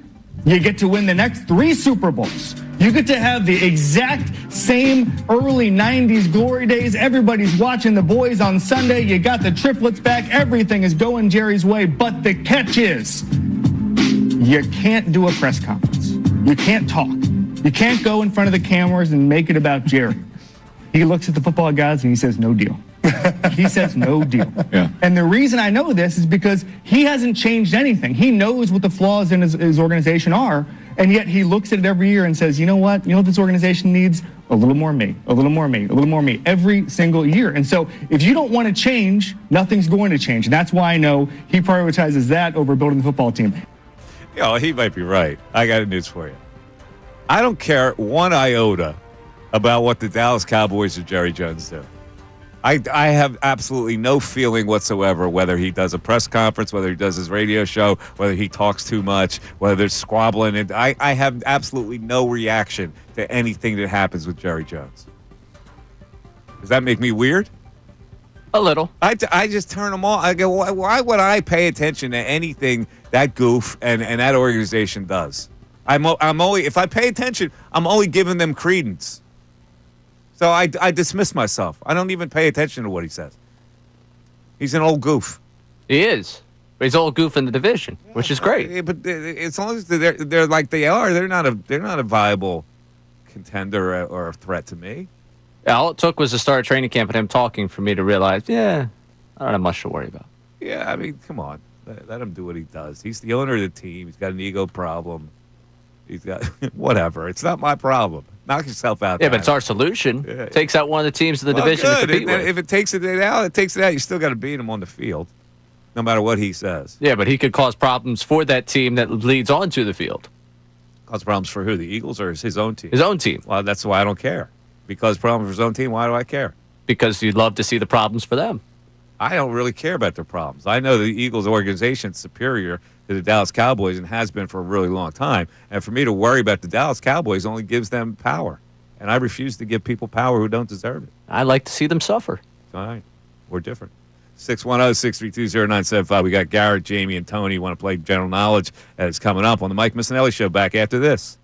[SPEAKER 14] you get to win the next 3 Super Bowls. You get to have the exact same early 90s glory days. Everybody's watching the boys on Sunday. You got the triplets back. Everything is going Jerry's way. But the catch is, you can't do a press conference. You can't talk. You can't go in front of the cameras and make it about Jerry. He looks at the football gods and he says, no deal. He says no deal.
[SPEAKER 2] Yeah.
[SPEAKER 14] And the reason I know this is because he hasn't changed anything. He knows what the flaws in his organization are, and yet he looks at it every year and says, you know what this organization needs? A little more me, a little more me, a little more me, every single year. And so if you don't want to change, nothing's going to change. And that's why I know he prioritizes that over building the football team.
[SPEAKER 2] He might be right. I got news for you. I don't care one iota about what the Dallas Cowboys or Jerry Jones do. I have absolutely no feeling whatsoever whether he does a press conference, whether he does his radio show, whether he talks too much, whether there's squabbling. And I have absolutely no reaction to anything that happens with Jerry Jones. Does that make me weird?
[SPEAKER 3] A little.
[SPEAKER 2] I just turn them off. I go, why would I pay attention to anything that goof and that organization does? I'm only, if I pay attention, I'm only giving them credence. So I dismiss myself. I don't even pay attention to what he says. He's an old goof.
[SPEAKER 3] He is. But he's an old goof in the division, which is great.
[SPEAKER 2] But as long as they're like they are, they're not a viable contender or a threat to me.
[SPEAKER 3] Yeah, all it took was the start of training camp and him talking for me to realize, I don't have much to worry about.
[SPEAKER 2] Yeah, I mean, come on. Let him do what he does. He's the owner of the team. He's got an ego problem. He's got whatever. It's not my problem. Knock yourself out.
[SPEAKER 3] Yeah, but it's our solution. Yeah. Takes out one of the teams in the division to compete with.
[SPEAKER 2] If it takes it out, it takes it out. You still got to beat him on the field, no matter what he says.
[SPEAKER 3] Yeah, but he could cause problems for that team that leads onto the field.
[SPEAKER 2] Cause problems for who? The Eagles or his own team?
[SPEAKER 3] His own team.
[SPEAKER 2] Well, that's why I don't care. Because problems for his own team, why do I care?
[SPEAKER 3] Because you'd love to see the problems for them.
[SPEAKER 2] I don't really care about their problems. I know the Eagles organization is superior to the Dallas Cowboys and has been for a really long time. And for me to worry about the Dallas Cowboys only gives them power. And I refuse to give people power who don't deserve it.
[SPEAKER 3] I like to see them suffer.
[SPEAKER 2] All right. We're different. 610-632-0975. We got Garrett, Jamie, and Tony want to play General Knowledge. It's coming up on the Mike Missanelli Show. Back after this.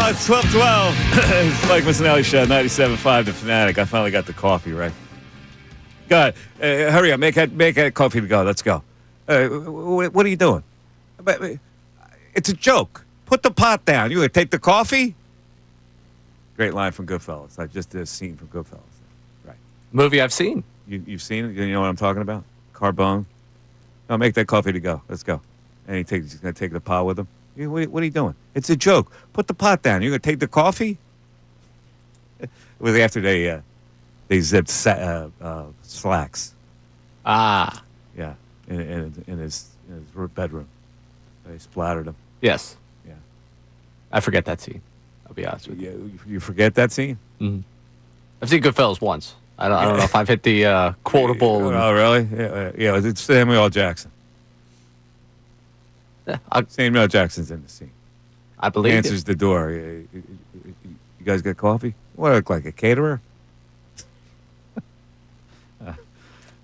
[SPEAKER 2] It's 12:12. It's Mike Missanelli Show, 97.5 The Fanatic. I finally got the coffee, right? Go ahead. Hurry up. Make that coffee to go. Let's go. What are you doing? It's a joke. Put the pot down. You going to take the coffee? Great line from Goodfellas. I just did a scene from Goodfellas. Right.
[SPEAKER 3] Movie I've seen.
[SPEAKER 2] You've seen it? You know what I'm talking about? Carbone. No, make that coffee to go. Let's go. And he's going to take the pot with him. What are you doing? It's a joke. Put the pot down. You're going to take the coffee? Well, after they zipped slacks.
[SPEAKER 3] Ah.
[SPEAKER 2] Yeah, in his bedroom. They splattered him.
[SPEAKER 3] Yes.
[SPEAKER 2] Yeah.
[SPEAKER 3] I forget that scene. I'll be honest with you.
[SPEAKER 2] You forget that scene?
[SPEAKER 3] Mm-hmm. I've seen Goodfellas once. I don't know if I've hit the quotable.
[SPEAKER 2] Oh, really? Yeah, it's Samuel L. Jackson.
[SPEAKER 3] Yeah,
[SPEAKER 2] Samuel L. Jackson's in the scene.
[SPEAKER 3] I believe
[SPEAKER 2] he answers the door. You guys got coffee? What, I look like a caterer?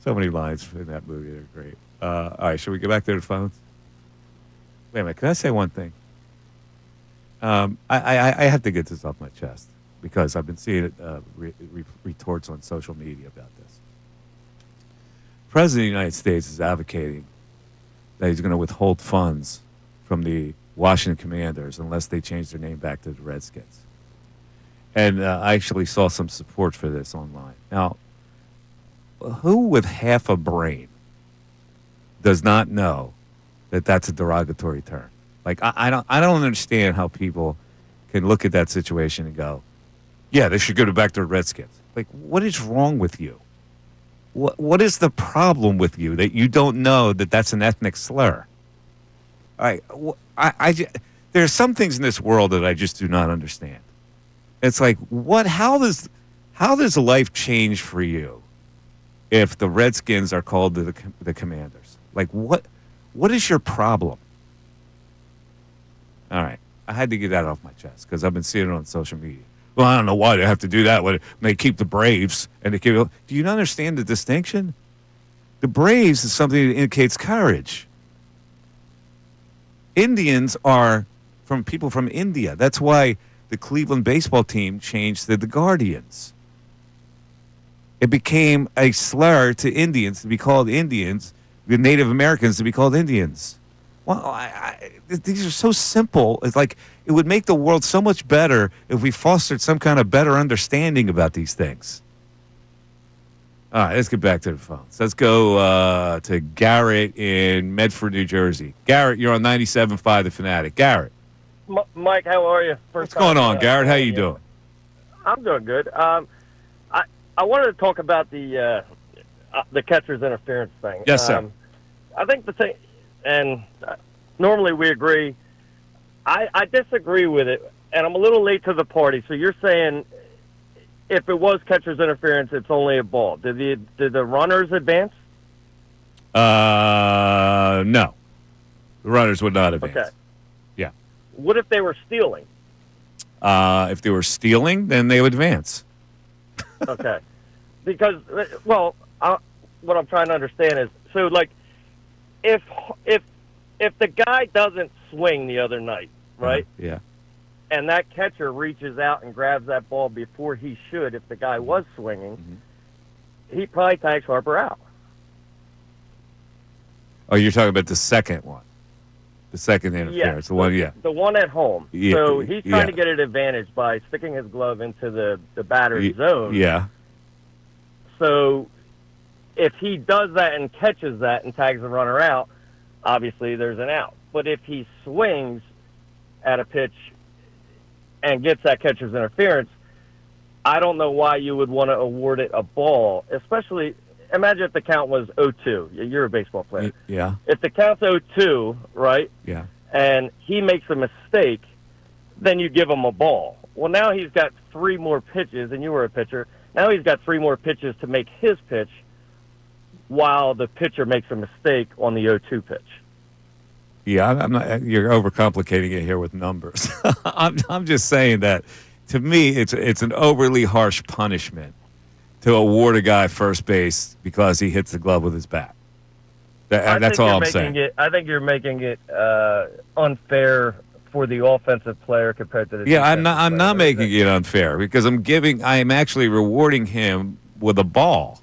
[SPEAKER 2] So many lines in that movie. They're great. All right, should we get back to the phones? Wait a minute. Can I say one thing? I have to get this off my chest because I've been seeing retorts on social media about this. The President of the United States is advocating that he's going to withhold funds from the Washington Commanders unless they change their name back to the Redskins. And I actually saw some support for this online. Now, who with half a brain does not know that that's a derogatory term? Like, I don't understand how people can look at that situation and go, yeah, they should go back to the Redskins. Like, what is wrong with you? What is the problem with you that you don't know that that's an ethnic slur? There are some things in this world that I just do not understand. It's like, how does life change for you if the Redskins are called the Commanders? Like, what is your problem? All right. I had to get that off my chest because I've been seeing it on social media. Well, I don't know why they have to do that when they keep the Braves. And do you not understand the distinction? The Braves is something that indicates courage. Indians are from people from India. That's why the Cleveland baseball team changed to the Guardians. It became a slur to Indians to be called Indians, the Native Americans to be called Indians. Well, these are so simple. It's like it would make the world so much better if we fostered some kind of better understanding about these things. All right, let's get back to the phones. Let's go to Garrett in Medford, New Jersey. Garrett, you're on 97.5 The Fanatic. Garrett.
[SPEAKER 15] Mike, how are you?
[SPEAKER 2] What's going on, Garrett? How you doing?
[SPEAKER 15] I'm doing good. I wanted to talk about the catcher's interference thing.
[SPEAKER 2] Yes, sir.
[SPEAKER 15] I think the thing, and normally we agree. I disagree with it, and I'm a little late to the party. So you're saying if it was catcher's interference, it's only a ball. Did the runners advance?
[SPEAKER 2] No. The runners would not advance.
[SPEAKER 15] Okay.
[SPEAKER 2] Yeah.
[SPEAKER 15] What if they were stealing?
[SPEAKER 2] If they were stealing, then they would advance.
[SPEAKER 15] Okay. Because, well, what I'm trying to understand is, so, like, if the guy doesn't swing the other night, right?
[SPEAKER 2] Yeah.
[SPEAKER 15] And that catcher reaches out and grabs that ball before he should, if the guy was swinging, he probably tags Harper out.
[SPEAKER 2] Oh, you're talking about the second one. The second interference. The one, yeah.
[SPEAKER 15] The one at home.
[SPEAKER 2] Yeah,
[SPEAKER 15] So he's trying to get an advantage by sticking his glove into the batter's zone.
[SPEAKER 2] Yeah.
[SPEAKER 15] So if he does that and catches that and tags the runner out, obviously there's an out. But if he swings at a pitch and gets that catcher's interference, I don't know why you would want to award it a ball, especially imagine if the count was 0-2. You're a baseball player.
[SPEAKER 2] Yeah.
[SPEAKER 15] If the count's 0-2, right?
[SPEAKER 2] Yeah.
[SPEAKER 15] And he makes a mistake, then you give him a ball. Well, now he's got 3 more pitches, and you were a pitcher. Now he's got 3 more pitches to make his pitch while the pitcher makes a mistake on the 0-2 pitch.
[SPEAKER 2] Yeah, I'm not. You're overcomplicating it here with numbers. I'm just saying that to me, it's an overly harsh punishment to award a guy first base because he hits the glove with his bat. That's all I'm saying.
[SPEAKER 15] I think you're making it unfair for the offensive player compared to the
[SPEAKER 2] Yeah,
[SPEAKER 15] defensive
[SPEAKER 2] I'm not
[SPEAKER 15] player.
[SPEAKER 2] making it unfair because I am actually rewarding him with a ball.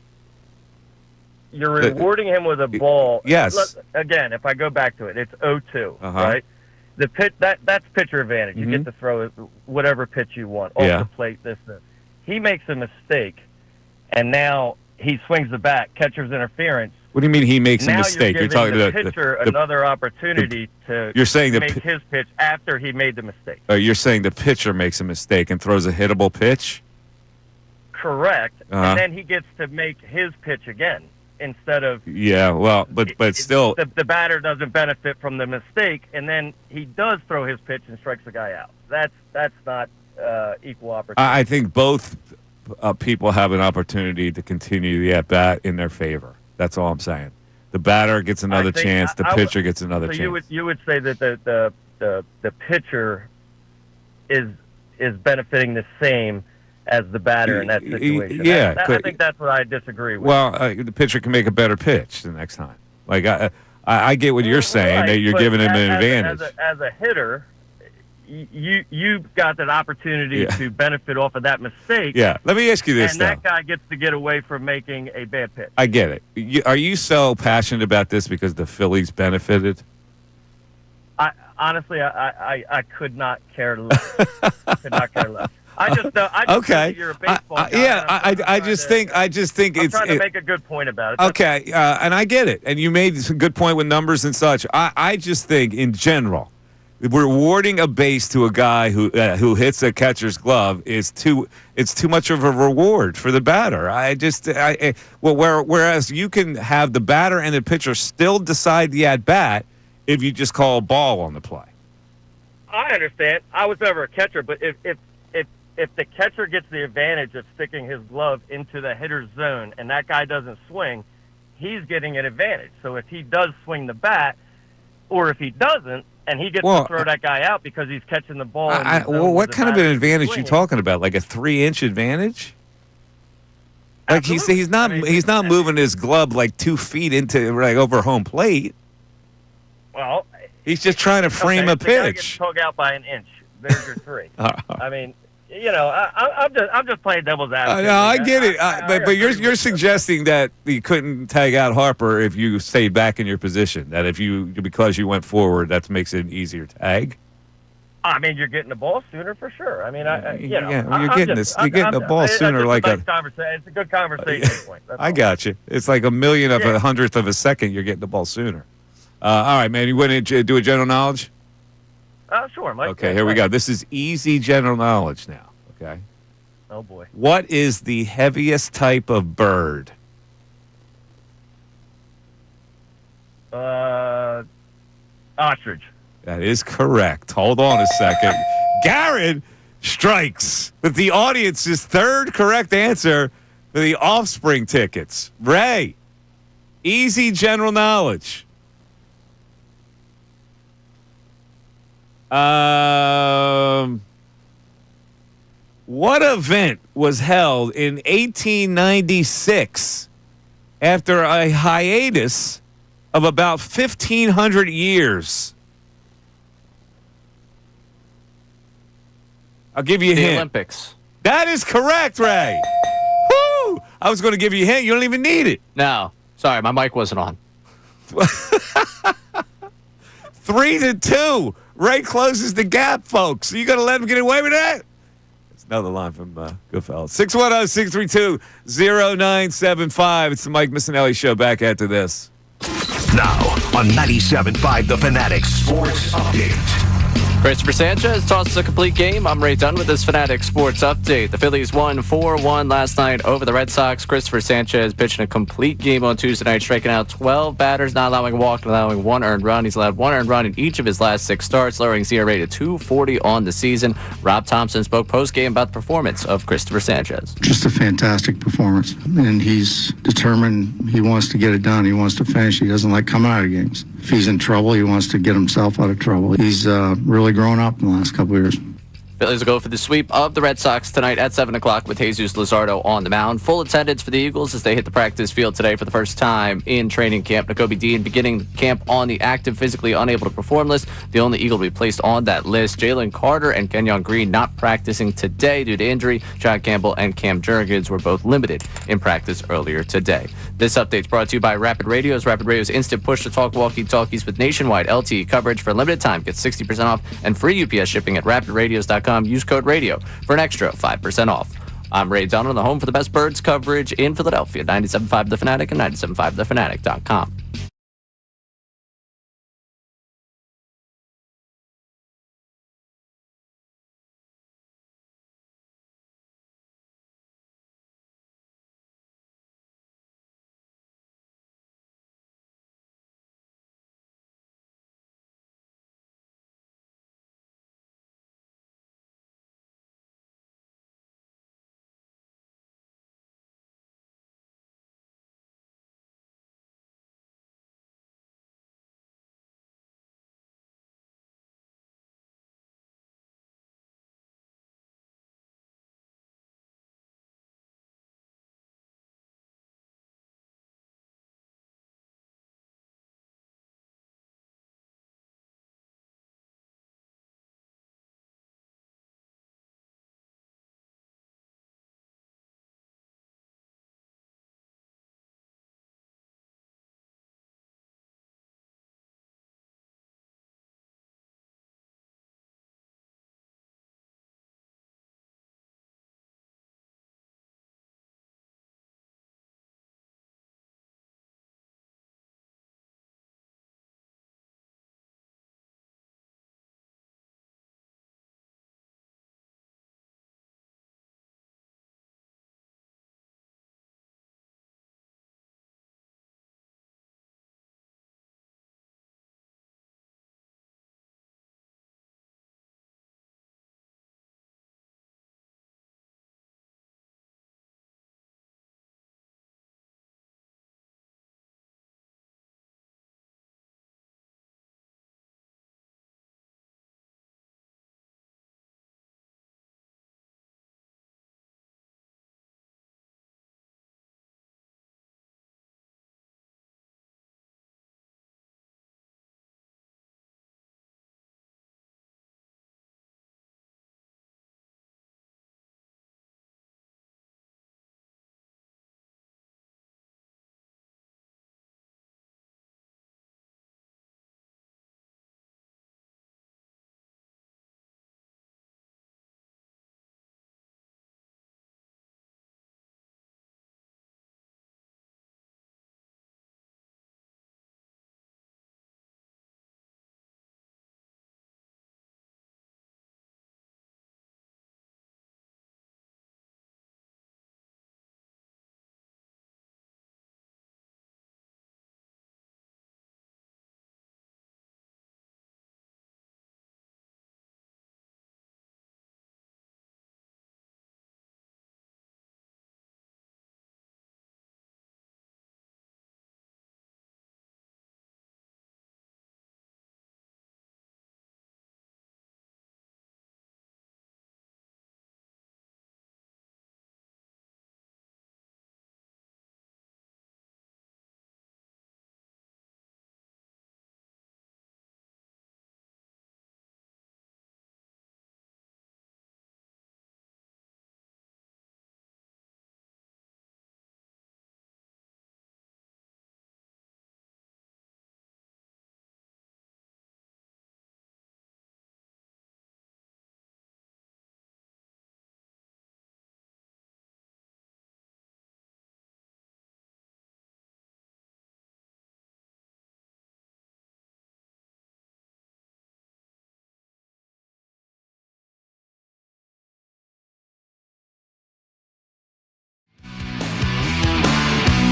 [SPEAKER 15] You're rewarding him with a ball.
[SPEAKER 2] Yes.
[SPEAKER 15] Again, if I go back to it, it's 0-2,
[SPEAKER 2] Uh-huh.
[SPEAKER 15] right? The pitch that's pitcher advantage. You get to throw whatever pitch you want off the plate. This. He makes a mistake, and now he swings the bat. Catcher's interference.
[SPEAKER 2] What do you mean he makes a
[SPEAKER 15] Now
[SPEAKER 2] mistake?
[SPEAKER 15] You're
[SPEAKER 2] talking
[SPEAKER 15] giving
[SPEAKER 2] about
[SPEAKER 15] the pitcher another opportunity to
[SPEAKER 2] you're saying
[SPEAKER 15] make his pitch after he made the mistake.
[SPEAKER 2] You're saying the pitcher makes a mistake and throws a hittable pitch?
[SPEAKER 15] Correct. And then he gets to make his pitch again instead of.
[SPEAKER 2] Yeah, well, but still.
[SPEAKER 15] The batter doesn't benefit from the mistake, and then he does throw his pitch and strikes the guy out. That's not equal opportunity.
[SPEAKER 2] I think both people have an opportunity to continue the at-bat in their favor. That's all I'm saying. The batter gets another chance. The pitcher gets another chance.
[SPEAKER 15] So you would say that the pitcher is benefiting the same as the batter in that situation.
[SPEAKER 2] Yeah,
[SPEAKER 15] I think that's what I disagree with.
[SPEAKER 2] Well, the pitcher can make a better pitch the next time. Like I get what you're saying, that you're giving him an advantage.
[SPEAKER 15] As a hitter, you got that opportunity to benefit off of that mistake.
[SPEAKER 2] Yeah. Let me ask you this,
[SPEAKER 15] and that guy gets to get away from making a bad pitch.
[SPEAKER 2] I get it. Are you so passionate about this because the Phillies benefited?
[SPEAKER 15] Honestly, I could not care less. Could not care less. I just know
[SPEAKER 2] okay.
[SPEAKER 15] You're a baseball guy.
[SPEAKER 2] Yeah, I just think
[SPEAKER 15] I'm
[SPEAKER 2] it's
[SPEAKER 15] trying to make a good point about it.
[SPEAKER 2] Okay, and I get it. And you made a good point with numbers and such. I just think in general, rewarding a base to a guy who hits a catcher's glove it's too much of a reward for the batter. Whereas you can have the batter and the pitcher still decide the at bat if you just call a ball on the play.
[SPEAKER 15] I understand. I was never a catcher, but if the catcher gets the advantage of sticking his glove into the hitter's zone and that guy doesn't swing, he's getting an advantage. So if he does swing the bat, or if he doesn't, and he gets to throw that guy out because he's catching the ball.
[SPEAKER 2] What kind of an advantage are you talking about? Like a 3-inch advantage? Like he's not moving his glove like 2 feet into over home plate.
[SPEAKER 15] Well,
[SPEAKER 2] he's just trying to frame a pitch.
[SPEAKER 15] The guy gets tug out by an inch. There's your 3. I mean, I'm just playing devil's advocate.
[SPEAKER 2] No, I get it. But you're suggesting that you couldn't tag out Harper if you stayed back in your position. That because you went forward, that makes it an easier tag.
[SPEAKER 15] I mean, you're getting the ball sooner for sure. I mean,
[SPEAKER 2] you're getting the ball sooner
[SPEAKER 15] it's a good conversation point.
[SPEAKER 2] I got you. It's like a million of a hundredth of a second. You're getting the ball sooner. All right, man. You want to do a general knowledge?
[SPEAKER 15] Sure, Mike.
[SPEAKER 2] Okay, here we go. This is easy general knowledge now. Okay.
[SPEAKER 15] Oh boy.
[SPEAKER 2] What is the heaviest type of bird?
[SPEAKER 15] Ostrich.
[SPEAKER 2] That is correct. Hold on a second. Garrett strikes with the audience's third correct answer for the Offspring tickets. Ray, easy general knowledge. What event was held in 1896 after a hiatus of about 1,500 years? I'll give you a hint.
[SPEAKER 3] The Olympics.
[SPEAKER 2] That is correct, Ray. Woo! I was going to give you a hint. You don't even need it.
[SPEAKER 3] No. Sorry, my mic wasn't on.
[SPEAKER 2] 3-2. Ray closes the gap, folks. Are you going to let him get away with that? It's another line from Goodfellas. 610-632-0975. It's the Mike Missanelli Show. Back after this.
[SPEAKER 1] Now on 97.5 The Fanatic Sports Update.
[SPEAKER 3] Christopher Sanchez tosses a complete game. I'm Ray Dunn with this Fanatic Sports Update. The Phillies won 4-1 last night over the Red Sox. Christopher Sanchez pitching a complete game on Tuesday night, striking out 12 batters, not allowing a walk, allowing 1 earned run. He's allowed 1 earned run in each of his last 6 starts, lowering his ERA to 2.40 on the season. Rob Thompson spoke post-game about the performance of Christopher Sanchez.
[SPEAKER 4] Just a fantastic performance. And he's determined he wants to get it done. He wants to finish. He doesn't like coming out of games. If he's in trouble, he wants to get himself out of trouble. He's really grown up in the last couple of years.
[SPEAKER 3] Phillies will go for the sweep of the Red Sox tonight at 7 o'clock with Jesus Luzardo on the mound. Full attendance for the Eagles as they hit the practice field today for the first time in training camp. Nakobe Dean beginning camp on the active, physically unable to perform list. The only Eagle to be placed on that list. Jalen Carter and Kenyon Green not practicing today due to injury. John Campbell and Cam Jurgens were both limited in practice earlier today. This update is brought to you by Rapid Radios. Rapid Radio's instant push to talk walkie-talkies with nationwide LTE coverage for a limited time. Get 60% off and free UPS shipping at rapidradios.com. Use code radio for an extra 5% off. I'm Ray Donald, the home for the best Birds coverage in Philadelphia. 97.5 The Fanatic and 97.5thefanatic.com.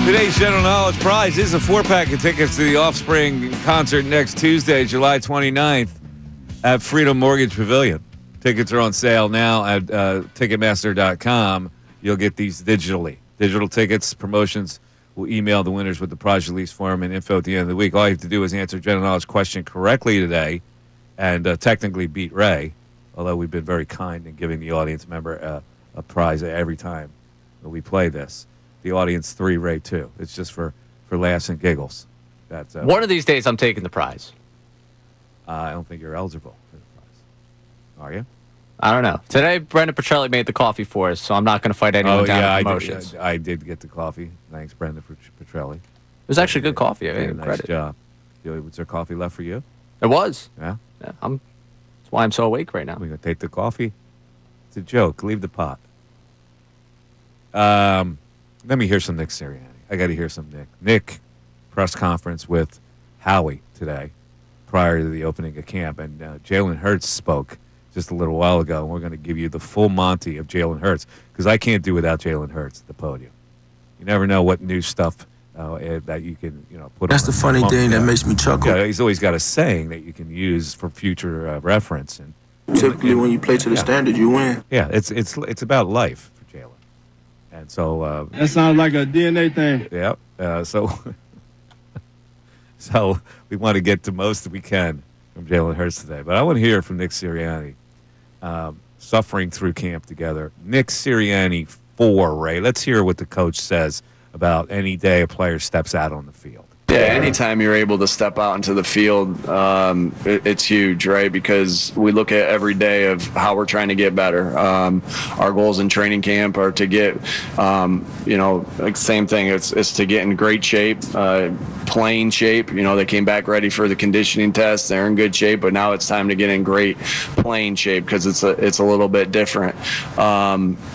[SPEAKER 2] Today's General Knowledge Prize is a 4-pack of tickets to the Offspring concert next Tuesday, July 29th at Freedom Mortgage Pavilion. Tickets are on sale now at Ticketmaster.com. You'll get these digitally. Digital tickets, promotions. We'll email the winners with the prize release form and info at the end of the week. All you have to do is answer General Knowledge question correctly today and technically beat Ray. although we've been very kind in giving the audience member a prize every time that we play this. The audience 3, Ray 2. It's just for laughs and giggles. That's
[SPEAKER 3] one of these days I'm taking the prize.
[SPEAKER 2] I don't think you're eligible for the prize. Are you?
[SPEAKER 3] I don't know. Today, Brendan Petrelli made the coffee for us, so I'm not going to fight anyone down with emotions.
[SPEAKER 2] I did get the coffee. Thanks, Brendan Petrelli.
[SPEAKER 3] It was actually good coffee. I
[SPEAKER 2] Did a
[SPEAKER 3] gave
[SPEAKER 2] nice
[SPEAKER 3] credit.
[SPEAKER 2] job. Was there coffee left for you?
[SPEAKER 3] It was.
[SPEAKER 2] Yeah?
[SPEAKER 3] That's why I'm so awake right now.
[SPEAKER 2] We're going to take the coffee. It's a joke. Leave the pot. Let me hear some Nick Sirianni. I got to hear some Nick. Nick, press conference with Howie today prior to the opening of camp, and Jalen Hurts spoke just a little while ago, and we're going to give you the full Monty of Jalen Hurts, because I can't do without Jalen Hurts at the podium. You never know what new stuff that you can put
[SPEAKER 16] That's
[SPEAKER 2] on.
[SPEAKER 16] the funny thing that makes me chuckle.
[SPEAKER 2] Yeah, he's always got a saying that you can use for future reference. And
[SPEAKER 16] Typically, when you play to the standard, you win.
[SPEAKER 2] Yeah, it's about life for Jalen. And so
[SPEAKER 17] that sounds like a DNA thing.
[SPEAKER 2] Yeah. So we want to get to most we can from Jalen Hurts today. But I want to hear from Nick Sirianni, suffering through camp together. Nick Sirianni 4, Ray. Let's hear what the coach says about any day a player steps out on the field.
[SPEAKER 5] Yeah, anytime you're able to step out into the field, it's huge, right? Because we look at every day of how we're trying to get better. Our goals in training camp are to get, like same thing. It's to get in great shape, playing shape. They came back ready for the conditioning test. They're in good shape, but now it's time to get in great playing shape because it's a little bit different.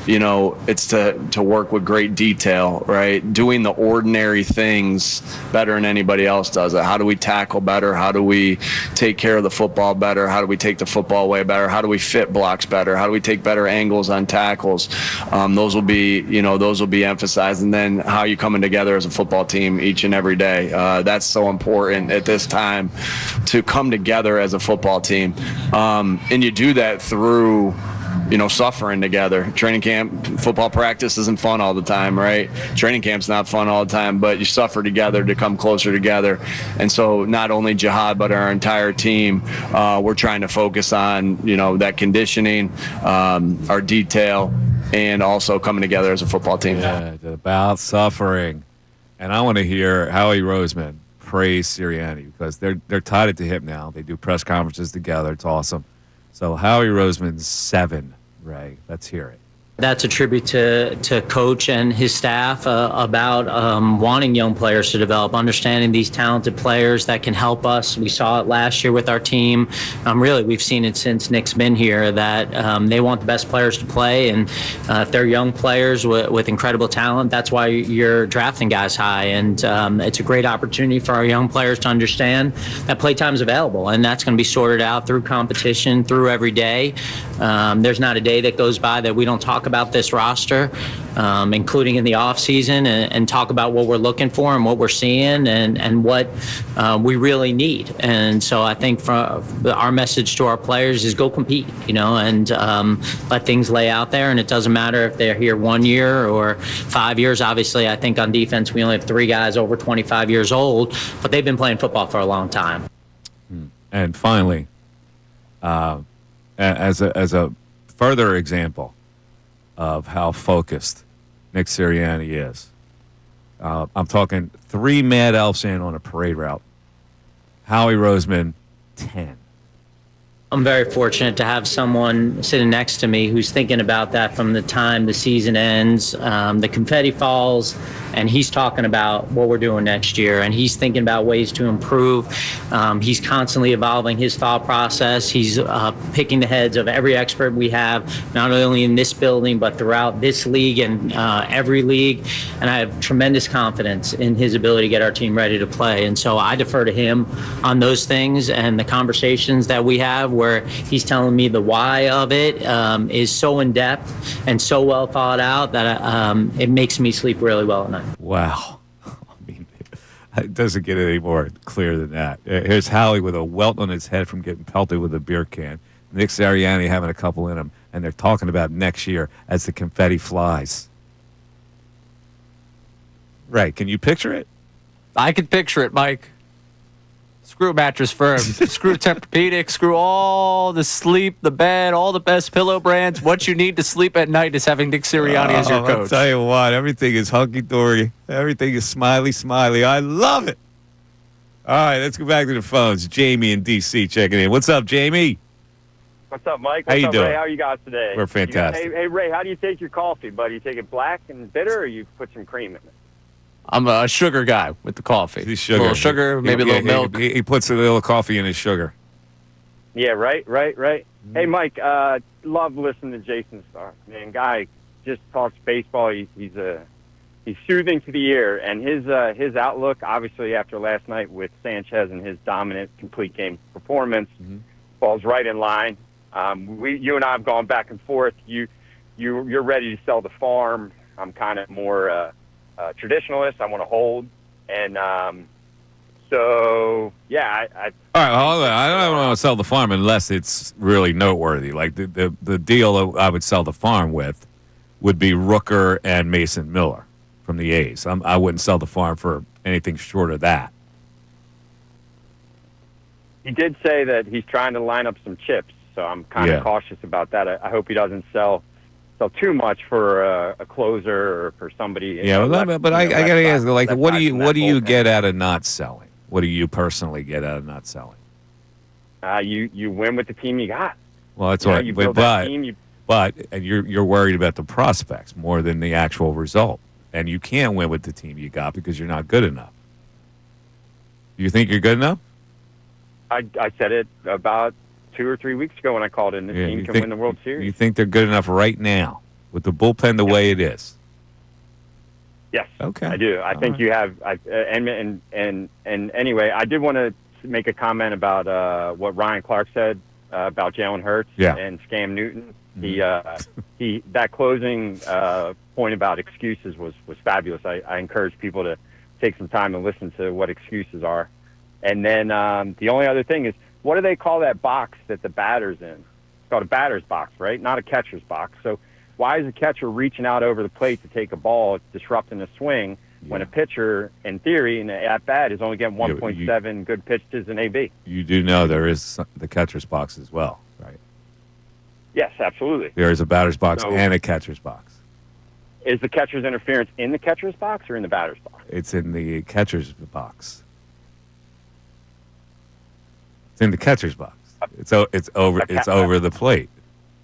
[SPEAKER 5] It's to work with great detail, right? Doing the ordinary things better than anybody else does it. How do we tackle better? How do we take care of the football better? How do we take the football away better? How do we fit blocks better? How do we take better angles on tackles? Those will be emphasized. And then how you coming together as a football team each and every day. That's so important at this time to come together as a football team. And you do that through suffering together. Training camp, football practice isn't fun all the time, right? Training camp's not fun all the time, but you suffer together to come closer together. And so not only Jihad, but our entire team, we're trying to focus on, that conditioning, our detail, and also coming together as a football team.
[SPEAKER 2] Yeah, about suffering. And I want to hear Howie Roseman praise Sirianni because they're tied at the hip now. They do press conferences together. It's awesome. So Howie Roseman's 7, Ray. Let's hear it.
[SPEAKER 6] That's a tribute to Coach and his staff about wanting young players to develop, understanding these talented players that can help us. We saw it last year with our team. Really, we've seen it since Nick's been here that they want the best players to play. And if they're young players with incredible talent, that's why you're drafting guys high. And it's a great opportunity for our young players to understand that playtime is available. And that's going to be sorted out through competition, through every day. There's not a day that goes by that we don't talk about this roster, including in the off season, and talk about what we're looking for and what we're seeing and what we really need. And so I think our message to our players is go compete, and let things lay out there. And it doesn't matter if they're here 1 year or 5 years. Obviously, I think on defense we only have 3 guys over 25 years old, but they've been playing football for a long time.
[SPEAKER 2] And finally, as a further example of how focused Nick Sirianni is. I'm talking 3 Mad Elves in on a parade route. Howie Roseman, 10.
[SPEAKER 6] I'm very fortunate to have someone sitting next to me who's thinking about that from the time the season ends, the confetti falls, and he's talking about what we're doing next year, and he's thinking about ways to improve. He's constantly evolving his thought process. He's picking the heads of every expert we have, not only in this building, but throughout this league and every league. And I have tremendous confidence in his ability to get our team ready to play. And so I defer to him on those things, and the conversations that we have where he's telling me the why of it is so in-depth and so well thought out that it makes me sleep really well at night.
[SPEAKER 2] Wow. I mean, it doesn't get any more clear than that. Here's Howie with a welt on his head from getting pelted with a beer can. Nick Sirianni having a couple in him, and they're talking about next year as the confetti flies. Right. Can you picture it?
[SPEAKER 3] I could picture it, Mike. Screw Mattress Firm. Screw Tempur-Pedic. Screw all the sleep, the bed, all the best pillow brands. What you need to sleep at night is having Nick Sirianni as your coach.
[SPEAKER 2] I'll tell you what, everything is hunky-dory. Everything is smiley. I love it. All right, let's go back to the phones. Jamie in D.C. checking in. What's up, Jamie?
[SPEAKER 18] What's up, Mike?
[SPEAKER 2] How
[SPEAKER 18] What's
[SPEAKER 2] you
[SPEAKER 18] up,
[SPEAKER 2] doing?
[SPEAKER 18] Ray? How are you guys today?
[SPEAKER 2] We're fantastic.
[SPEAKER 18] Hey, Ray, how do you take your coffee, buddy? You take it black and bitter, or you put some cream in it?
[SPEAKER 3] I'm a sugar guy with the coffee.
[SPEAKER 2] He's sugar.
[SPEAKER 3] A little sugar, maybe a little milk.
[SPEAKER 2] He puts a little coffee in his sugar.
[SPEAKER 18] Yeah, right. Hey, Mike, love listening to Jason Starr. Man, guy just talks baseball. He's soothing to the ear, and his outlook, obviously after last night with Sanchez and his dominant complete game performance, falls right in line. You and I have gone back and forth. You're ready to sell the farm. I'm kind of more traditionalist. I want to hold, and so yeah.
[SPEAKER 2] All right, hold on. I don't want to sell the farm unless it's really noteworthy. Like the deal I would sell the farm with would be Rooker and Mason Miller from the A's. I wouldn't sell the farm for anything short of that.
[SPEAKER 18] He did say that he's trying to line up some chips, so I'm kind of cautious about that. I hope he doesn't sell too much for a closer or for somebody.
[SPEAKER 2] Yeah, but I got to ask, like, what do you get out of not selling? What do you personally get out of not selling?
[SPEAKER 18] You win with the team you got.
[SPEAKER 2] Well, that's right. But you're worried about the prospects more than the actual result, and you can't win with the team you got because you're not good enough. Do you think you're good enough?
[SPEAKER 18] I said it about 2 or 3 weeks ago when I called in. This team can win the World Series.
[SPEAKER 2] You think they're good enough right now with the bullpen the way it is?
[SPEAKER 18] Yes.
[SPEAKER 2] Okay.
[SPEAKER 18] I do. I think you have. And anyway, I did want to make a comment about what Ryan Clark said about Jalen Hurts and Scam Newton. He that closing point about excuses was fabulous. I encourage people to take some time and listen to what excuses are. And then the only other thing is, what do they call that box that the batter's in? It's called a batter's box, right? Not a catcher's box. So why is a catcher reaching out over the plate to take a ball, disrupting a swing, when a pitcher, in theory, in at bat, is only getting 1.7 good pitches in AB?
[SPEAKER 2] You do know there is the catcher's box as well, right?
[SPEAKER 18] Yes, absolutely.
[SPEAKER 2] There is a batter's box and a catcher's box.
[SPEAKER 18] Is the catcher's interference in the catcher's box or in the batter's box?
[SPEAKER 2] It's in the catcher's box. It's in the catcher's box. It's over the plate,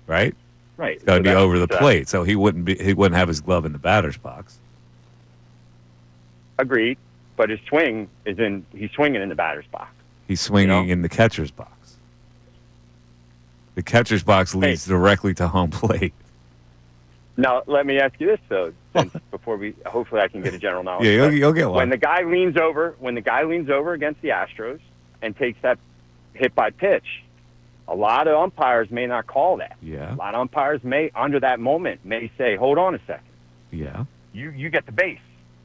[SPEAKER 2] right?
[SPEAKER 18] Right.
[SPEAKER 2] It's got to be over the plate, so he wouldn't have his glove in the batter's box.
[SPEAKER 18] Agreed, but his swing he's swinging in the batter's box.
[SPEAKER 2] He's swinging in the catcher's box. The catcher's box leads directly to home plate.
[SPEAKER 18] Now, let me ask you this though, before hopefully I can get a general knowledge.
[SPEAKER 2] Yeah, you'll get one.
[SPEAKER 18] When the guy leans over against the Astros and takes that hit by pitch, a lot of umpires may not call that.
[SPEAKER 2] Yeah.
[SPEAKER 18] A lot of umpires under that moment, may say, hold on a second.
[SPEAKER 2] Yeah.
[SPEAKER 18] You get the base.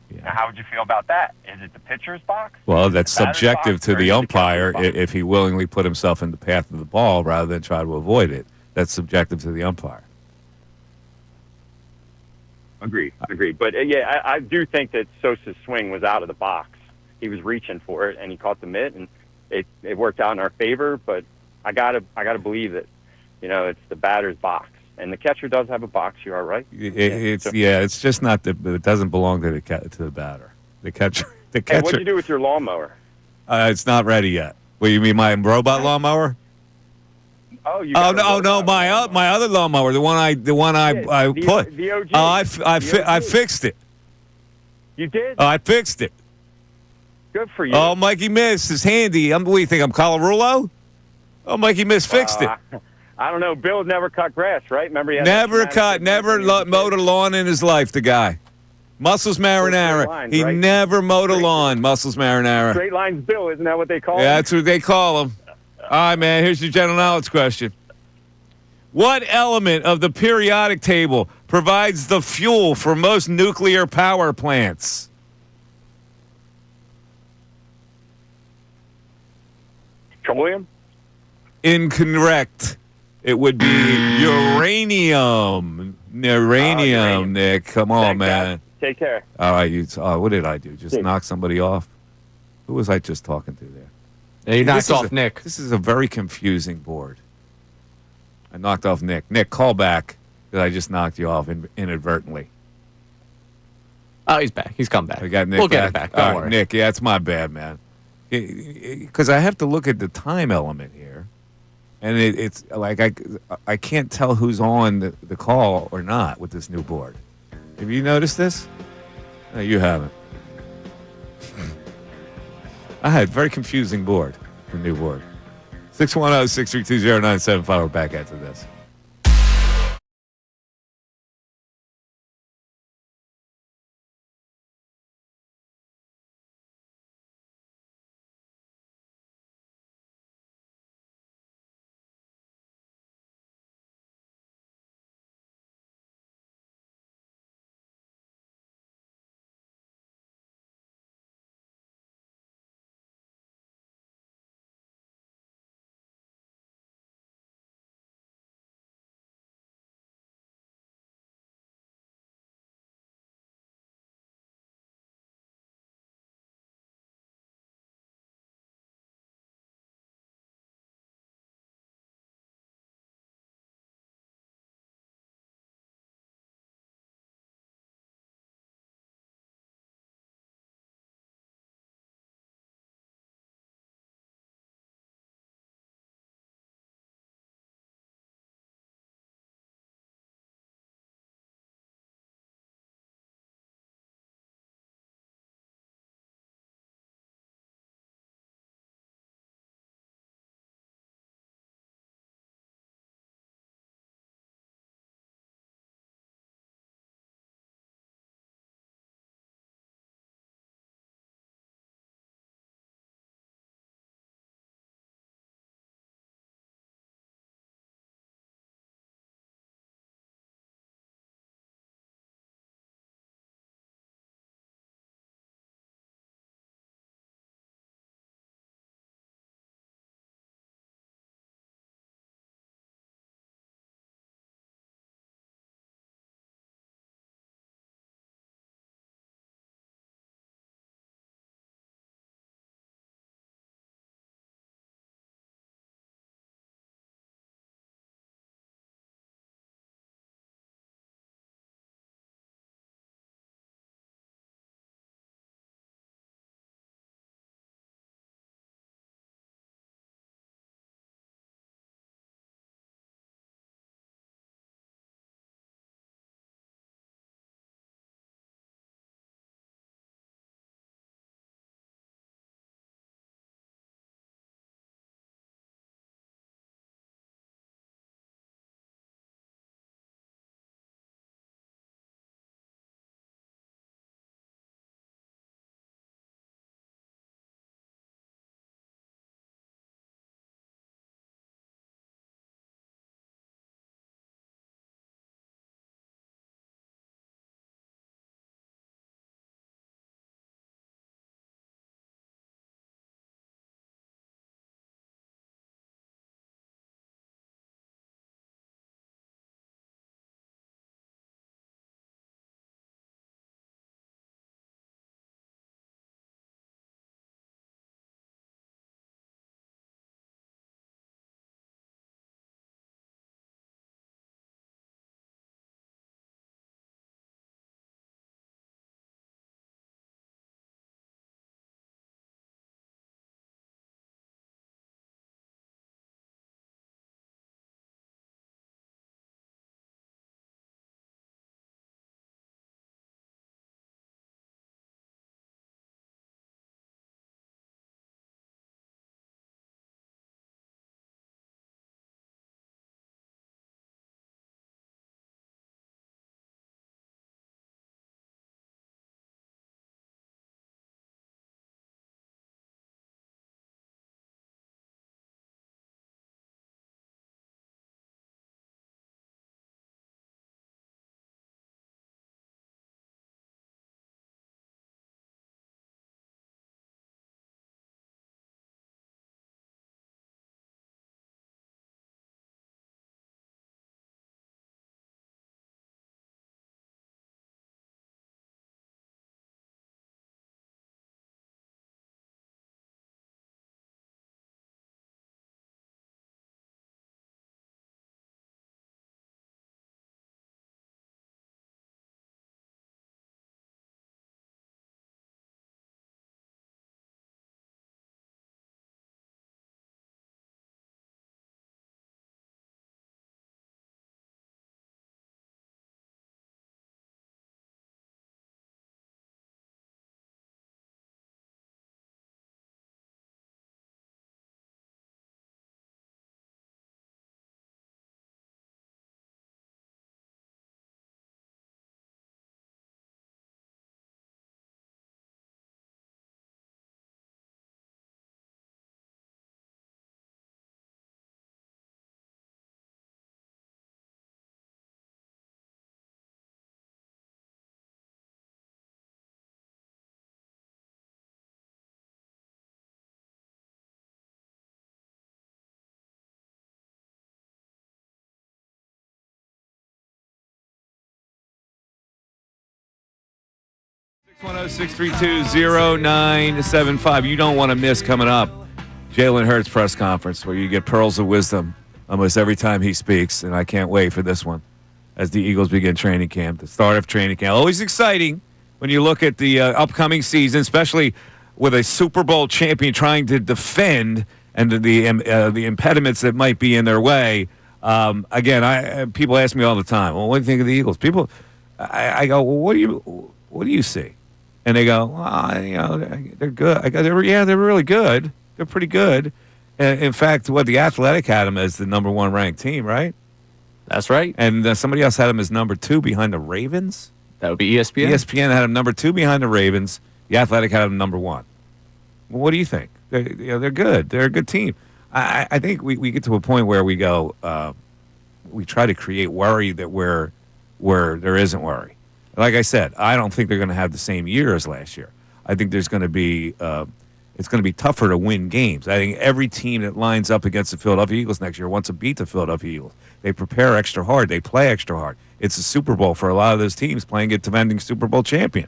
[SPEAKER 18] Yeah. Now, how would you feel about that? Is it the pitcher's box?
[SPEAKER 2] Well, that's subjective to the umpire if he willingly put himself in the path of the ball rather than try to avoid it. That's subjective to the umpire.
[SPEAKER 18] Agreed. But, I do think that Sosa's swing was out of the box. He was reaching for it, and he caught the mitt, and it worked out in our favor, but I gotta believe that, it's the batter's box, and the catcher does have a box. You are right.
[SPEAKER 2] It's just not it doesn't belong to the batter. The catcher.
[SPEAKER 18] Hey, what'd you do with your lawnmower?
[SPEAKER 2] It's not ready yet. What, you mean my robot lawnmower?
[SPEAKER 18] Oh,
[SPEAKER 2] no, my other lawnmower, the one I put.
[SPEAKER 18] The OG.
[SPEAKER 2] I fixed it.
[SPEAKER 18] You did?
[SPEAKER 2] I fixed it.
[SPEAKER 18] Good for you.
[SPEAKER 2] Oh, Mikey Miss is handy. What do you think? I'm Colarulo? Oh, Mikey Miss fixed it.
[SPEAKER 18] I don't know. Bill never cut grass, right? Remember, he had
[SPEAKER 2] never mowed a lawn in his life. The guy, Muscles Marinara.
[SPEAKER 18] Lines,
[SPEAKER 2] he
[SPEAKER 18] right?
[SPEAKER 2] never mowed a lawn. Muscles Marinara.
[SPEAKER 18] Straight lines, Bill. Isn't that what they call him?
[SPEAKER 2] Yeah, that's what they call him. All right, man. Here's your general knowledge question. What element of the periodic table provides the fuel for most nuclear power plants?
[SPEAKER 18] Petroleum?
[SPEAKER 2] Incorrect. It would be uranium. Uranium, Nick. Come on, man.
[SPEAKER 18] Take care.
[SPEAKER 2] All right. What did I do? Just knock somebody off? Who was I just talking to there?
[SPEAKER 3] Yeah, you knocked off Nick.
[SPEAKER 2] This is a very confusing board. I knocked off Nick. Nick, call back because I just knocked you off inadvertently.
[SPEAKER 3] Oh, he's back. He's come back.
[SPEAKER 2] I got Nick.
[SPEAKER 3] We'll get it back. Don't worry.
[SPEAKER 2] Nick. Yeah, it's my bad, man. Because I have to look at the time element here, and it's like I can't tell who's on the call or not with this new board. Have you noticed this? No, you haven't. I had a very confusing board, the new board. 610-632-0975. We're back after this. 610-632-0975. You don't want to miss coming up Jalen Hurts press conference where you get pearls of wisdom almost every time he speaks, and I can't wait for this one as the Eagles begin training camp, the start of training camp. Always exciting when you look at the upcoming season, especially with a Super Bowl champion trying to defend and the impediments that might be in their way. Again, people ask me all the time, well, what do you think of the Eagles? I go, well, what do you see? And they go, well, they're good. I go, they're really good. They're pretty good. In fact, The Athletic had them as the number 1 ranked team, right?
[SPEAKER 3] That's right.
[SPEAKER 2] And somebody else had them as number 2 behind the Ravens.
[SPEAKER 3] That would be ESPN.
[SPEAKER 2] ESPN had them number 2 behind the Ravens. The Athletic had them number 1. Well, what do you think? They're good. They're a good team. I think we get to a point where we go, we try to create worry that where there isn't worry. Like I said, I don't think they're going to have the same year as last year. I think there's going to be it's going to be tougher to win games. I think every team that lines up against the Philadelphia Eagles next year wants to beat the Philadelphia Eagles. They prepare extra hard. They play extra hard. It's a Super Bowl for a lot of those teams playing a defending Super Bowl champion.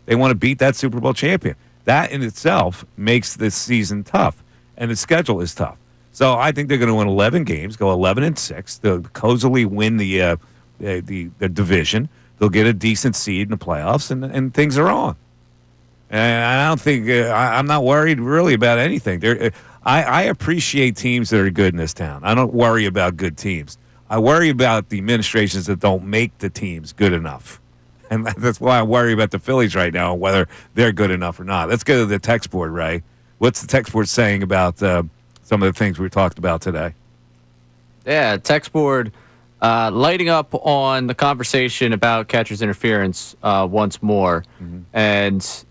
[SPEAKER 2] They want to beat that Super Bowl champion. That in itself makes this season tough, and the schedule is tough. So I think they're going to win 11 games, go 11-6. They'll cozily win the division. They'll get a decent seed in the playoffs, and things are on. And I don't think I'm not worried really about anything. I appreciate teams that are good in this town. I don't worry about good teams. I worry about the administrations that don't make the teams good enough. And that's why I worry about the Phillies right now, whether they're good enough or not. Let's go to the text board, Ray. What's the text board saying about some of the things we talked about today?
[SPEAKER 3] Yeah, text board lighting up on the conversation about catcher's interference once more. Mm-hmm. And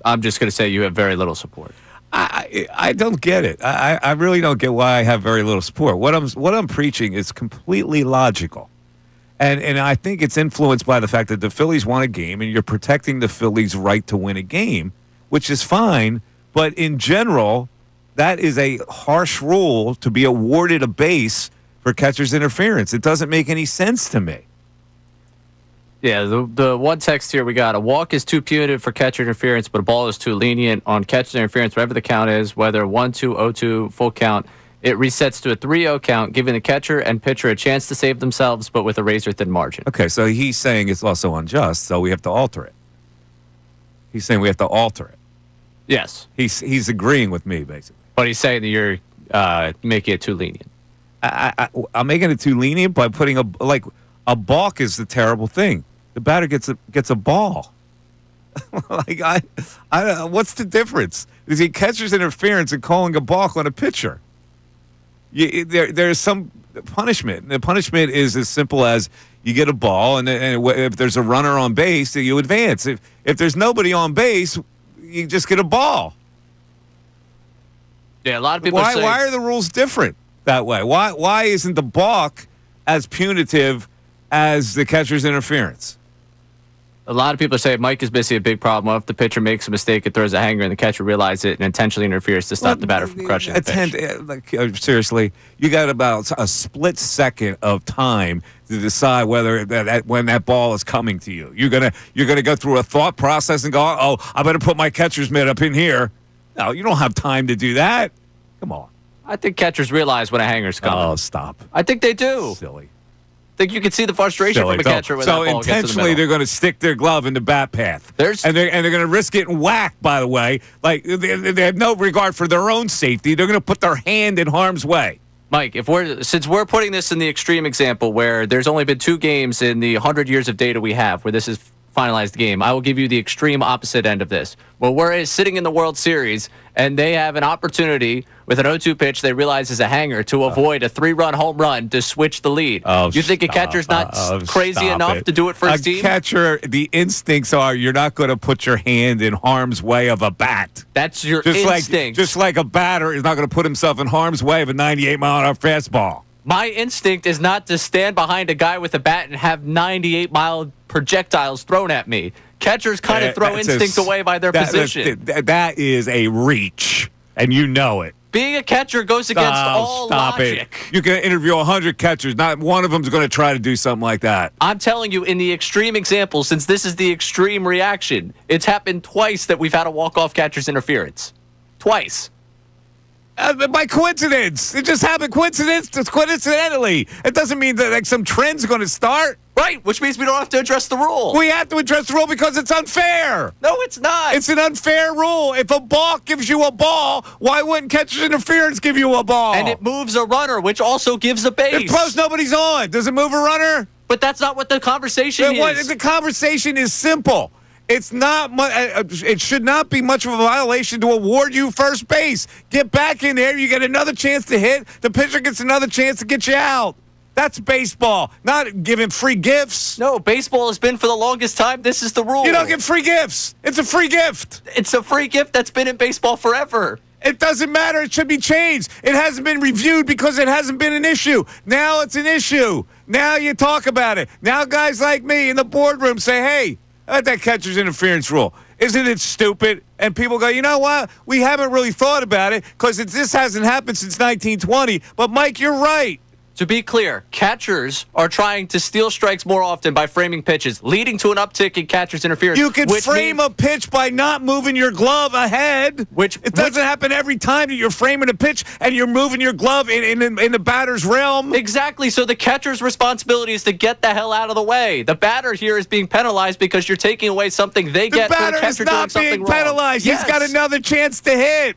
[SPEAKER 3] I'm just going to say you have very little support.
[SPEAKER 2] I don't get it. I really don't get why I have very little support. What I'm preaching is completely logical. And I think it's influenced by the fact that the Phillies won a game, and you're protecting the Phillies' right to win a game, which is fine. But in general, that is a harsh rule to be awarded a base for catcher's interference. It doesn't make any sense to me.
[SPEAKER 3] Yeah, the one text here we got, a walk is too punitive for catcher interference, but a ball is too lenient on catcher interference, whatever the count is, whether 1-2, 0-2, full count. It resets to a 3-0 count, giving the catcher and pitcher a chance to save themselves, but with a razor-thin margin.
[SPEAKER 2] Okay, so he's saying it's also unjust, so we have to alter it. He's saying we have to alter it.
[SPEAKER 3] Yes.
[SPEAKER 2] He's agreeing with me, basically.
[SPEAKER 3] But he's saying that you're making it too lenient.
[SPEAKER 2] I'm making it too lenient by putting a balk is the terrible thing. The batter gets a ball. What's the difference? Is he catcher's interference and calling a balk on a pitcher? There's some punishment. The punishment is as simple as you get a ball, and if there's a runner on base, you advance. If there's nobody on base, you just get a ball.
[SPEAKER 3] Yeah, a lot of people
[SPEAKER 2] why are the rules different that way? Why isn't the balk as punitive as the catcher's interference?
[SPEAKER 3] A lot of people say Mike is basically a big problem. What if the pitcher makes a mistake and throws a hanger and the catcher realizes it and intentionally interferes to stop the batter from crushing the pitch?
[SPEAKER 2] Seriously, you got about a split second of time to decide whether when that ball is coming to you. You're gonna go through a thought process and go, oh, I better put my catcher's mitt up in here. No, you don't have time to do that. Come on.
[SPEAKER 3] I think catchers realize when a hanger's coming.
[SPEAKER 2] Oh, stop.
[SPEAKER 3] I think they do.
[SPEAKER 2] Silly.
[SPEAKER 3] I think you can see the frustration from a catcher when that ball gets to the middle.
[SPEAKER 2] So intentionally, they're going to stick their glove in the bat path, and they're going to risk getting whacked. By the way, like they have no regard for their own safety. They're going to put their hand in harm's way.
[SPEAKER 3] Mike, since we're putting this in the extreme example where there's only been 2 games in the 100 years of data we have where this is finalized game, I will give you the extreme opposite end of this. Well, we're sitting in the World Series, and they have an opportunity with an 0-2 pitch they realize is a hanger to avoid a 3-run home run to switch the lead. You think a catcher's not crazy enough to do it for his team?
[SPEAKER 2] A catcher, the instincts are you're not going to put your hand in harm's way of a bat.
[SPEAKER 3] That's your instinct.
[SPEAKER 2] Just like a batter is not going to put himself in harm's way of a 98-mile-an-hour fastball.
[SPEAKER 3] My instinct is not to stand behind a guy with a bat and have 98-mile projectiles thrown at me. Catchers kind of throw instinct away by their position.
[SPEAKER 2] That is a reach, and you know it.
[SPEAKER 3] Being a catcher goes against all logic.
[SPEAKER 2] You can interview 100 catchers. Not one of them is going to try to do something like that.
[SPEAKER 3] I'm telling you, in the extreme example, since this is the extreme reaction, it's happened twice that we've had a walk-off catcher's interference. Twice.
[SPEAKER 2] By coincidence. It just happened coincidentally. It doesn't mean that some trend's going to start.
[SPEAKER 3] Right, which means we don't have to address the rule.
[SPEAKER 2] We have to address the rule because it's unfair.
[SPEAKER 3] No, it's not.
[SPEAKER 2] It's an unfair rule. If a balk gives you a ball, why wouldn't catcher's interference give you a ball?
[SPEAKER 3] And it moves a runner, which also gives a base.
[SPEAKER 2] Suppose nobody's on. Does it move a runner?
[SPEAKER 3] But that's not what the conversation is.
[SPEAKER 2] The conversation is simple. It's not. It should not be much of a violation to award you first base. Get back in there. You get another chance to hit. The pitcher gets another chance to get you out. That's baseball, not giving free gifts.
[SPEAKER 3] No, baseball has been for the longest time. This is the rule.
[SPEAKER 2] You don't get free gifts. It's a free gift.
[SPEAKER 3] It's a free gift that's been in baseball forever.
[SPEAKER 2] It doesn't matter. It should be changed. It hasn't been reviewed because it hasn't been an issue. Now it's an issue. Now you talk about it. Now guys like me in the boardroom say, hey, how about that catcher's interference rule? Isn't it stupid? And people go, you know what? We haven't really thought about it because this hasn't happened since 1920. But, Mike, you're right.
[SPEAKER 3] To be clear, catchers are trying to steal strikes more often by framing pitches, leading to an uptick in catcher's interference.
[SPEAKER 2] You can frame a pitch by not moving your glove ahead. It doesn't happen every time that you're framing a pitch and you're moving your glove in the batter's realm.
[SPEAKER 3] Exactly. So the catcher's responsibility is to get the hell out of the way. The batter here is being penalized because you're taking away something they get for the catcher doing something wrong.
[SPEAKER 2] The batter is not being penalized.
[SPEAKER 3] Yes.
[SPEAKER 2] He's got another chance to hit.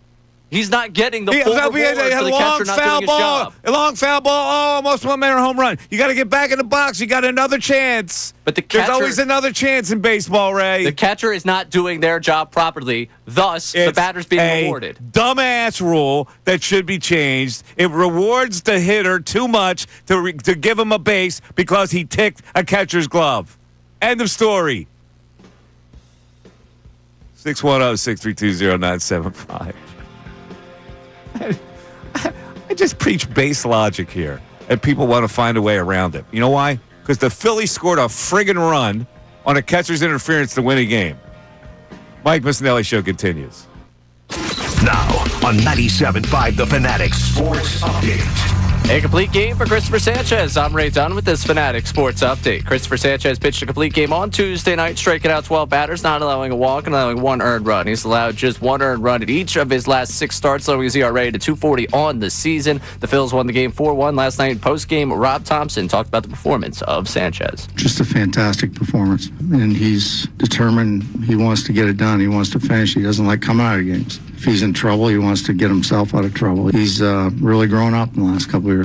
[SPEAKER 3] He's not getting the full reward for the catcher not doing his job.
[SPEAKER 2] A long foul ball, almost one-man home run. You got to get back in the box. You got another chance.
[SPEAKER 3] But there's
[SPEAKER 2] always another chance in baseball, Ray.
[SPEAKER 3] The catcher is not doing their job properly. Thus, the batter's being rewarded.
[SPEAKER 2] Dumbass rule that should be changed. It rewards the hitter too much to give him a base because he ticked a catcher's glove. End of story. 610-632-0975. I just preach base logic here, and people want to find a way around it. You know why? Because the Phillies scored a friggin' run on a catcher's interference to win a game. Mike Missanelli Show continues.
[SPEAKER 1] Now on 97.5 The Fanatic Sports Update.
[SPEAKER 3] A complete game for Christopher Sanchez. I'm Ray Dunn with this Fanatic Sports Update. Christopher Sanchez pitched a complete game on Tuesday night, striking out 12 batters, not allowing a walk and allowing one earned run. He's allowed just one earned run at each of his last 6 starts, lowering his ERA to 2.40 on the season. The Phillies won the game 4-1 last night. Post-game, Rob Thompson talked about the performance of Sanchez.
[SPEAKER 4] Just a fantastic performance, and he's determined. He wants to get it done. He wants to finish. He doesn't like coming out of games. If he's in trouble, he wants to get himself out of trouble. He's really grown up in the last couple of years.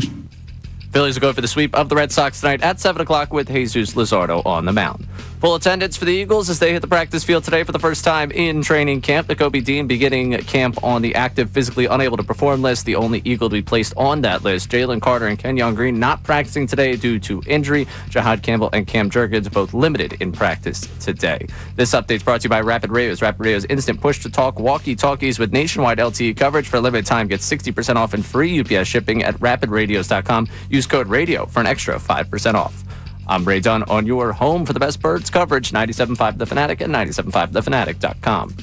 [SPEAKER 3] Phillies will go for the sweep of the Red Sox tonight at 7 o'clock with Jesus Luzardo on the mound. Full attendance for the Eagles as they hit the practice field today for the first time in training camp. Jacoby Dean beginning camp on the active, physically unable to perform list, the only Eagle to be placed on that list. Jalen Carter and Kenyon Green not practicing today due to injury. Jahad Campbell and Cam Jurgens both limited in practice today. This update is brought to you by Rapid Radios. Rapid Radios instant push-to-talk walkie-talkies with nationwide LTE coverage for a limited time. Get 60% off and free UPS shipping at rapidradios.com. Use code RADIO for an extra 5% off. I'm Ray Dunn on your home for the best birds coverage, 97.5 The Fanatic and 97.5thefanatic.com.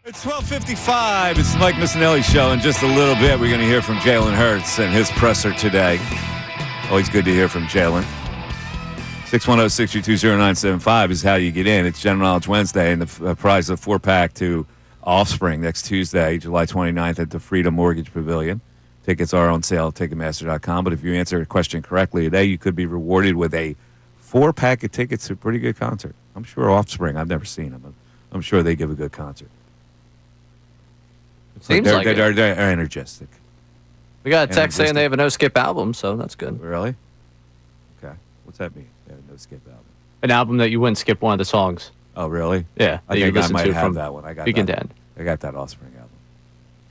[SPEAKER 2] It's 12:55. It's the Mike Missanelli Show. In just a little bit, we're going to hear from Jalen Hurts and his presser today. Always good to hear from Jalen. 610-632-0975 is how you get in. It's General Knowledge Wednesday, and the prize of 4-pack to Offspring next Tuesday, July 29th at the Freedom Mortgage Pavilion. Tickets are on sale at Ticketmaster.com, but if you answer a question correctly today, you could be rewarded with a 4-pack of tickets to a pretty good concert. I'm sure Offspring, I've never seen them, but I'm sure they give a good concert.
[SPEAKER 3] Seems like
[SPEAKER 2] they're energetic.
[SPEAKER 3] We got a text saying they have a no-skip album, so that's good.
[SPEAKER 2] Really? Okay. What's that mean? They have a no-skip album.
[SPEAKER 3] An album that you wouldn't skip one of the songs.
[SPEAKER 2] Oh, really?
[SPEAKER 3] Yeah.
[SPEAKER 2] I think I might have that one. I got
[SPEAKER 3] Kincade.
[SPEAKER 2] I got that Offspring album.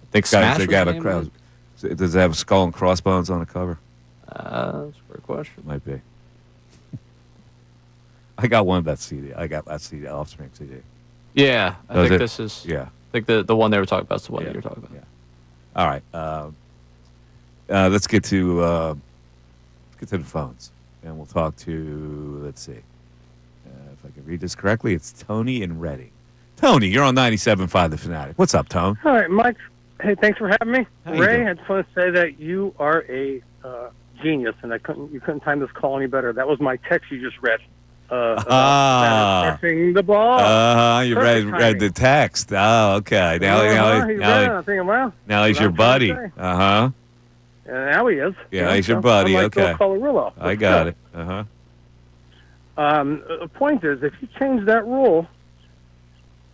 [SPEAKER 3] I think Smash was the name of
[SPEAKER 2] it? Does it have Skull and Crossbones on the cover?
[SPEAKER 3] That's a great question.
[SPEAKER 2] Might be. I got one of that CD. I got that CD, Offspring CD.
[SPEAKER 3] Yeah, I think this is.
[SPEAKER 2] Yeah.
[SPEAKER 3] I think the one they were talking about is the one that you're talking about.
[SPEAKER 2] Yeah. All right. Let's get to the phones, and we'll talk to. Let's see if I can read this correctly. It's Tony in Reading. Tony, you're on 97.5 The Fanatic. What's up, Tone?
[SPEAKER 19] All right, Mike. Hey, thanks for having me.
[SPEAKER 2] How you
[SPEAKER 19] Ray,
[SPEAKER 2] doing?
[SPEAKER 19] I just want to say that you are a genius, and you couldn't time this call any better. That was my text you just read. Pressing the ball.
[SPEAKER 2] You read the text. Oh, okay. Now he's your buddy.
[SPEAKER 19] And now he is.
[SPEAKER 2] Yeah, he's your buddy.
[SPEAKER 19] Unlike
[SPEAKER 2] Okay.
[SPEAKER 19] Bill Colorillo.
[SPEAKER 2] I got it.
[SPEAKER 19] The point is, if you change that rule,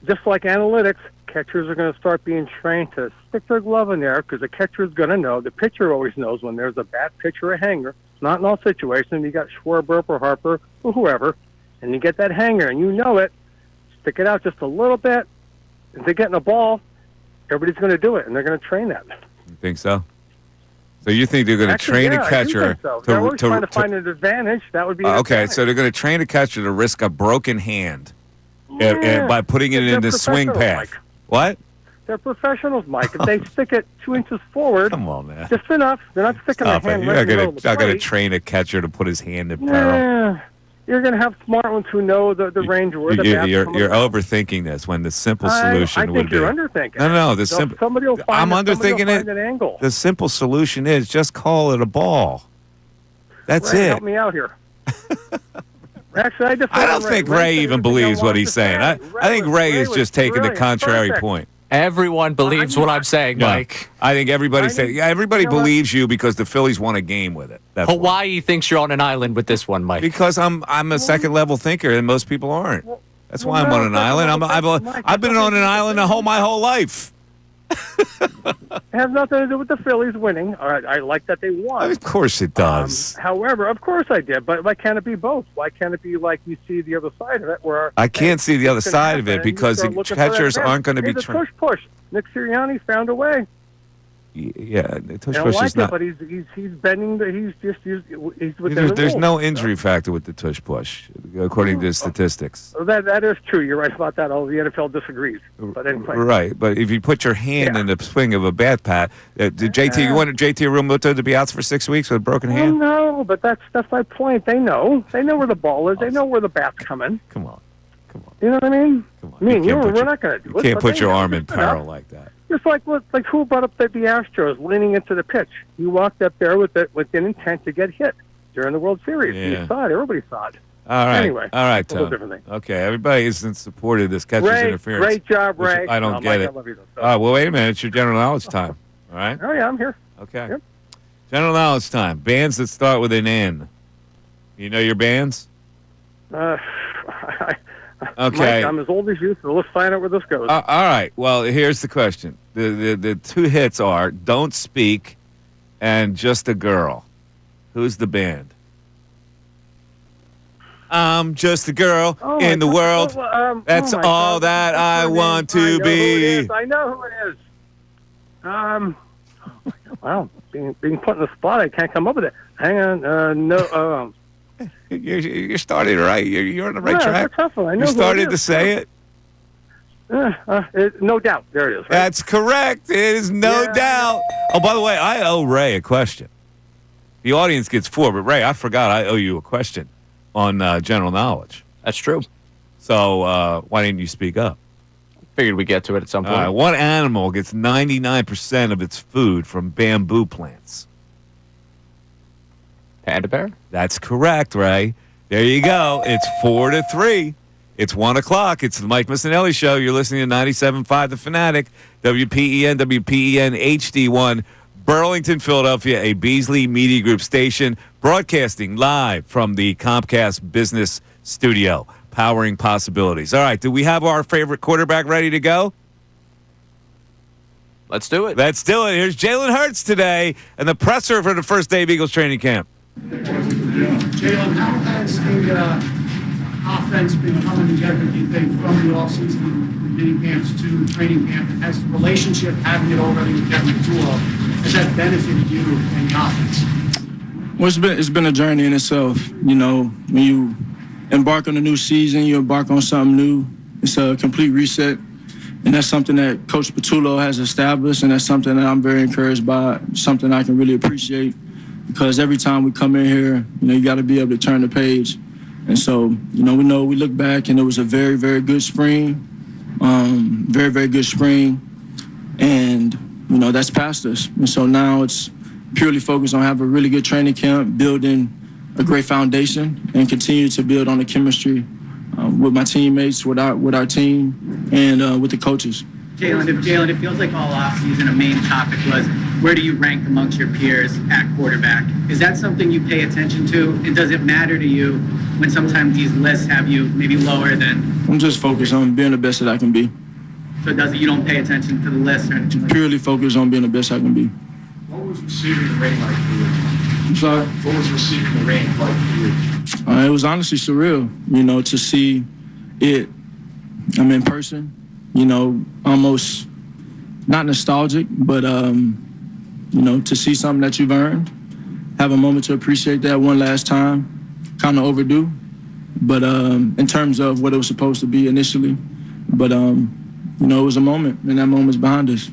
[SPEAKER 19] just like analytics, catchers are going to start being trained to stick their glove in there because the catcher is going to know. The pitcher always knows when there's a bad pitch or a hanger. Not in all situations. You got Schwarber or Harper or whoever, and you get that hanger, and you know it. Stick it out just a little bit. If they're getting a ball, everybody's going to do it, and they're going to train that.
[SPEAKER 2] You think so? So you think they're going to train a catcher
[SPEAKER 19] They're always trying to find an advantage. That would be an
[SPEAKER 2] okay,
[SPEAKER 19] advantage.
[SPEAKER 2] so they're going to train a catcher to risk a broken hand by putting it in the swing path.
[SPEAKER 19] Mike.
[SPEAKER 2] What?
[SPEAKER 19] They're professionals, Mike. If they stick it 2 inches forward,
[SPEAKER 2] come on, man,
[SPEAKER 19] just enough. They're not sticking their hand
[SPEAKER 2] You're
[SPEAKER 19] right in the middle of the
[SPEAKER 2] not going to
[SPEAKER 19] plate.
[SPEAKER 2] train a catcher to put his hand in peril.
[SPEAKER 19] Yeah. You're going to have smart ones who know the range where the bat's
[SPEAKER 2] You're
[SPEAKER 19] coming from.
[SPEAKER 2] overthinking this when the simple solution
[SPEAKER 19] I
[SPEAKER 2] would
[SPEAKER 19] think
[SPEAKER 2] be.
[SPEAKER 19] you're underthinking.
[SPEAKER 2] No, the
[SPEAKER 19] So
[SPEAKER 2] simple.
[SPEAKER 19] somebody will find
[SPEAKER 2] I'm underthinking
[SPEAKER 19] find an angle.
[SPEAKER 2] The simple solution is just call it a ball. That's
[SPEAKER 19] Ray,
[SPEAKER 2] it.
[SPEAKER 19] help me out here. Actually,
[SPEAKER 2] I don't think Ray even believes what he's saying. I think Ray is just taking the contrary point.
[SPEAKER 3] Everyone believes what I'm saying, Mike.
[SPEAKER 2] I think everybody everybody believes you because the Phillies won a game with it. That's
[SPEAKER 3] Hawaii thinks you're on an island with this one, Mike.
[SPEAKER 2] Because I'm a second level thinker and most people aren't. That's why I'm on an island. I've been on an island my whole life.
[SPEAKER 19] It has nothing to do with the Phillies winning. All right, I like that they won.
[SPEAKER 2] Of course it does.
[SPEAKER 19] However, of course I did, but why can't it be both? Why can't it be like you see the other side of it where...
[SPEAKER 2] I can't see the other side of it because the catchers aren't going to be
[SPEAKER 19] trained. Push. Nick Sirianni found a way.
[SPEAKER 2] Yeah, the tush
[SPEAKER 19] I don't
[SPEAKER 2] push
[SPEAKER 19] like
[SPEAKER 2] is not...
[SPEAKER 19] it, but he's bending he's within the
[SPEAKER 2] There's
[SPEAKER 19] rules.
[SPEAKER 2] no injury factor with the tush push, according to the statistics.
[SPEAKER 19] That is true. You're right about that. All the NFL disagrees. But anyway.
[SPEAKER 2] Right, but if you put your hand in the swing of a bat pad, did JT, you wanted JT Realmuto to be out for 6 weeks with a broken hand?
[SPEAKER 19] No, but that's my point. They know where the ball is. They know where the bat's coming.
[SPEAKER 2] Come on.
[SPEAKER 19] You know what I mean?
[SPEAKER 2] Come on.
[SPEAKER 19] We're not going to do it.
[SPEAKER 2] You can't
[SPEAKER 19] but
[SPEAKER 2] put
[SPEAKER 19] they
[SPEAKER 2] your
[SPEAKER 19] know.
[SPEAKER 2] arm in
[SPEAKER 19] Just enough.
[SPEAKER 2] peril like that.
[SPEAKER 19] Just like who brought up the Astros leaning into the pitch? You walked up there with an intent to get hit during the World Series.
[SPEAKER 2] Yeah.
[SPEAKER 19] You saw it. Everybody saw it.
[SPEAKER 2] All right.
[SPEAKER 19] Anyway,
[SPEAKER 2] all right,
[SPEAKER 19] it's a whole
[SPEAKER 2] Tom.
[SPEAKER 19] different thing.
[SPEAKER 2] Okay, everybody is in support of this catcher's
[SPEAKER 19] Ray,
[SPEAKER 2] interference.
[SPEAKER 19] great job,
[SPEAKER 2] which
[SPEAKER 19] Ray.
[SPEAKER 2] I don't get
[SPEAKER 19] Mike,
[SPEAKER 2] it.
[SPEAKER 19] I love you, though.
[SPEAKER 2] All right, well, wait a minute. It's your general knowledge time. All right?
[SPEAKER 19] Oh, yeah, I'm here.
[SPEAKER 2] Okay.
[SPEAKER 19] Yep.
[SPEAKER 2] General knowledge time. Bands that start with an N. You know your bands? Okay.
[SPEAKER 19] Mike, I'm as old as you, so let's find out where this goes.
[SPEAKER 2] All right. Well, here's the question. The two hits are Don't Speak and Just a Girl. Who's the band? I'm just a girl in the world. That's all that I want to be.
[SPEAKER 19] I know who it is. Wow, being put in the spot, I can't come up with it. Hang on, no.
[SPEAKER 2] You started right. You're on the right track.
[SPEAKER 19] That's a tough one. I know
[SPEAKER 2] You
[SPEAKER 19] who
[SPEAKER 2] started
[SPEAKER 19] it
[SPEAKER 2] to
[SPEAKER 19] is.
[SPEAKER 2] say it.
[SPEAKER 19] No doubt. There it is. Right?
[SPEAKER 2] That's correct. It is no doubt. Oh, by the way, I owe Ray a question. The audience gets 4, but Ray, I forgot I owe you a question on general knowledge.
[SPEAKER 3] That's true.
[SPEAKER 2] So why didn't you speak up?
[SPEAKER 3] Figured we'd get to it at some point.
[SPEAKER 2] What animal gets 99% of its food from bamboo plants?
[SPEAKER 3] Panda bear?
[SPEAKER 2] That's correct, Ray. There you go. It's 4-3. It's 1 o'clock. It's the Mike Missanelli Show. You're listening to 97.5 The Fanatic, WPEN HD1, Burlington, Philadelphia, a Beasley Media Group station, broadcasting live from the Comcast Business Studio, powering possibilities. All right, do we have our favorite quarterback ready to go?
[SPEAKER 3] Let's do it.
[SPEAKER 2] Let's do it. Here's Jalen Hurts today and the presser for the first day of Eagles training camp.
[SPEAKER 20] Jalen, how has the offense been coming together, do you think, from the offseason, mini camps to training camp? And has the relationship, having it already with Kevin Tulo, has that benefited you in the offense?
[SPEAKER 17] Well, it's been a journey in itself. You know, when you embark on a new season, you embark on something new. It's a complete reset. And that's something that Coach Petulo has established, and that's something that I'm very encouraged by, something I can really appreciate. Because every time we come in here, you know, you got to be able to turn the page. And so, you know, we look back and it was a very, very good spring, very, very good spring. And, you know, that's past us. And so now it's purely focused on having a really good training camp, building a great foundation, and continue to build on the chemistry with my teammates, with our team, and with the coaches.
[SPEAKER 21] Jalen, it feels like all offseason a main topic was where do you rank amongst your peers at quarterback? Is that something you pay attention to? And does it matter to you when sometimes these lists have you maybe lower than?
[SPEAKER 17] I'm just focused on being the best that I can be.
[SPEAKER 21] So you don't pay attention to the list or anything?
[SPEAKER 17] Purely focused on being the best I can be.
[SPEAKER 20] What was receiving the rain like for you?
[SPEAKER 17] I'm sorry?
[SPEAKER 20] What was receiving the rain like for you?
[SPEAKER 17] It was honestly surreal, you know, to see it. I'm in person, you know, almost not nostalgic, but, you know, to see something that you've earned, have a moment to appreciate that one last time, kind of overdue, but in terms of what it was supposed to be initially. But, you know, it was a moment, and that moment's behind us.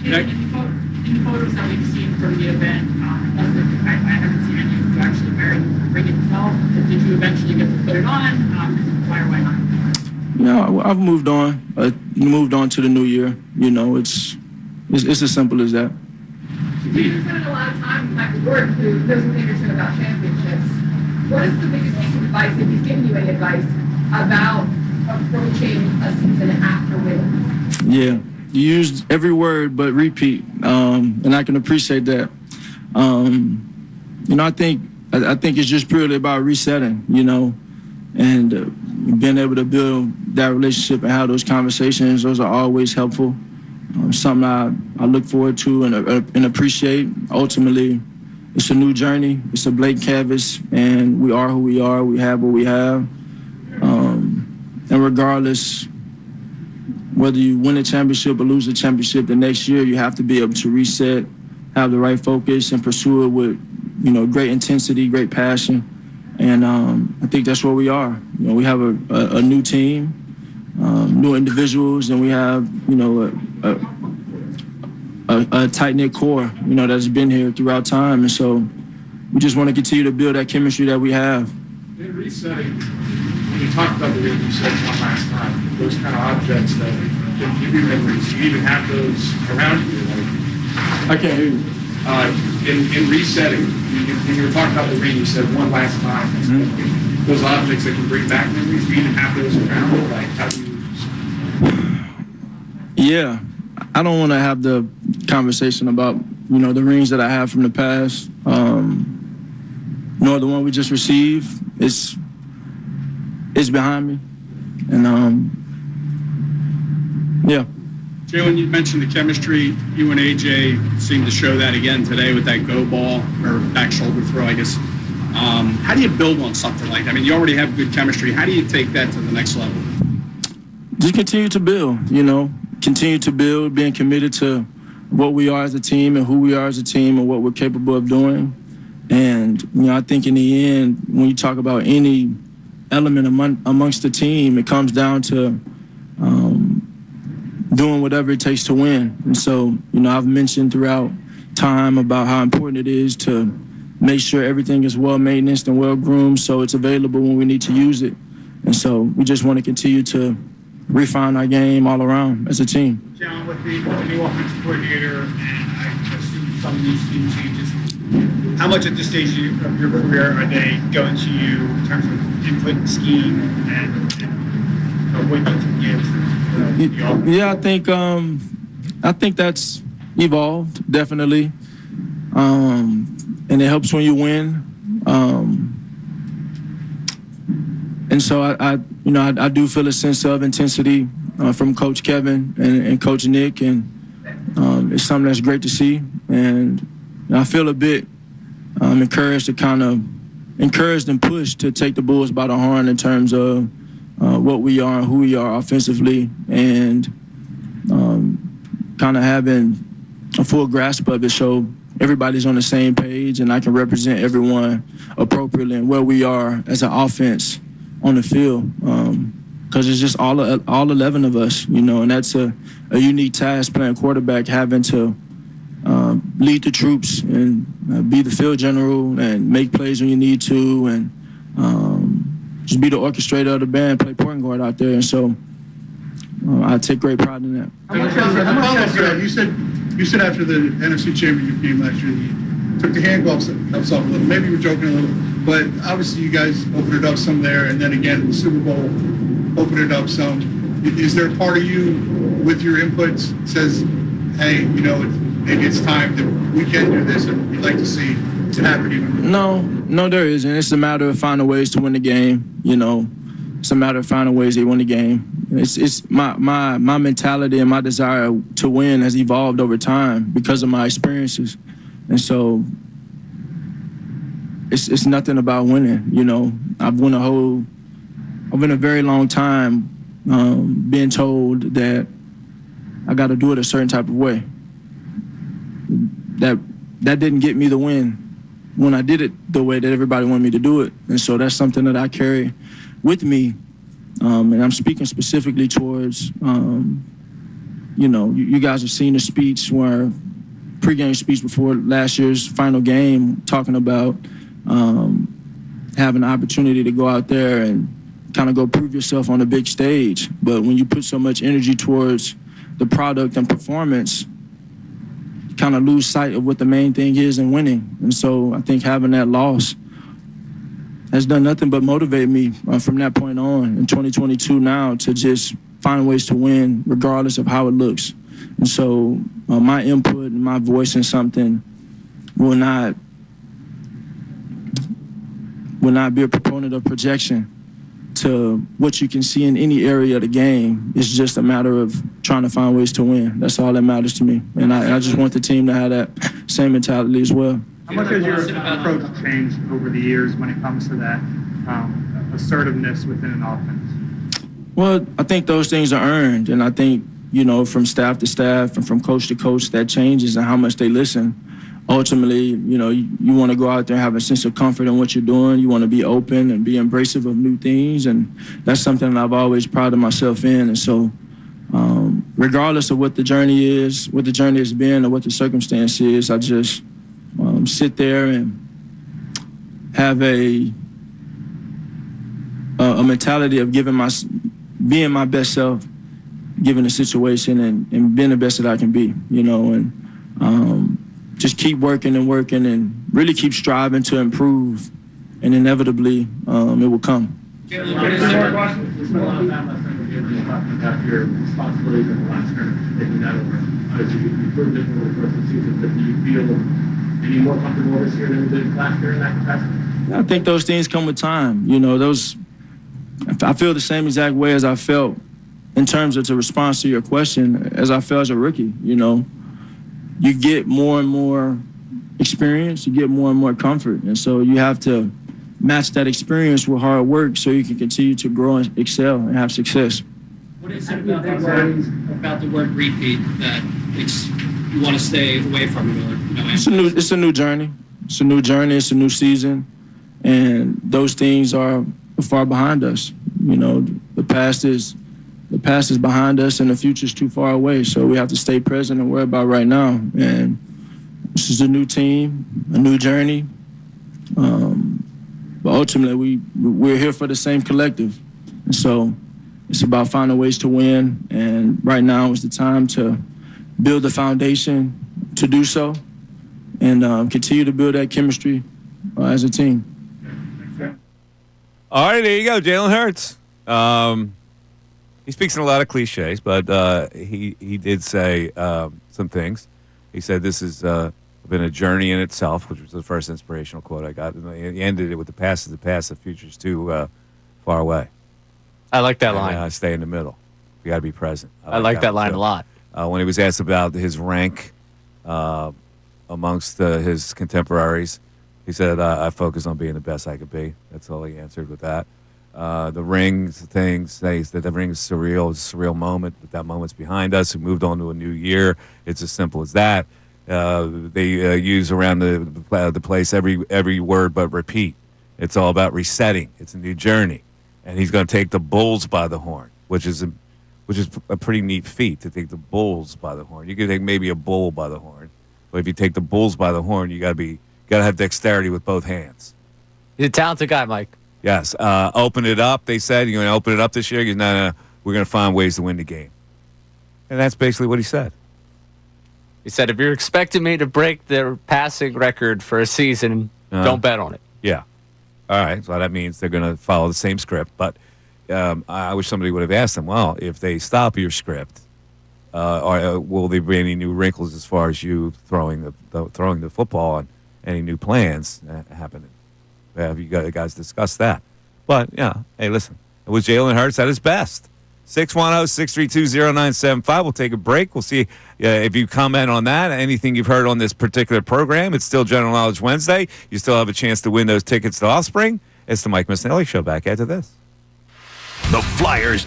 [SPEAKER 21] In the photos that we've seen from the event, I haven't seen any of you actually wearing the ring itself. Did you eventually get to put it on? Why or why not?
[SPEAKER 17] Yeah, I've moved on to the new year. You know, it's as simple as that.
[SPEAKER 22] You've spent a lot of time back at work to those Anderson about championships. What is the biggest piece of advice, if he's given you any advice, about approaching a season after winning?
[SPEAKER 17] Yeah, you used every word but repeat, and I can appreciate that. You know, I think it's just purely about resetting, you know, and being able to build that relationship and have those conversations. Those are always helpful. Something I look forward to and appreciate. Ultimately, it's a new journey. It's a blank canvas, and we are who we are. We have what we have. And regardless, whether you win a championship or lose a championship the next year, you have to be able to reset, have the right focus, and pursue it with, you know, great intensity, great passion. And I think that's where we are. You know, we have a new team, new individuals, and we have, you know, a tight-knit core, you know, that's been here throughout time. And so we just want to continue to build that chemistry that we have.
[SPEAKER 20] In resetting, when you talked about the ring, you said one last time, those kind of objects that can give you memories, you even have those around you.
[SPEAKER 17] I can't hear you.
[SPEAKER 20] In resetting, when you were talking about the ring, you said one last time. Mm-hmm. Those objects that can bring back memories, you even have those around. Like, how do you?
[SPEAKER 17] Yeah, I don't want to have the conversation about, you know, the rings that I have from the past, nor the one we just received. It's behind me, and yeah.
[SPEAKER 23] Jalen, you mentioned the chemistry. You and AJ seemed to show that again today with that go ball or back shoulder throw, I guess. How do you build on something like that? I mean, you already have good chemistry. How do you take that to the next level?
[SPEAKER 17] Just continue to build, you know, continue to build, being committed to what we are as a team and who we are as a team and what we're capable of doing. And, you know, I think in the end, when you talk about any element amongst the team, it comes down to doing whatever it takes to win. And so, you know, I've mentioned throughout time about how important it is to make sure everything is well maintained and well groomed so it's available when we need to use it. And so we just want to continue to refine our game all around as a team.
[SPEAKER 20] John, with the new offensive coordinator and I assume some new scheme changes, how much at this stage of your career are they going to you in terms of input and scheme and what you can give?
[SPEAKER 17] Yeah, I think that's evolved definitely, and it helps when you win. And so I do feel a sense of intensity from Coach Kevin and Coach Nick, and it's something that's great to see. And I feel a bit encouraged and pushed to take the Bulls by the horn in terms of what we are and who we are offensively, and kind of having a full grasp of it, so everybody's on the same page and I can represent everyone appropriately and where we are as an offense on the field, because it's just all 11 of us, and that's a unique task playing quarterback, having to lead the troops and be the field general and make plays when you need to, and just be the orchestrator of the band, play point guard out there. And so I take great pride in that.
[SPEAKER 23] You said after the NFC Championship game last year, you took the handcuffs off a little. Maybe you were joking a little, but obviously you guys opened it up some there, and then again in the Super Bowl, opened it up some. Is there a part of you with your inputs says, hey, maybe it's time that we can do this, and we'd like to see it happen even?
[SPEAKER 17] No, there isn't. It's a matter of finding ways to win the game. It's a matter of finding ways to win the game. It's my mentality and my desire to win has evolved over time because of my experiences, and so it's nothing about winning. I've been a very long time being told that I got to do it a certain type of way. That didn't get me the win when I did it the way that everybody wanted me to do it, and so that's something that I carry with me, and I'm speaking specifically towards, you guys have seen the speech where pregame speech before last year's final game, talking about having the opportunity to go out there and kind of go prove yourself on a big stage. But when you put so much energy towards the product and performance, you kind of lose sight of what the main thing is in winning. And so I think having that loss has done nothing but motivate me from that point on in 2022 now to just find ways to win regardless of how it looks. And so my input and my voice in something will not be a proponent of projection to what you can see in any area of the game. It's just a matter of trying to find ways to win. That's all that matters to me. And I just want the team to have that same mentality as well.
[SPEAKER 20] How much has your approach changed over the years when it comes to that assertiveness within an offense?
[SPEAKER 17] Well, I think those things are earned, and I think, from staff to staff and from coach to coach, that changes and how much they listen. Ultimately, you want to go out there and have a sense of comfort in what you're doing. You want to be open and be embracive of new things, and that's something that I've always prided myself in. And so regardless of what the journey is, what the journey has been, or what the circumstance is, I just sit there and have a mentality of being my best self, given the situation, and being the best that I can be, and just keep working and really keep striving to improve, and inevitably it will come.
[SPEAKER 20] After your responsibilities in the last term, taking that over, as you proved it over the course of the season, but do you feel any more comfortable this year than you did last year in that capacity?
[SPEAKER 17] I think those things come with time. I feel the same exact way as I felt in terms of the response to your question as I felt as a rookie. You get more and more experience, you get more and more comfort, and so you have to match that experience with hard work so you can continue to grow and excel and have success.
[SPEAKER 7] What is it about the word repeat that you want to stay away from it?
[SPEAKER 17] It's a new journey. It's a new journey. It's a new season, and those things are far behind us. The past is behind us, and the future is too far away. So we have to stay present and worry about right now. And this is a new team, a new journey. But ultimately, we're here for the same collective, and so It's about finding ways to win, and right now is the time to build the foundation to do so and continue to build that chemistry as a team.
[SPEAKER 2] All right, there you go, Jalen Hurts. He speaks in a lot of cliches, but he did say some things. He said this has been a journey in itself, which was the first inspirational quote I got. And he ended it with the past is the past, the future's too far away.
[SPEAKER 3] I like that line.
[SPEAKER 2] Stay in the middle. You got to be present.
[SPEAKER 3] I like that line a lot.
[SPEAKER 2] When he was asked about his rank amongst his contemporaries, he said, I focus on being the best I could be. That's all he answered with that. The rings things says that the ring is surreal. It's a surreal moment, but that moment's behind us. We moved on to a new year. It's as simple as that. They use around the place every word but repeat. It's all about resetting. It's a new journey, and he's going to take the bulls by the horn, which is a pretty neat feat to take the bulls by the horn. You could take maybe a bull by the horn, but if you take the bulls by the horn, you got to have dexterity with both hands.
[SPEAKER 3] He's a talented guy, Mike.
[SPEAKER 2] Yes. Open it up, they said. You're going to open it up this year? He goes, no, we're going to find ways to win the game. And that's basically what he said.
[SPEAKER 3] He said, if you're expecting me to break the passing record for a season, don't bet on it.
[SPEAKER 2] Yeah. All right. So that means they're going to follow the same script. But I wish somebody would have asked him, well, if they stop your script, will there be any new wrinkles as far as you throwing the football and any new plans happening? Have you guys discussed that? But, yeah, hey, listen, it was Jalen Hurts at his best. 610-632-0975. We'll take a break. We'll see if you comment on that. Anything you've heard on this particular program. It's still General Knowledge Wednesday. You still have a chance to win those tickets to Offspring. It's the Mike Missanelli Show. Back after this.
[SPEAKER 1] The Flyers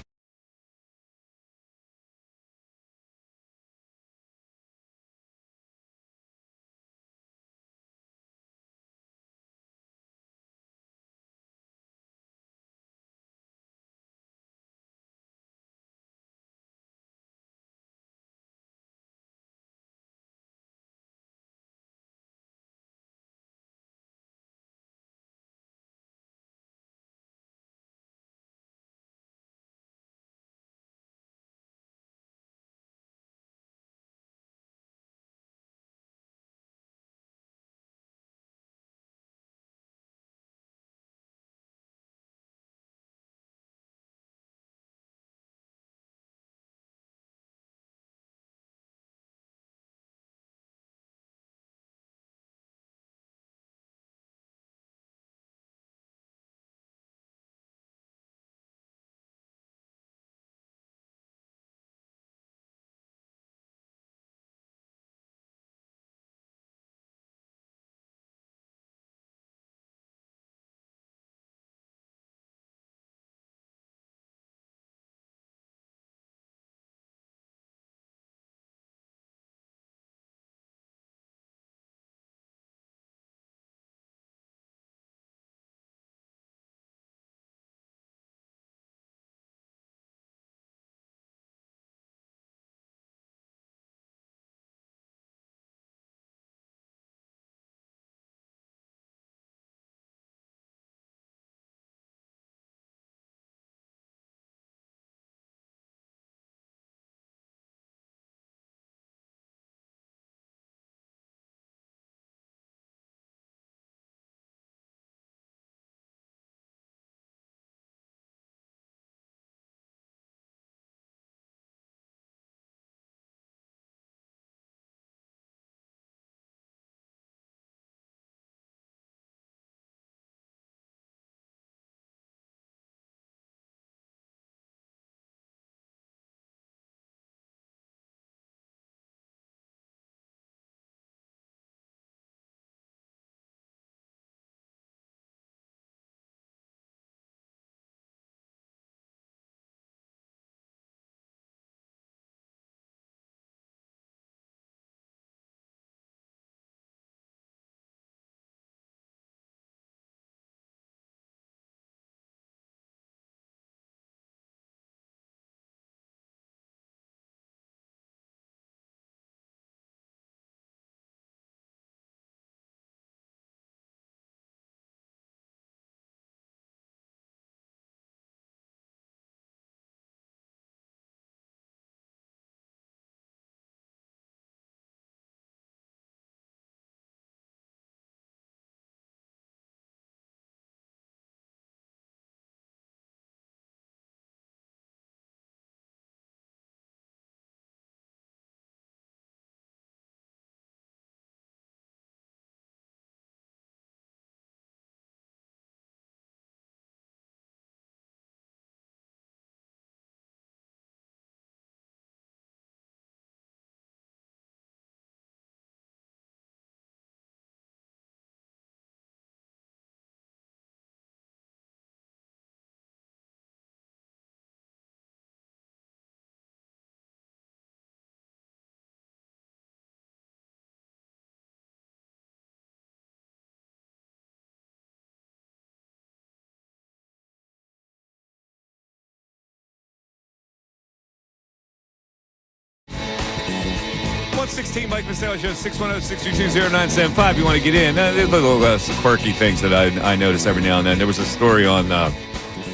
[SPEAKER 2] 800-1116, Mike Missanelli Show, 610-622-0975. You want to get in. There's little quirky things that I notice every now and then. There was a story on, I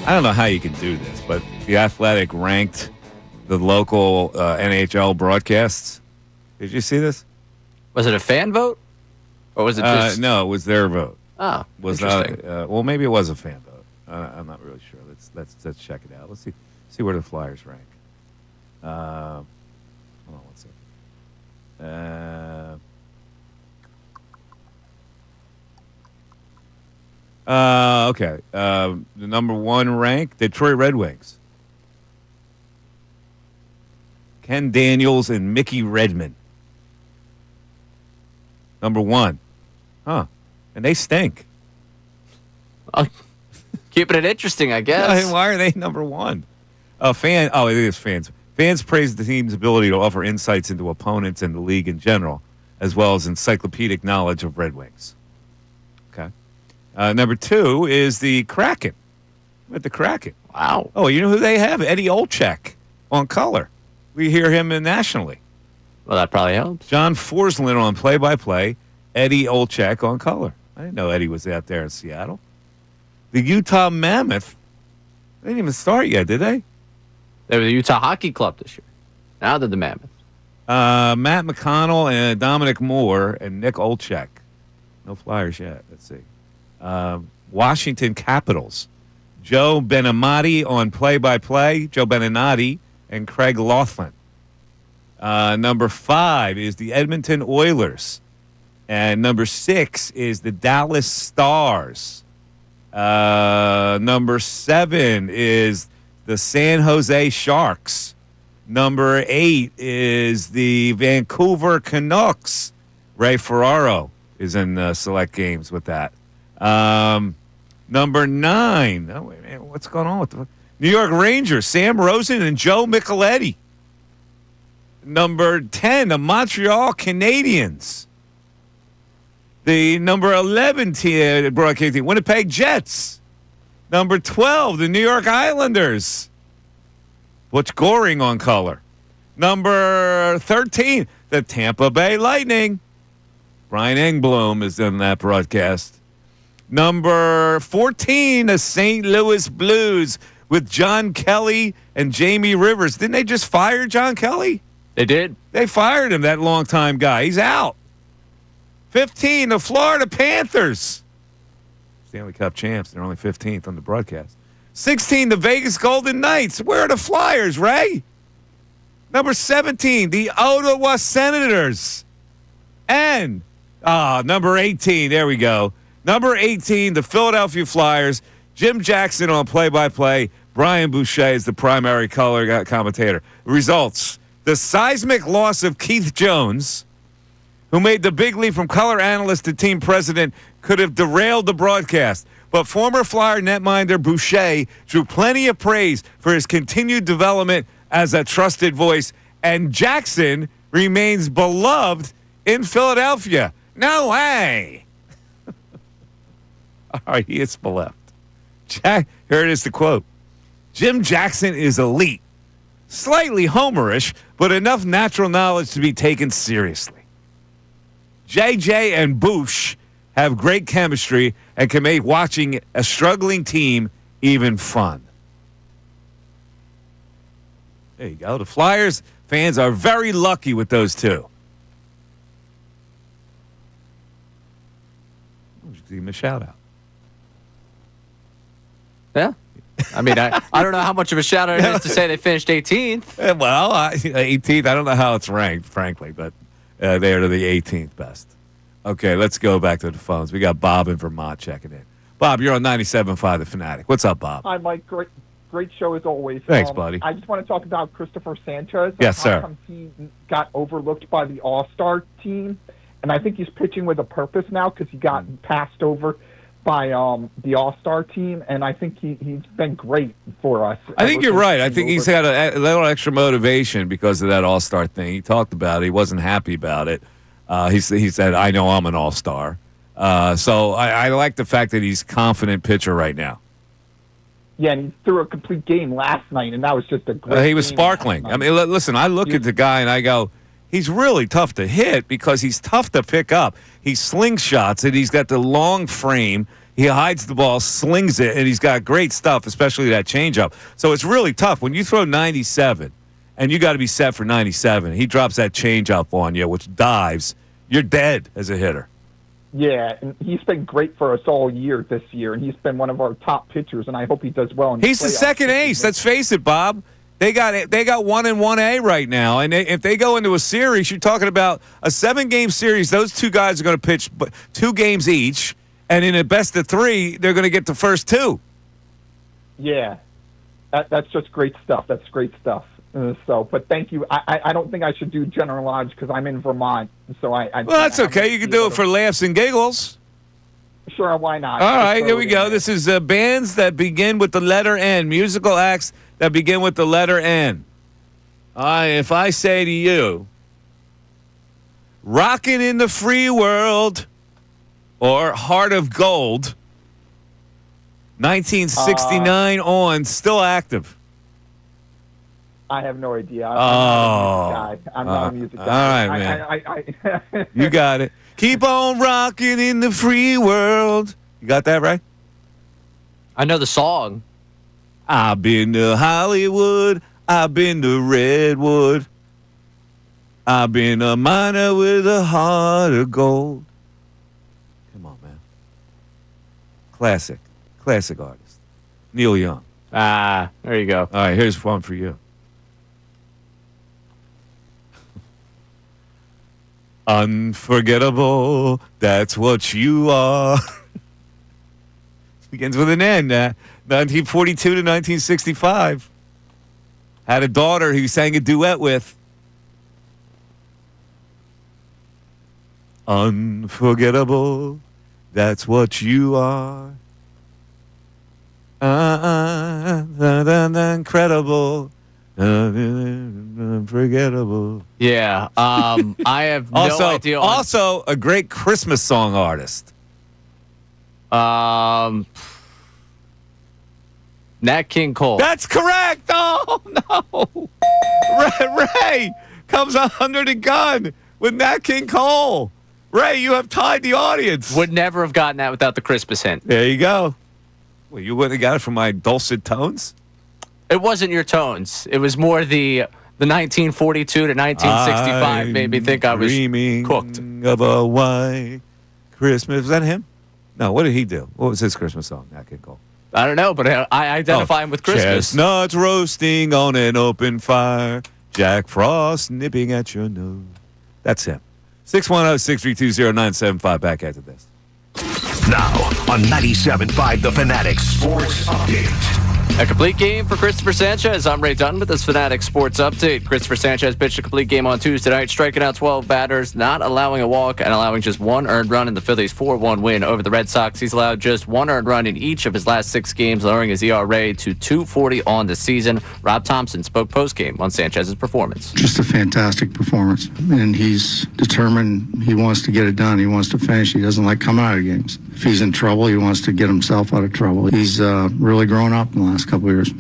[SPEAKER 2] don't know how you can do this, but The Athletic ranked the local NHL broadcasts. Did you see this?
[SPEAKER 3] Was it a fan vote? Or was it just...
[SPEAKER 2] No, it was their vote.
[SPEAKER 3] Oh,
[SPEAKER 2] interesting. Well, maybe it was a fan vote. I'm not really sure. Let's check it out. Let's see where the Flyers rank. Hold on one second. Okay. The number one rank, Detroit Red Wings. Ken Daniels and Mickey Redmond. Number one. Huh. And they stink.
[SPEAKER 3] Keeping it interesting, I guess.
[SPEAKER 2] Why are they number one? It is fans. Fans praise the team's ability to offer insights into opponents and the league in general, as well as encyclopedic knowledge of Red Wings. Okay. Number two is the Kraken. With the Kraken.
[SPEAKER 3] Wow.
[SPEAKER 2] Oh, you know who they have? Eddie Olczyk on color. We hear him nationally.
[SPEAKER 3] Well, that probably helps.
[SPEAKER 2] John Forsland on play-by-play. Eddie Olczyk on color. I didn't know Eddie was out there in Seattle. The Utah Mammoth. They didn't even start yet, did they?
[SPEAKER 3] They were the Utah Hockey Club this year. Now they're the Mammoth.
[SPEAKER 2] Matt McConnell and Dominic Moore and Nick Olczyk. No Flyers yet. Let's see. Washington Capitals. Joe Beninati on play-by-play. Joe Beninati and Craig Laughlin. Number 5 is the Edmonton Oilers. And number 6 is the Dallas Stars. Number 7 is the San Jose Sharks. Number 8 is the Vancouver Canucks. Ray Ferraro is in select games with that. Number 9. Oh, wait a minute. What's going on with the New York Rangers? Sam Rosen and Joe Micheletti. Number 10, the Montreal Canadiens. The number 11 broadcast team, Winnipeg Jets. Number 12, the New York Islanders. Butch Goring on color. Number 13, the Tampa Bay Lightning. Brian Engblom is in that broadcast. Number 14, the St. Louis Blues with John Kelly and Jamie Rivers. Didn't they just fire John Kelly?
[SPEAKER 3] They did.
[SPEAKER 2] They fired him, that longtime guy. He's out. 15, the Florida Panthers. Stanley Cup champs. They're only 15th on the broadcast. 16, the Vegas Golden Knights. Where are the Flyers, Ray? Number 17, the Ottawa Senators. And, number 18, there we go. Number 18, the Philadelphia Flyers. Jim Jackson on play-by-play. Brian Boucher is the primary color commentator. Results, the seismic loss of Keith Jones, who made the big leap from color analyst to team president, could have derailed the broadcast. But former Flyer netminder Boucher drew plenty of praise for his continued development as a trusted voice, and Jackson remains beloved in Philadelphia. No way. All right, he is beloved. Here it is, the quote. Jim Jackson is elite, slightly homerish, but enough natural knowledge to be taken seriously. JJ and Boosh have great chemistry and can make watching a struggling team even fun. There you go. The Flyers fans are very lucky with those two. Give them a shout out.
[SPEAKER 3] Yeah. I mean, I don't know how much of a shout out it is to say they finished 18th.
[SPEAKER 2] Well, 18th, I don't know how it's ranked, frankly, but they are the 18th best. Okay, let's go back to the phones. We got Bob in Vermont checking in. Bob, you're on 97.5 The Fanatic. What's up, Bob?
[SPEAKER 8] Hi, Mike. Great show as always.
[SPEAKER 2] Thanks, buddy.
[SPEAKER 8] I just want to talk about Christopher Sanchez.
[SPEAKER 2] Yes, sir.
[SPEAKER 8] How come he got overlooked by the All-Star team? And I think he's pitching with a purpose now because he got passed over by the All-Star team, and I think he's been great for us.
[SPEAKER 2] I think you're right. I think he's had a little extra motivation because of that All-Star thing. He talked about it. He wasn't happy about it. He said, I know I'm an All-Star. So I like the fact that he's a confident pitcher right now.
[SPEAKER 8] Yeah, and he threw a complete game last night, and that was just a great
[SPEAKER 2] He was sparkling. I mean, listen, I look at the guy, and I go, he's really tough to hit because he's tough to pick up. He slingshots it. He's got the long frame. He hides the ball, slings it, and he's got great stuff, especially that changeup. So it's really tough. When you throw 97, and you got to be set for 97, he drops that changeup on you, which dives, you're dead as a hitter.
[SPEAKER 8] Yeah, and he's been great for us all year this year, and he's been one of our top pitchers, and I hope he does well.
[SPEAKER 2] He's the second ace. Let's face it, Bob. They got 1 and 1A right now, and if they go into a series, you're talking about a 7-game series. Those two guys are going to pitch 2 games each, and in a best of 3, they're going to get the first 2.
[SPEAKER 8] Yeah, that's just great stuff. That's great stuff. But thank you. I don't think I should do General Lodge because I'm in Vermont. So well,
[SPEAKER 2] that's okay. You can do it for laughs and giggles.
[SPEAKER 8] Sure, why not?
[SPEAKER 2] All right, here we go. This is bands that begin with the letter N, musical acts that begin with the letter N. If I say to you, Rockin' in the Free World or Heart of Gold, 1969 on, still active.
[SPEAKER 8] I have no idea. I'm not a music guy.
[SPEAKER 2] All right, man. You got it. Keep on rocking in the free world. You got that right?
[SPEAKER 3] I know the song.
[SPEAKER 2] I've been to Hollywood. I've been to Redwood. I've been a miner with a heart of gold. Come on, man. Classic artist. Neil Young.
[SPEAKER 3] There you go.
[SPEAKER 2] All right, here's one for you. Unforgettable, that's what you are. Begins with an N. 1942 to 1965. Had a daughter who sang a duet with. Unforgettable, that's what you are. Incredible. Unforgettable.
[SPEAKER 3] Yeah. I have no idea.
[SPEAKER 2] Also, a great Christmas song artist.
[SPEAKER 3] Nat King Cole.
[SPEAKER 2] That's correct. Oh, no. Ray comes under the gun with Nat King Cole. Ray, you have tied the audience.
[SPEAKER 3] Would never have gotten that without the Christmas hint.
[SPEAKER 2] There you go. Well, you wouldn't have got it from my dulcet tones?
[SPEAKER 3] It wasn't your tones. It was more the 1942 to 1965 made me think I was cooked.
[SPEAKER 2] Of a white Christmas. Was that him? No, what did he do? What was his Christmas song, Nat King Cole?
[SPEAKER 3] I don't know, but I identify him with Christmas.
[SPEAKER 2] Chestnuts roasting on an open fire. Jack Frost nipping at your nose. That's him. 610-632-0975. Back after this.
[SPEAKER 1] Now on 97.5 The Fanatic Sports Update.
[SPEAKER 3] A complete game for Christopher Sanchez. I'm Ray Dunn with this Fanatic Sports Update. Christopher Sanchez pitched a complete game on Tuesday night, striking out 12 batters, not allowing a walk, and allowing just 1 earned run in the Phillies' 4-1 win over the Red Sox. He's allowed just 1 earned run in each of his last 6 games, lowering his ERA to 2.40 on the season. Rob Thompson spoke postgame on Sanchez's performance.
[SPEAKER 4] Just a fantastic performance. And he's determined he wants to get it done. He wants to finish. He doesn't like coming out of games. If he's in trouble, he wants to get himself out of trouble. He's really grown up in the last couple of years.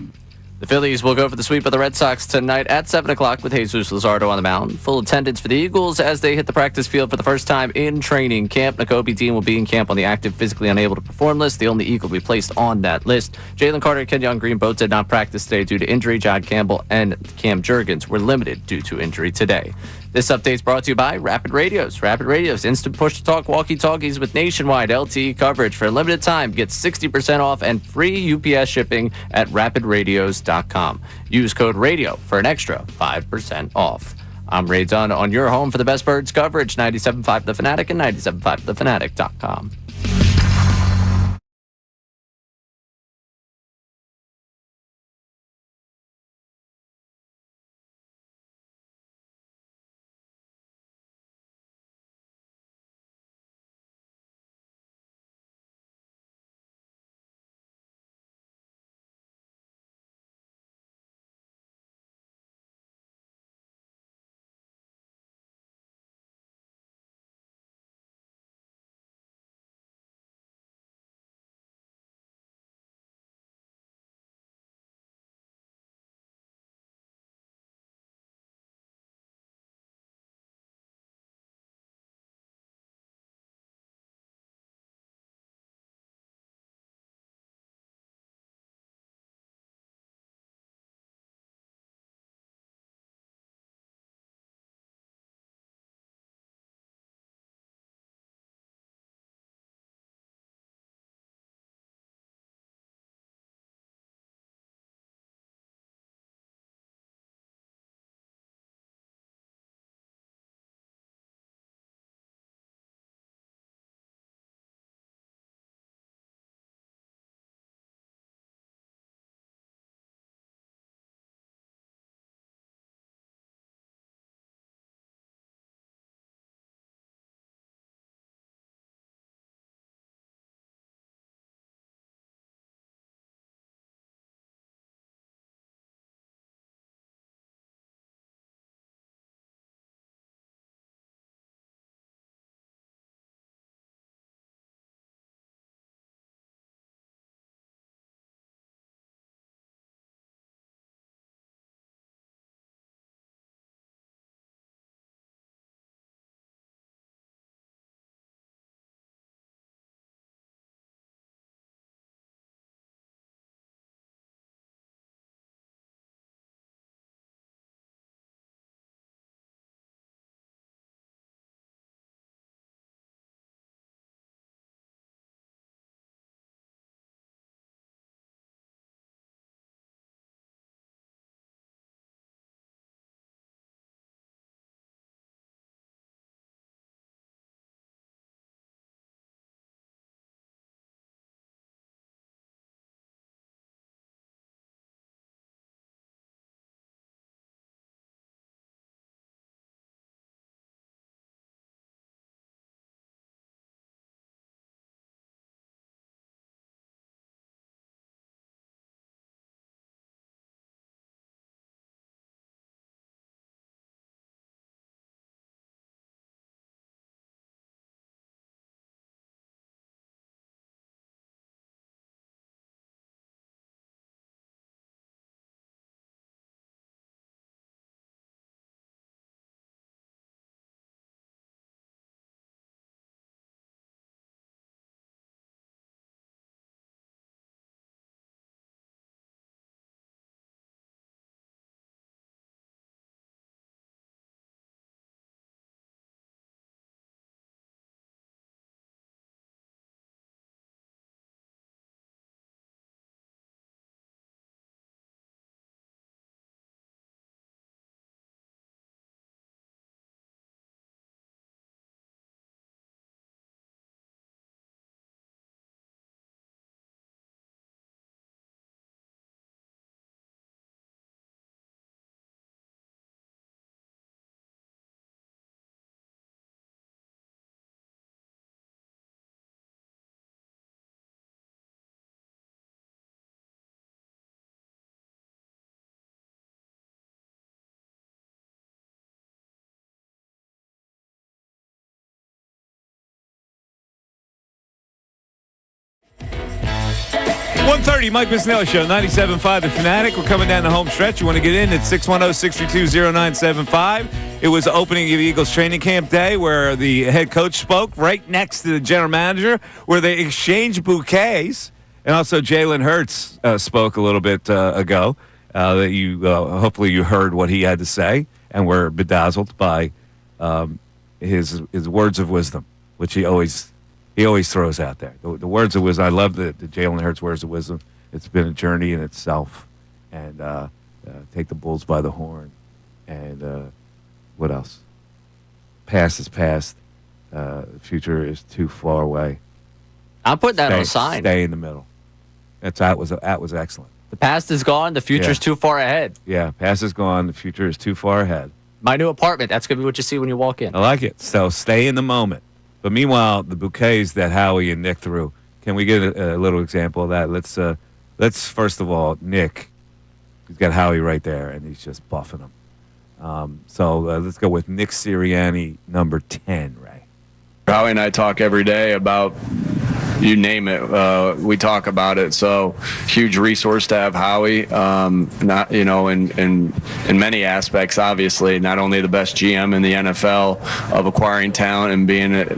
[SPEAKER 3] The Phillies will go for the sweep of the Red Sox tonight at 7 o'clock with Jesus Luzardo on the mound. Full attendance for the Eagles as they hit the practice field for the first time in training camp. Nakobe Dean will be in camp on the active, physically unable to perform list. The only Eagle to be placed on that list. Jalen Carter and Kenyon Green both did not practice today due to injury. John Campbell and Cam Jurgens were limited due to injury today. This update is brought to you by Rapid Radios. Rapid Radios, instant push-to-talk walkie-talkies with nationwide LTE coverage. For a limited time, get 60% off and free UPS shipping at rapidradios.com. Use code RADIO for an extra 5% off. I'm Ray Dunn on your home for the best birds coverage, 97.5 The Fanatic and 97.5thefanatic.com.
[SPEAKER 2] 1:30, Mike Missanelli Show, 97.5 The Fanatic. We're coming down the home stretch. You want to get in at 610-632-0975. It was opening of Eagles training camp day where the head coach spoke right next to the general manager where they exchanged bouquets. And also Jalen Hurts spoke a little bit ago that you hopefully you heard what he had to say and were bedazzled by his words of wisdom, which he always throws out there. The words of wisdom. I love the Jalen Hurts words of wisdom. It's been a journey in itself. And take the bulls by the horn. And what else? Past is past. The future is too far away.
[SPEAKER 3] I'll put that on a sign.
[SPEAKER 2] Stay in the middle. That was excellent.
[SPEAKER 3] The past is gone. The future's too far ahead.
[SPEAKER 2] Yeah, past is gone. The future is too far ahead.
[SPEAKER 3] My new apartment. That's going to be what you see when you walk in.
[SPEAKER 2] I like it. So stay in the moment. But meanwhile, the bouquets that Howie and Nick threw, can we get a little example of that? Let's first of all, Nick, he's got Howie right there, and he's just buffing him. So let's go with Nick Sirianni, number 10, Ray.
[SPEAKER 5] Howie and I talk every day about, you name it, we talk about it. So huge resource to have Howie. Not in many aspects, obviously, not only the best GM in the NFL of acquiring talent and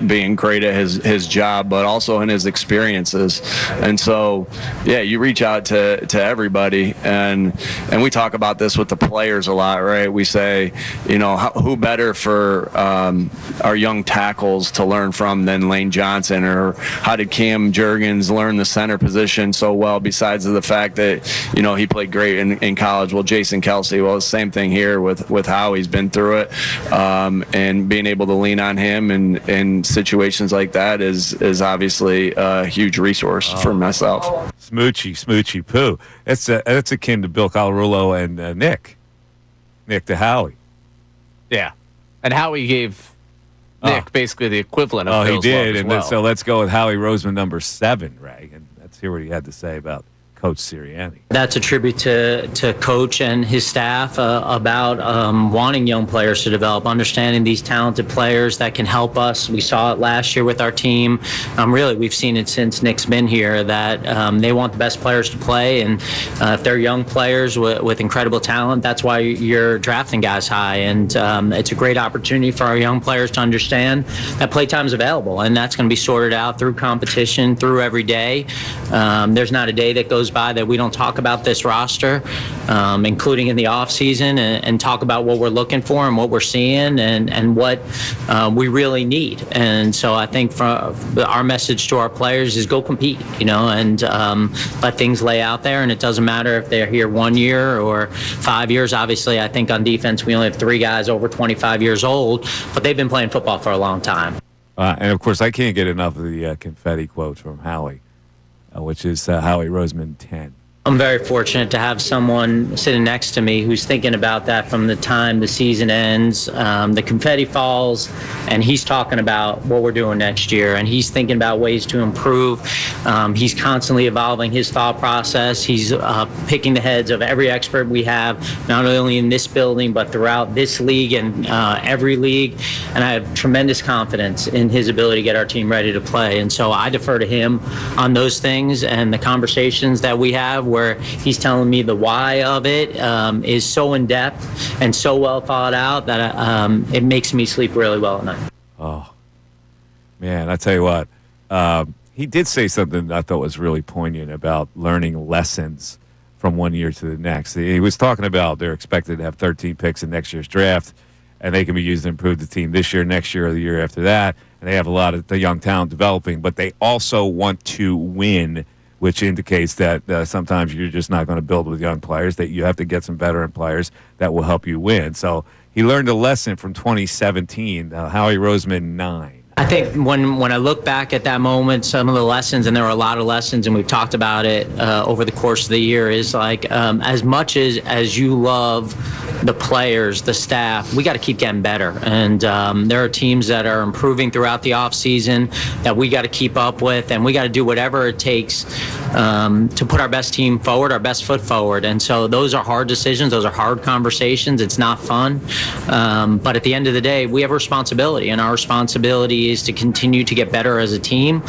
[SPEAKER 5] being great at his job, but also in his experiences. And so, yeah, you reach out to everybody, and we talk about this with the players a lot, right? We say, who better for our young tackles to learn from than Lane Johnson, or how did Cam Jurgens learn the center position so well, besides the fact that he played great in college. Well, Jason Kelsey, the same thing here with how he's been through it, and being able to lean on him in situations like that is obviously a huge resource for myself.
[SPEAKER 2] Smoochy poo. That's akin to Bill Colarulo and Nick to Howie.
[SPEAKER 3] Yeah, and Howie gave Nick basically the equivalent of Bill's
[SPEAKER 2] he did,
[SPEAKER 3] love as well.
[SPEAKER 2] So let's go with Howie Roseman, number 7, Ray, and let's hear what he had to say about Coach Sirianni.
[SPEAKER 6] That's a tribute to Coach and his staff about wanting young players to develop, understanding these talented players that can help us. We saw it last year with our team. Really, we've seen it since Nick's been here, that they want the best players to play. And if they're young players with incredible talent, that's why you're drafting guys high. And it's a great opportunity for our young players to understand that playtime is available. And that's going to be sorted out through competition, through every day. There's not a day that goes by that we don't talk about this roster, including in the off season, and talk about what we're looking for and what we're seeing and what we really need. And so I think our message to our players is go compete, and let things lay out there. And it doesn't matter if they're here 1 year or 5 years. Obviously, I think on defense we only have 3 guys over 25 years old, but they've been playing football for a long time.
[SPEAKER 2] And of course, I can't get enough of the confetti quote from Howie, which is Howie Roseman 10.
[SPEAKER 6] I'm very fortunate to have someone sitting next to me who's thinking about that from the time the season ends, the confetti falls, and he's talking about what we're doing next year, and he's thinking about ways to improve. He's constantly evolving his thought process. He's picking the heads of every expert we have, not only in this building, but throughout this league and every league. And I have tremendous confidence in his ability to get our team ready to play. And so I defer to him on those things, and the conversations that we have where he's telling me the why of it is so in depth and so well thought out that it makes me sleep really well at night.
[SPEAKER 2] Oh, man, I tell you what, he did say something I thought was really poignant about learning lessons from 1 year to the next. He was talking about they're expected to have 13 picks in next year's draft, and they can be used to improve the team this year, next year, or the year after that. And they have a lot of the young talent developing, but they also want to win, which indicates that sometimes you're just not going to build with young players, that you have to get some veteran players that will help you win. So he learned a lesson from 2017, Howie Roseman 9.
[SPEAKER 6] I think when I look back at that moment, some of the lessons, and there were a lot of lessons, and we've talked about it over the course of the year, is like as much as you love the players, the staff, we got to keep getting better. And there are teams that are improving throughout the offseason that we got to keep up with, and we got to do whatever it takes to put our best team forward, our best foot forward. And so those are hard decisions. Those are hard conversations. It's not fun. But at the end of the day, we have a responsibility, and our responsibility is to continue to get better as a team.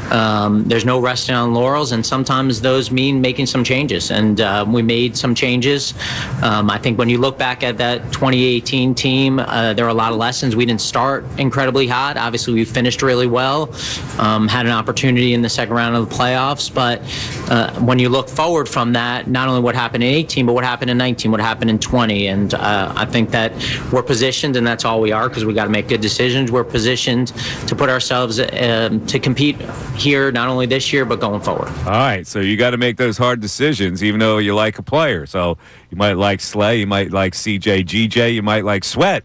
[SPEAKER 6] There's no resting on laurels, and sometimes those mean making some changes. And we made some changes. I think when you look back at that 2018 team, there are a lot of lessons. We didn't start incredibly hot. Obviously, we finished really well, had an opportunity in the second round of the playoffs. But when you look forward from that, not only what happened in 18, but what happened in 19, what happened in 20. And I think that we're positioned, and that's all we are, because we got to make good decisions. We're positioned to put ourselves to compete here, not only this year, but going forward.
[SPEAKER 2] All right, so you got to make those hard decisions, even though you like a player. So you might like Slay, you might like CJ, GJ, you might like Sweat.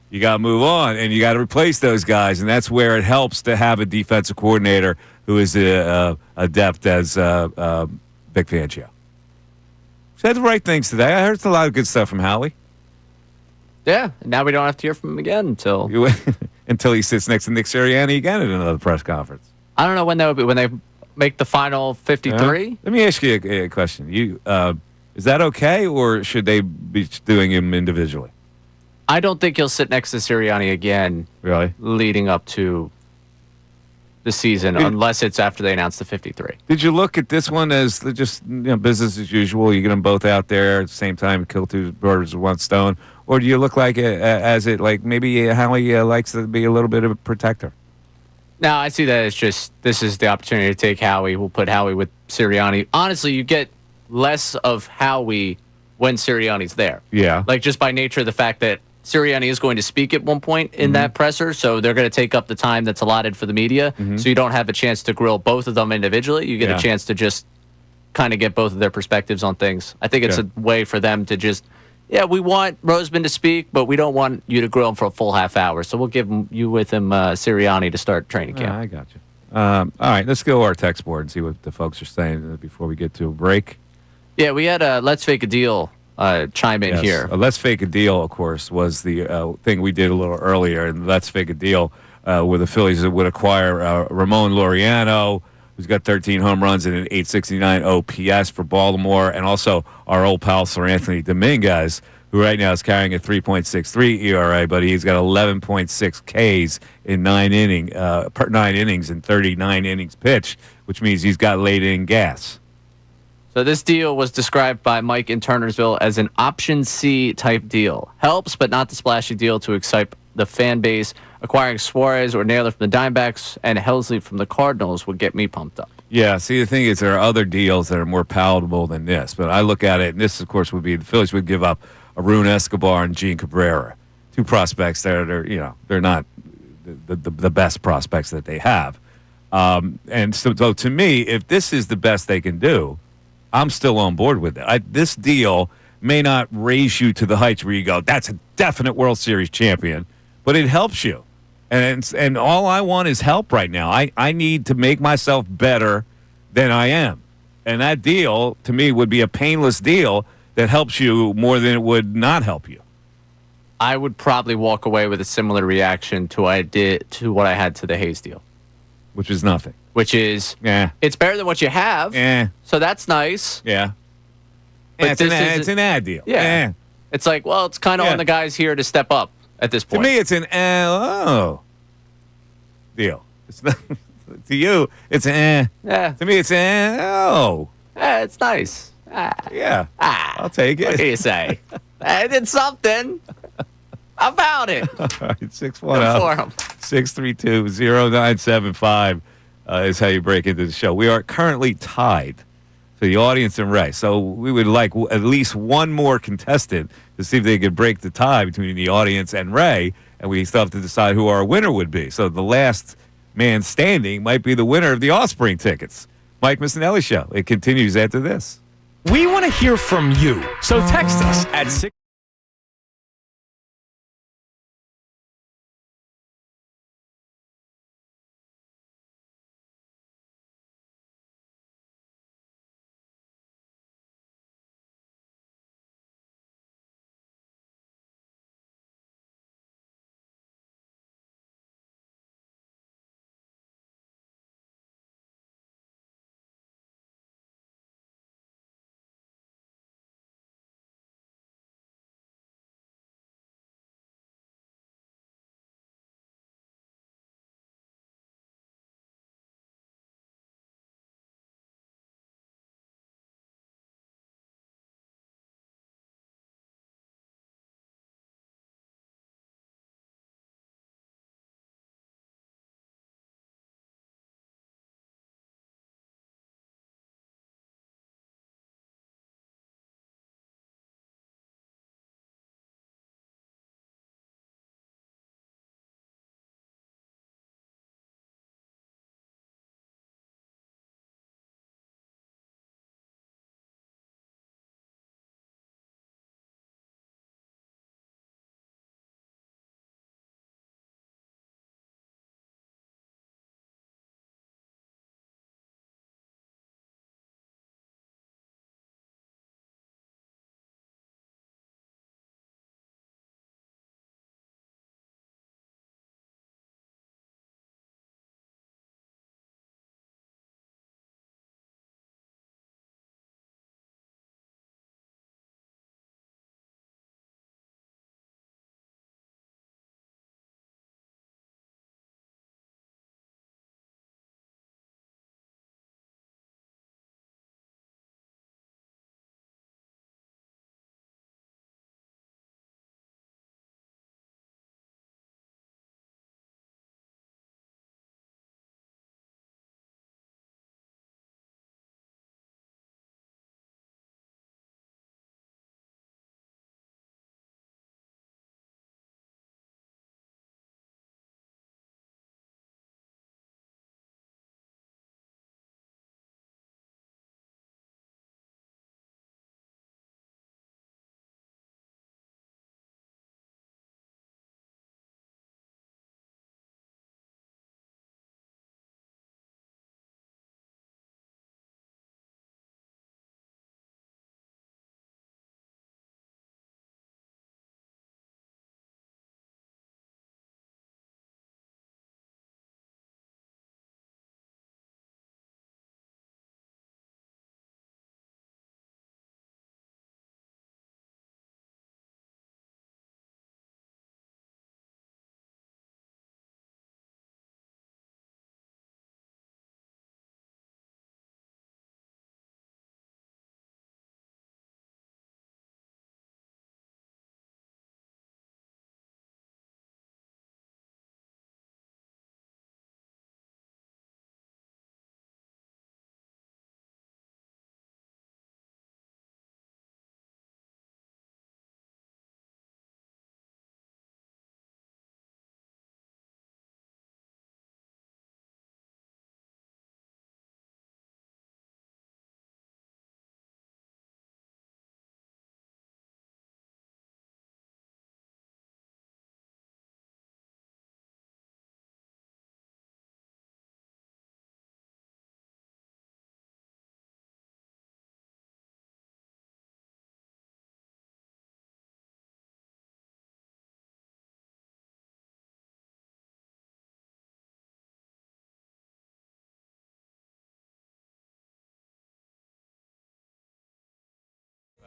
[SPEAKER 2] You got to move on, and you got to replace those guys, and that's where it helps to have a defensive coordinator who is adept as Vic Fangio. Said the right things today. I heard a lot of good stuff from Howie.
[SPEAKER 3] Yeah, and now we don't have to hear from him again until
[SPEAKER 2] he sits next to Nick Sirianni again at another press conference.
[SPEAKER 3] I don't know when that would be, when they make the final 53.
[SPEAKER 2] Let me ask you a question. Is that okay, or should they be doing him individually?
[SPEAKER 3] I don't think he'll sit next to Sirianni again.
[SPEAKER 2] Really?
[SPEAKER 3] Leading up to the season, unless it's after they announce the 53.
[SPEAKER 2] Did you look at this one as just business as usual? You get them both out there at the same time, kill two birds with one stone, or do you look like maybe Howie likes to be a little bit of a protector?
[SPEAKER 3] No, I see that as just this is the opportunity to take Howie. We'll put Howie with Sirianni. Honestly, you get less of Howie when Sirianni's there.
[SPEAKER 2] Yeah,
[SPEAKER 3] like just by nature of the fact that Sirianni is going to speak at one point in that presser, so they're going to take up the time that's allotted for the media. So you don't have a chance to grill both of them individually. You get a chance to just kind of get both of their perspectives on things. I think it's a way for them to just, we want Roseman to speak, but we don't want you to grill him for a full half hour. So we'll give you with him Sirianni to start training camp.
[SPEAKER 2] I got you. All right, let's go to our text board and see what the folks are saying before we get to a break.
[SPEAKER 3] Yeah, we had a Let's Fake a Deal chime in here.
[SPEAKER 2] Let's Fake a Deal, of course, was the thing we did a little earlier. And Let's Fake a Deal where the Phillies would acquire Ramon Laureano, who's got 13 home runs and an 869 OPS for Baltimore, and also our old pal Sir Anthony Dominguez, who right now is carrying a 3.63 ERA, but he's got 11.6 Ks in 9 innings and 39 innings pitched, which means he's got late-in gas.
[SPEAKER 3] So this deal was described by Mike in Turnersville as an option C type deal. Helps, but not the splashy deal to excite the fan base. Acquiring Suarez or Naylor from the Diamondbacks and Helsley from the Cardinals would get me pumped up.
[SPEAKER 2] Yeah, see, the thing is there are other deals that are more palatable than this. But I look at it, and this, of course, would be the Phillies would give up Arun Escobar and Gene Cabrera, two prospects that are, they're not the best prospects that they have. And so to me, if this is the best they can do, I'm still on board with it. This deal may not raise you to the heights where you go, that's a definite World Series champion, but it helps you. And all I want is help right now. I need to make myself better than I am. And that deal, to me, would be a painless deal that helps you more than it would not help you.
[SPEAKER 3] I would probably walk away with a similar reaction to what I had to the Hayes deal.
[SPEAKER 2] Which is nothing.
[SPEAKER 3] Which is, it's better than what you have. So that's nice.
[SPEAKER 2] Yeah.
[SPEAKER 3] But
[SPEAKER 2] it's an ad deal.
[SPEAKER 3] Yeah. It's like, well, it's kind of on the guys here to step up at this point.
[SPEAKER 2] To me, it's an deal. It's not, to you, it's an
[SPEAKER 3] Yeah.
[SPEAKER 2] To me, it's an
[SPEAKER 3] it's nice.
[SPEAKER 2] Yeah. I'll take it.
[SPEAKER 3] What can you say? I did something about it.
[SPEAKER 2] All right, 610-632-0975 is how you break into the show. We are currently tied for the audience and Ray. So we would like at least one more contestant to see if they could break the tie between the audience and Ray, and we still have to decide who our winner would be. So the last man standing might be the winner of the Offspring tickets. Mike Missanelli Show. It continues after this.
[SPEAKER 1] We want to hear from you, so text us at 6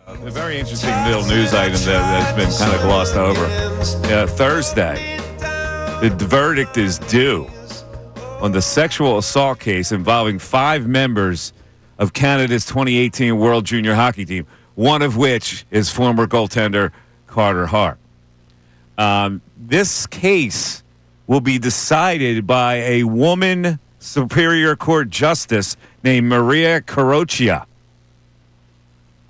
[SPEAKER 2] A very interesting little news item that's been kind of glossed over. Thursday, the verdict is due on the sexual assault case involving 5 members of Canada's 2018 World Junior Hockey Team, one of which is former goaltender Carter Hart. This case will be decided by a woman Superior Court justice named Maria Caroccia.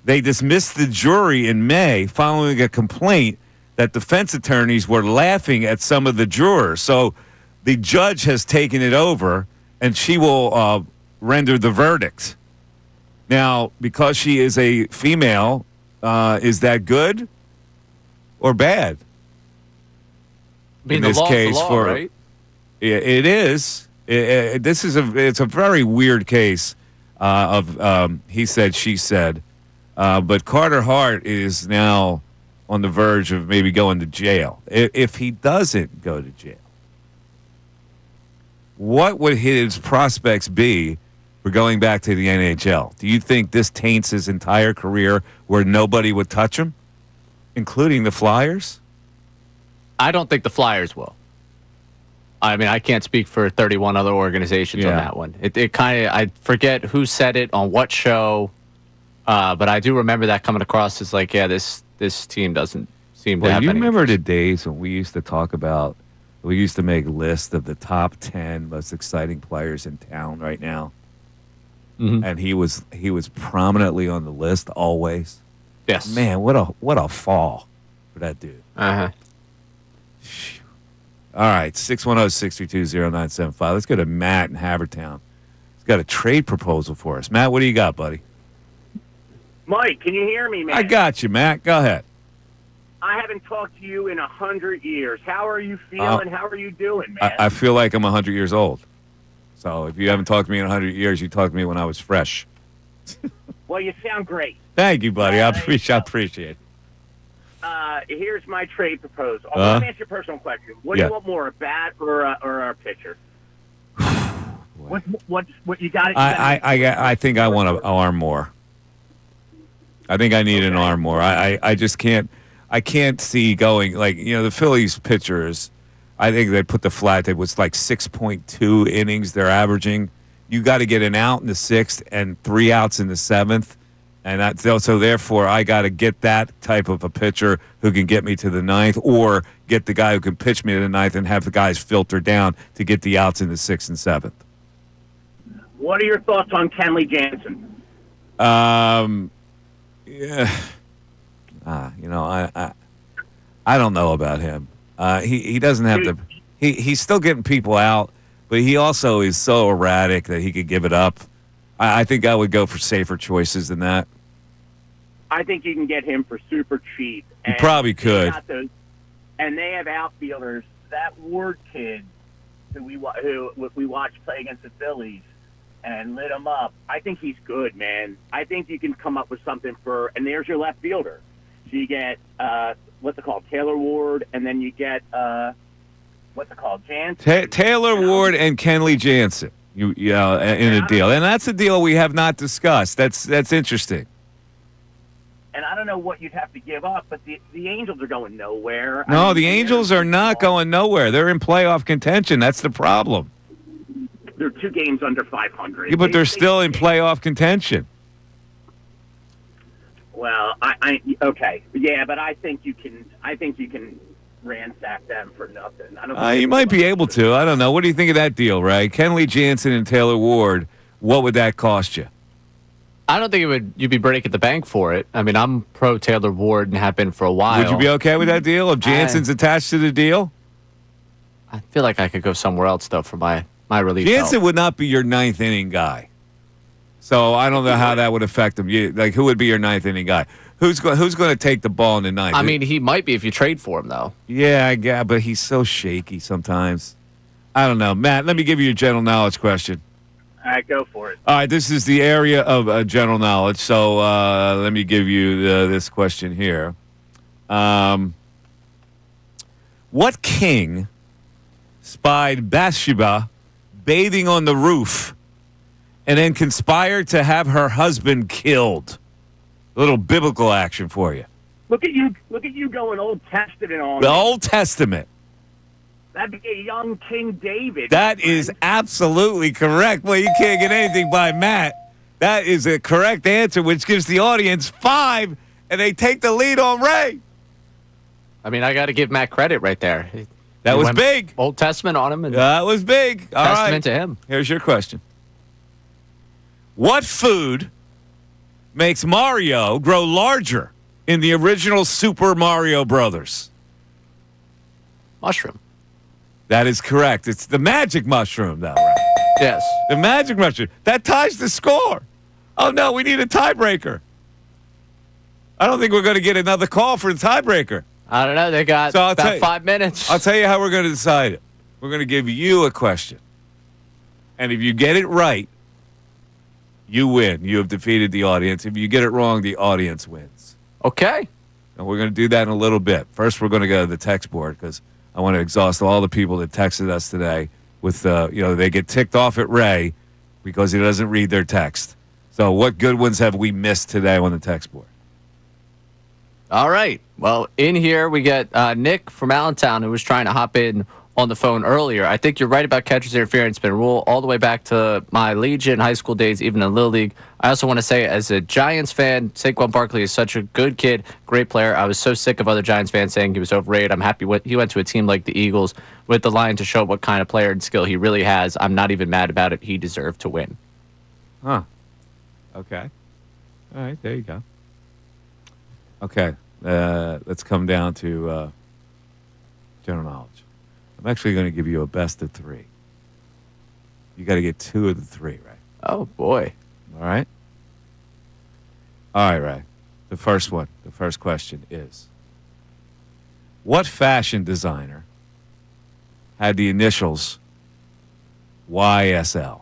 [SPEAKER 2] They dismissed the jury in May following a complaint that defense attorneys were laughing at some of the jurors. So the judge has taken it over, and she will render the verdict. Now, because she is a female, is that good or bad?
[SPEAKER 3] I mean,
[SPEAKER 2] in
[SPEAKER 3] the
[SPEAKER 2] this
[SPEAKER 3] law's
[SPEAKER 2] case,
[SPEAKER 3] the law,
[SPEAKER 2] for
[SPEAKER 3] right?
[SPEAKER 2] it is. It's a very weird case of he said, she said. But Carter Hart is now on the verge of maybe going to jail. If he doesn't go to jail, what would his prospects be for going back to the NHL? Do you think this taints his entire career where nobody would touch him, including the Flyers?
[SPEAKER 3] I don't think the Flyers will. I mean, I can't speak for 31 other organizations on that one. It kind of, I forget who said it on what show, but I do remember that coming across as like, yeah, this team doesn't seem to have
[SPEAKER 2] you
[SPEAKER 3] any.
[SPEAKER 2] Remember the days when we used to talk about, we used to make lists of the top 10 most exciting players in town right now?
[SPEAKER 3] Mm-hmm.
[SPEAKER 2] And he was prominently on the list always.
[SPEAKER 3] Yes.
[SPEAKER 2] Man, what a fall for that dude.
[SPEAKER 3] Uh-huh.
[SPEAKER 2] All right, 610-632-0975. Let's go to Matt in Havertown. He's got a trade proposal for us. Matt, what do you got, buddy?
[SPEAKER 9] Mike, can you hear me, man?
[SPEAKER 2] I got you, Matt. Go ahead.
[SPEAKER 9] I haven't talked to you in 100 years. How are you feeling? How are you doing, man?
[SPEAKER 2] I feel like I'm 100 years old. So if you haven't talked to me in 100 years, you talked to me when I was fresh.
[SPEAKER 9] Well, you sound great.
[SPEAKER 2] Thank you, buddy. I appreciate it.
[SPEAKER 9] Here's my trade proposal. Let me ask you a personal question. What do
[SPEAKER 2] Yeah.
[SPEAKER 9] you want more, a bat or a pitcher? what you got?
[SPEAKER 2] I think I want an arm more. I think I need an arm more. I just can't. I can't see going like the Phillies pitchers. I think they put the flat. It was like 6.2 innings they're averaging. You got to get an out in the 6th and 3 outs in the 7th. And so therefore, I got to get that type of a pitcher who can get me to the 9th, or get the guy who can pitch me to the 9th and have the guys filter down to get the outs in the 6th and 7th.
[SPEAKER 9] What are your thoughts on Kenley Jansen?
[SPEAKER 2] Yeah. I don't know about him. He doesn't have to. He's still getting people out, but he also is so erratic that he could give it up. I think I would go for safer choices than that.
[SPEAKER 9] I think you can get him for super cheap.
[SPEAKER 2] You probably could.
[SPEAKER 9] And they have outfielders. That Ward kid who we watched play against the Phillies and lit him up. I think he's good, man. I think you can come up with something for. And there's your left fielder. So you get what's it called, Taylor Ward, and then you get what's it called, Jansen.
[SPEAKER 2] Taylor Ward and Kenley Jansen. In a deal, and that's a deal we have not discussed. That's interesting.
[SPEAKER 9] And I don't know what you'd have to give up, but the Angels are going nowhere.
[SPEAKER 2] No, the Angels are not going nowhere. They're in playoff contention. That's the problem.
[SPEAKER 9] They're 2 games under 500.
[SPEAKER 2] Yeah, but they're still in playoff contention.
[SPEAKER 9] Well, okay, yeah, but I think you can ransack them for nothing. I don't.
[SPEAKER 2] You might be able to. I don't know. What do you think of that deal, Ray? Kenley Jansen and Taylor Ward. What would that cost you?
[SPEAKER 3] I don't think you'd be breaking the bank for it. I mean, I'm pro Taylor Ward and have been for a while.
[SPEAKER 2] Would you be okay with that deal if Jansen's attached to the deal?
[SPEAKER 3] I feel like I could go somewhere else though for my relief.
[SPEAKER 2] Jansen would not be your 9th inning guy. So I don't know how that would affect him. Who would be your 9th inning guy? Who's going to take the ball in the 9th?
[SPEAKER 3] I mean, he might be if you trade for him, though.
[SPEAKER 2] Yeah, but he's so shaky sometimes. I don't know. Matt, let me give you a general knowledge question.
[SPEAKER 9] All right, go for it.
[SPEAKER 2] All right, this is the area of general knowledge. So let me give you this question here. What king spied Bathsheba bathing on the roof and then conspired to have her husband killed? A little biblical action for you.
[SPEAKER 9] Look at you going Old Testament on
[SPEAKER 2] The
[SPEAKER 9] me.
[SPEAKER 2] Old Testament.
[SPEAKER 9] That'd be a young King David.
[SPEAKER 2] That is absolutely correct. Well, you can't get anything by Matt. That is a correct answer, which gives the audience 5, and they take the lead on Ray.
[SPEAKER 3] I mean, I got to give Matt credit right there.
[SPEAKER 2] That
[SPEAKER 3] He
[SPEAKER 2] was
[SPEAKER 3] went
[SPEAKER 2] big.
[SPEAKER 3] Old Testament on him. And
[SPEAKER 2] That was big. All right.
[SPEAKER 3] testament to him.
[SPEAKER 2] Here's your question. What food makes Mario grow larger in the original Super Mario Brothers?
[SPEAKER 3] Mushroom.
[SPEAKER 2] That is correct. It's the magic mushroom, though, right?
[SPEAKER 3] Yes.
[SPEAKER 2] The magic mushroom. That ties the score. Oh, no, we need a tiebreaker. I don't think we're going to get another call for the tiebreaker.
[SPEAKER 3] I don't know. They got about 5 minutes.
[SPEAKER 2] I'll tell you how we're going to decide it. We're going to give you a question. And if you get it right, you win. You have defeated the audience. If you get it wrong, the audience wins.
[SPEAKER 3] Okay.
[SPEAKER 2] And we're going to do that in a little bit. First, we're going to go to the text board because I want to exhaust all the people that texted us today with, they get ticked off at Ray because he doesn't read their text. So what good ones have we missed today on the text board?
[SPEAKER 3] All right. Well, in here we get Nick from Allentown who was trying to hop in on the phone earlier. I think you're right about catcher's interference. It's been a rule all the way back to my Legion high school days, even in Little League. I also want to say, as a Giants fan, Saquon Barkley is such a good kid, great player. I was so sick of other Giants fans saying he was overrated. I'm happy he went to a team like the Eagles with the line to show what kind of player and skill he really has. I'm not even mad about it. He deserved to win.
[SPEAKER 2] Huh. Okay. All right. There you go. Okay. Let's come down to general knowledge. I'm actually going to give you a best of 3. You got to get 2 of the 3, right?
[SPEAKER 3] Oh, boy.
[SPEAKER 2] All right? All right, Ray. The first question is, what fashion designer had the initials YSL?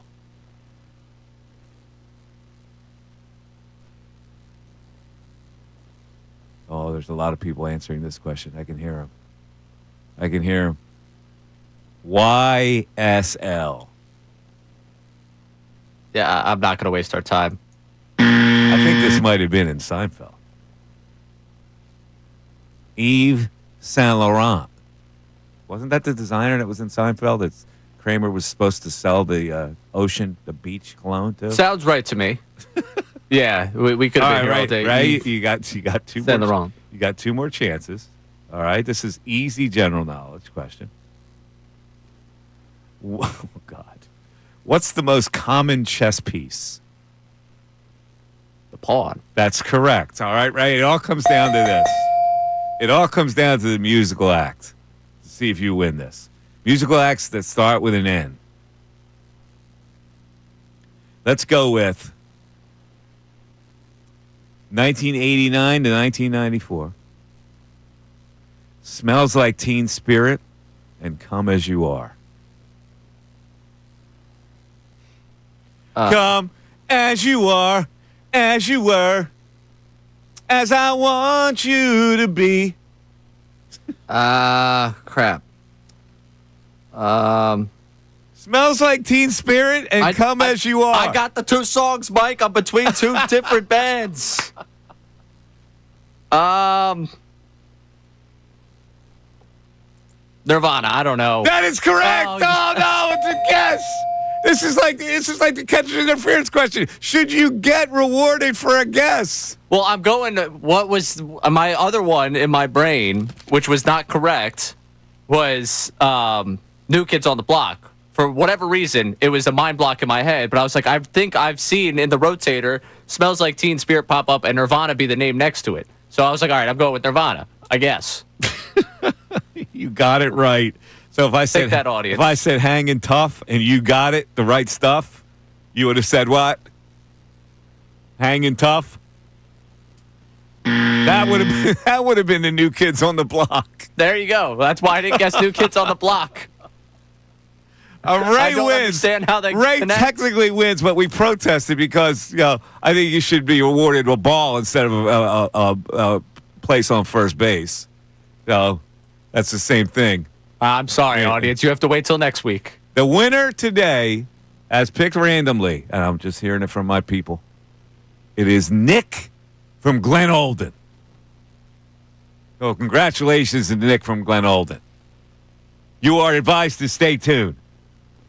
[SPEAKER 2] Oh, there's a lot of people answering this question. I can hear them. YSL.
[SPEAKER 3] Yeah, I'm not going to waste our time.
[SPEAKER 2] I think this might have been in Seinfeld. Yves Saint Laurent. Wasn't that the designer that was in Seinfeld that Kramer was supposed to sell the beach cologne to?
[SPEAKER 3] Sounds right to me. Yeah, we could have been here all day.
[SPEAKER 2] Right? You got 2
[SPEAKER 3] Saint
[SPEAKER 2] more.
[SPEAKER 3] Laurent.
[SPEAKER 2] You got 2 more chances. All right, this is easy general knowledge question. Oh, God. What's the most common chess piece?
[SPEAKER 3] The pawn.
[SPEAKER 2] That's correct. All right, Ray. It all comes down to this. It all comes down to the musical act. To see if you win this. Musical acts that start with an N. Let's go with 1989 to 1994. Smells Like Teen Spirit and Come As You Are. Come as you are, as you were, as I want you to be.
[SPEAKER 3] Crap.
[SPEAKER 2] Smells Like Teen Spirit and Come As You Are.
[SPEAKER 3] I got the 2 songs, Mike. I'm between 2 different bands. Nirvana. I don't know.
[SPEAKER 2] That is correct. Oh, no, it's a guess. This is like the catcher's interference question. Should you get rewarded for a guess?
[SPEAKER 3] Well, I'm going. What was my other one in my brain, which was not correct, was New Kids on the Block. For whatever reason, it was a mind block in my head. But I was like, I think I've seen in the rotator Smells Like Teen Spirit pop up and Nirvana be the name next to it. So I was like, all right, I'm going with Nirvana, I guess.
[SPEAKER 2] You got it right. So if I said
[SPEAKER 3] that audience.
[SPEAKER 2] If I said Hanging Tough and you got it, the right stuff, you would have said what? Hanging Tough? That would have been the New Kids on the Block.
[SPEAKER 3] There you go. That's why I didn't guess New Kids on the Block.
[SPEAKER 2] Ray wins.
[SPEAKER 3] Understand how they
[SPEAKER 2] Ray
[SPEAKER 3] connect.
[SPEAKER 2] technically wins, but we protested because I think you should be awarded a ball instead of a place on first base. So that's the same thing.
[SPEAKER 3] I'm sorry, audience. You have to wait till next week.
[SPEAKER 2] The winner today, as picked randomly, and I'm just hearing it from my people, it is Nick from Glen Olden. So congratulations to Nick from Glen Olden. You are advised to stay tuned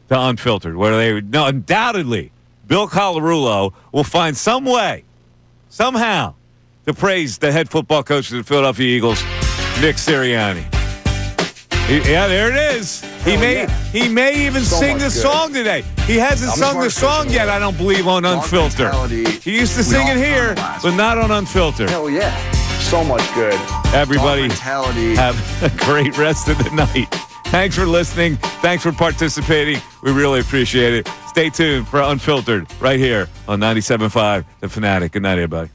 [SPEAKER 2] to Unfiltered, where they undoubtedly, Bill Colarulo will find some way, somehow, to praise the head football coach of the Philadelphia Eagles, Nick Sirianni. There it is. He may even sing the song today. He hasn't sung the song yet, I don't believe, on Unfiltered. He used to sing it here, but not on Unfiltered.
[SPEAKER 5] Hell yeah. So much good.
[SPEAKER 2] Everybody, have a great rest of the night. Thanks for listening. Thanks for participating. We really appreciate it. Stay tuned for Unfiltered right here on 97.5 The Fanatic. Good night, everybody.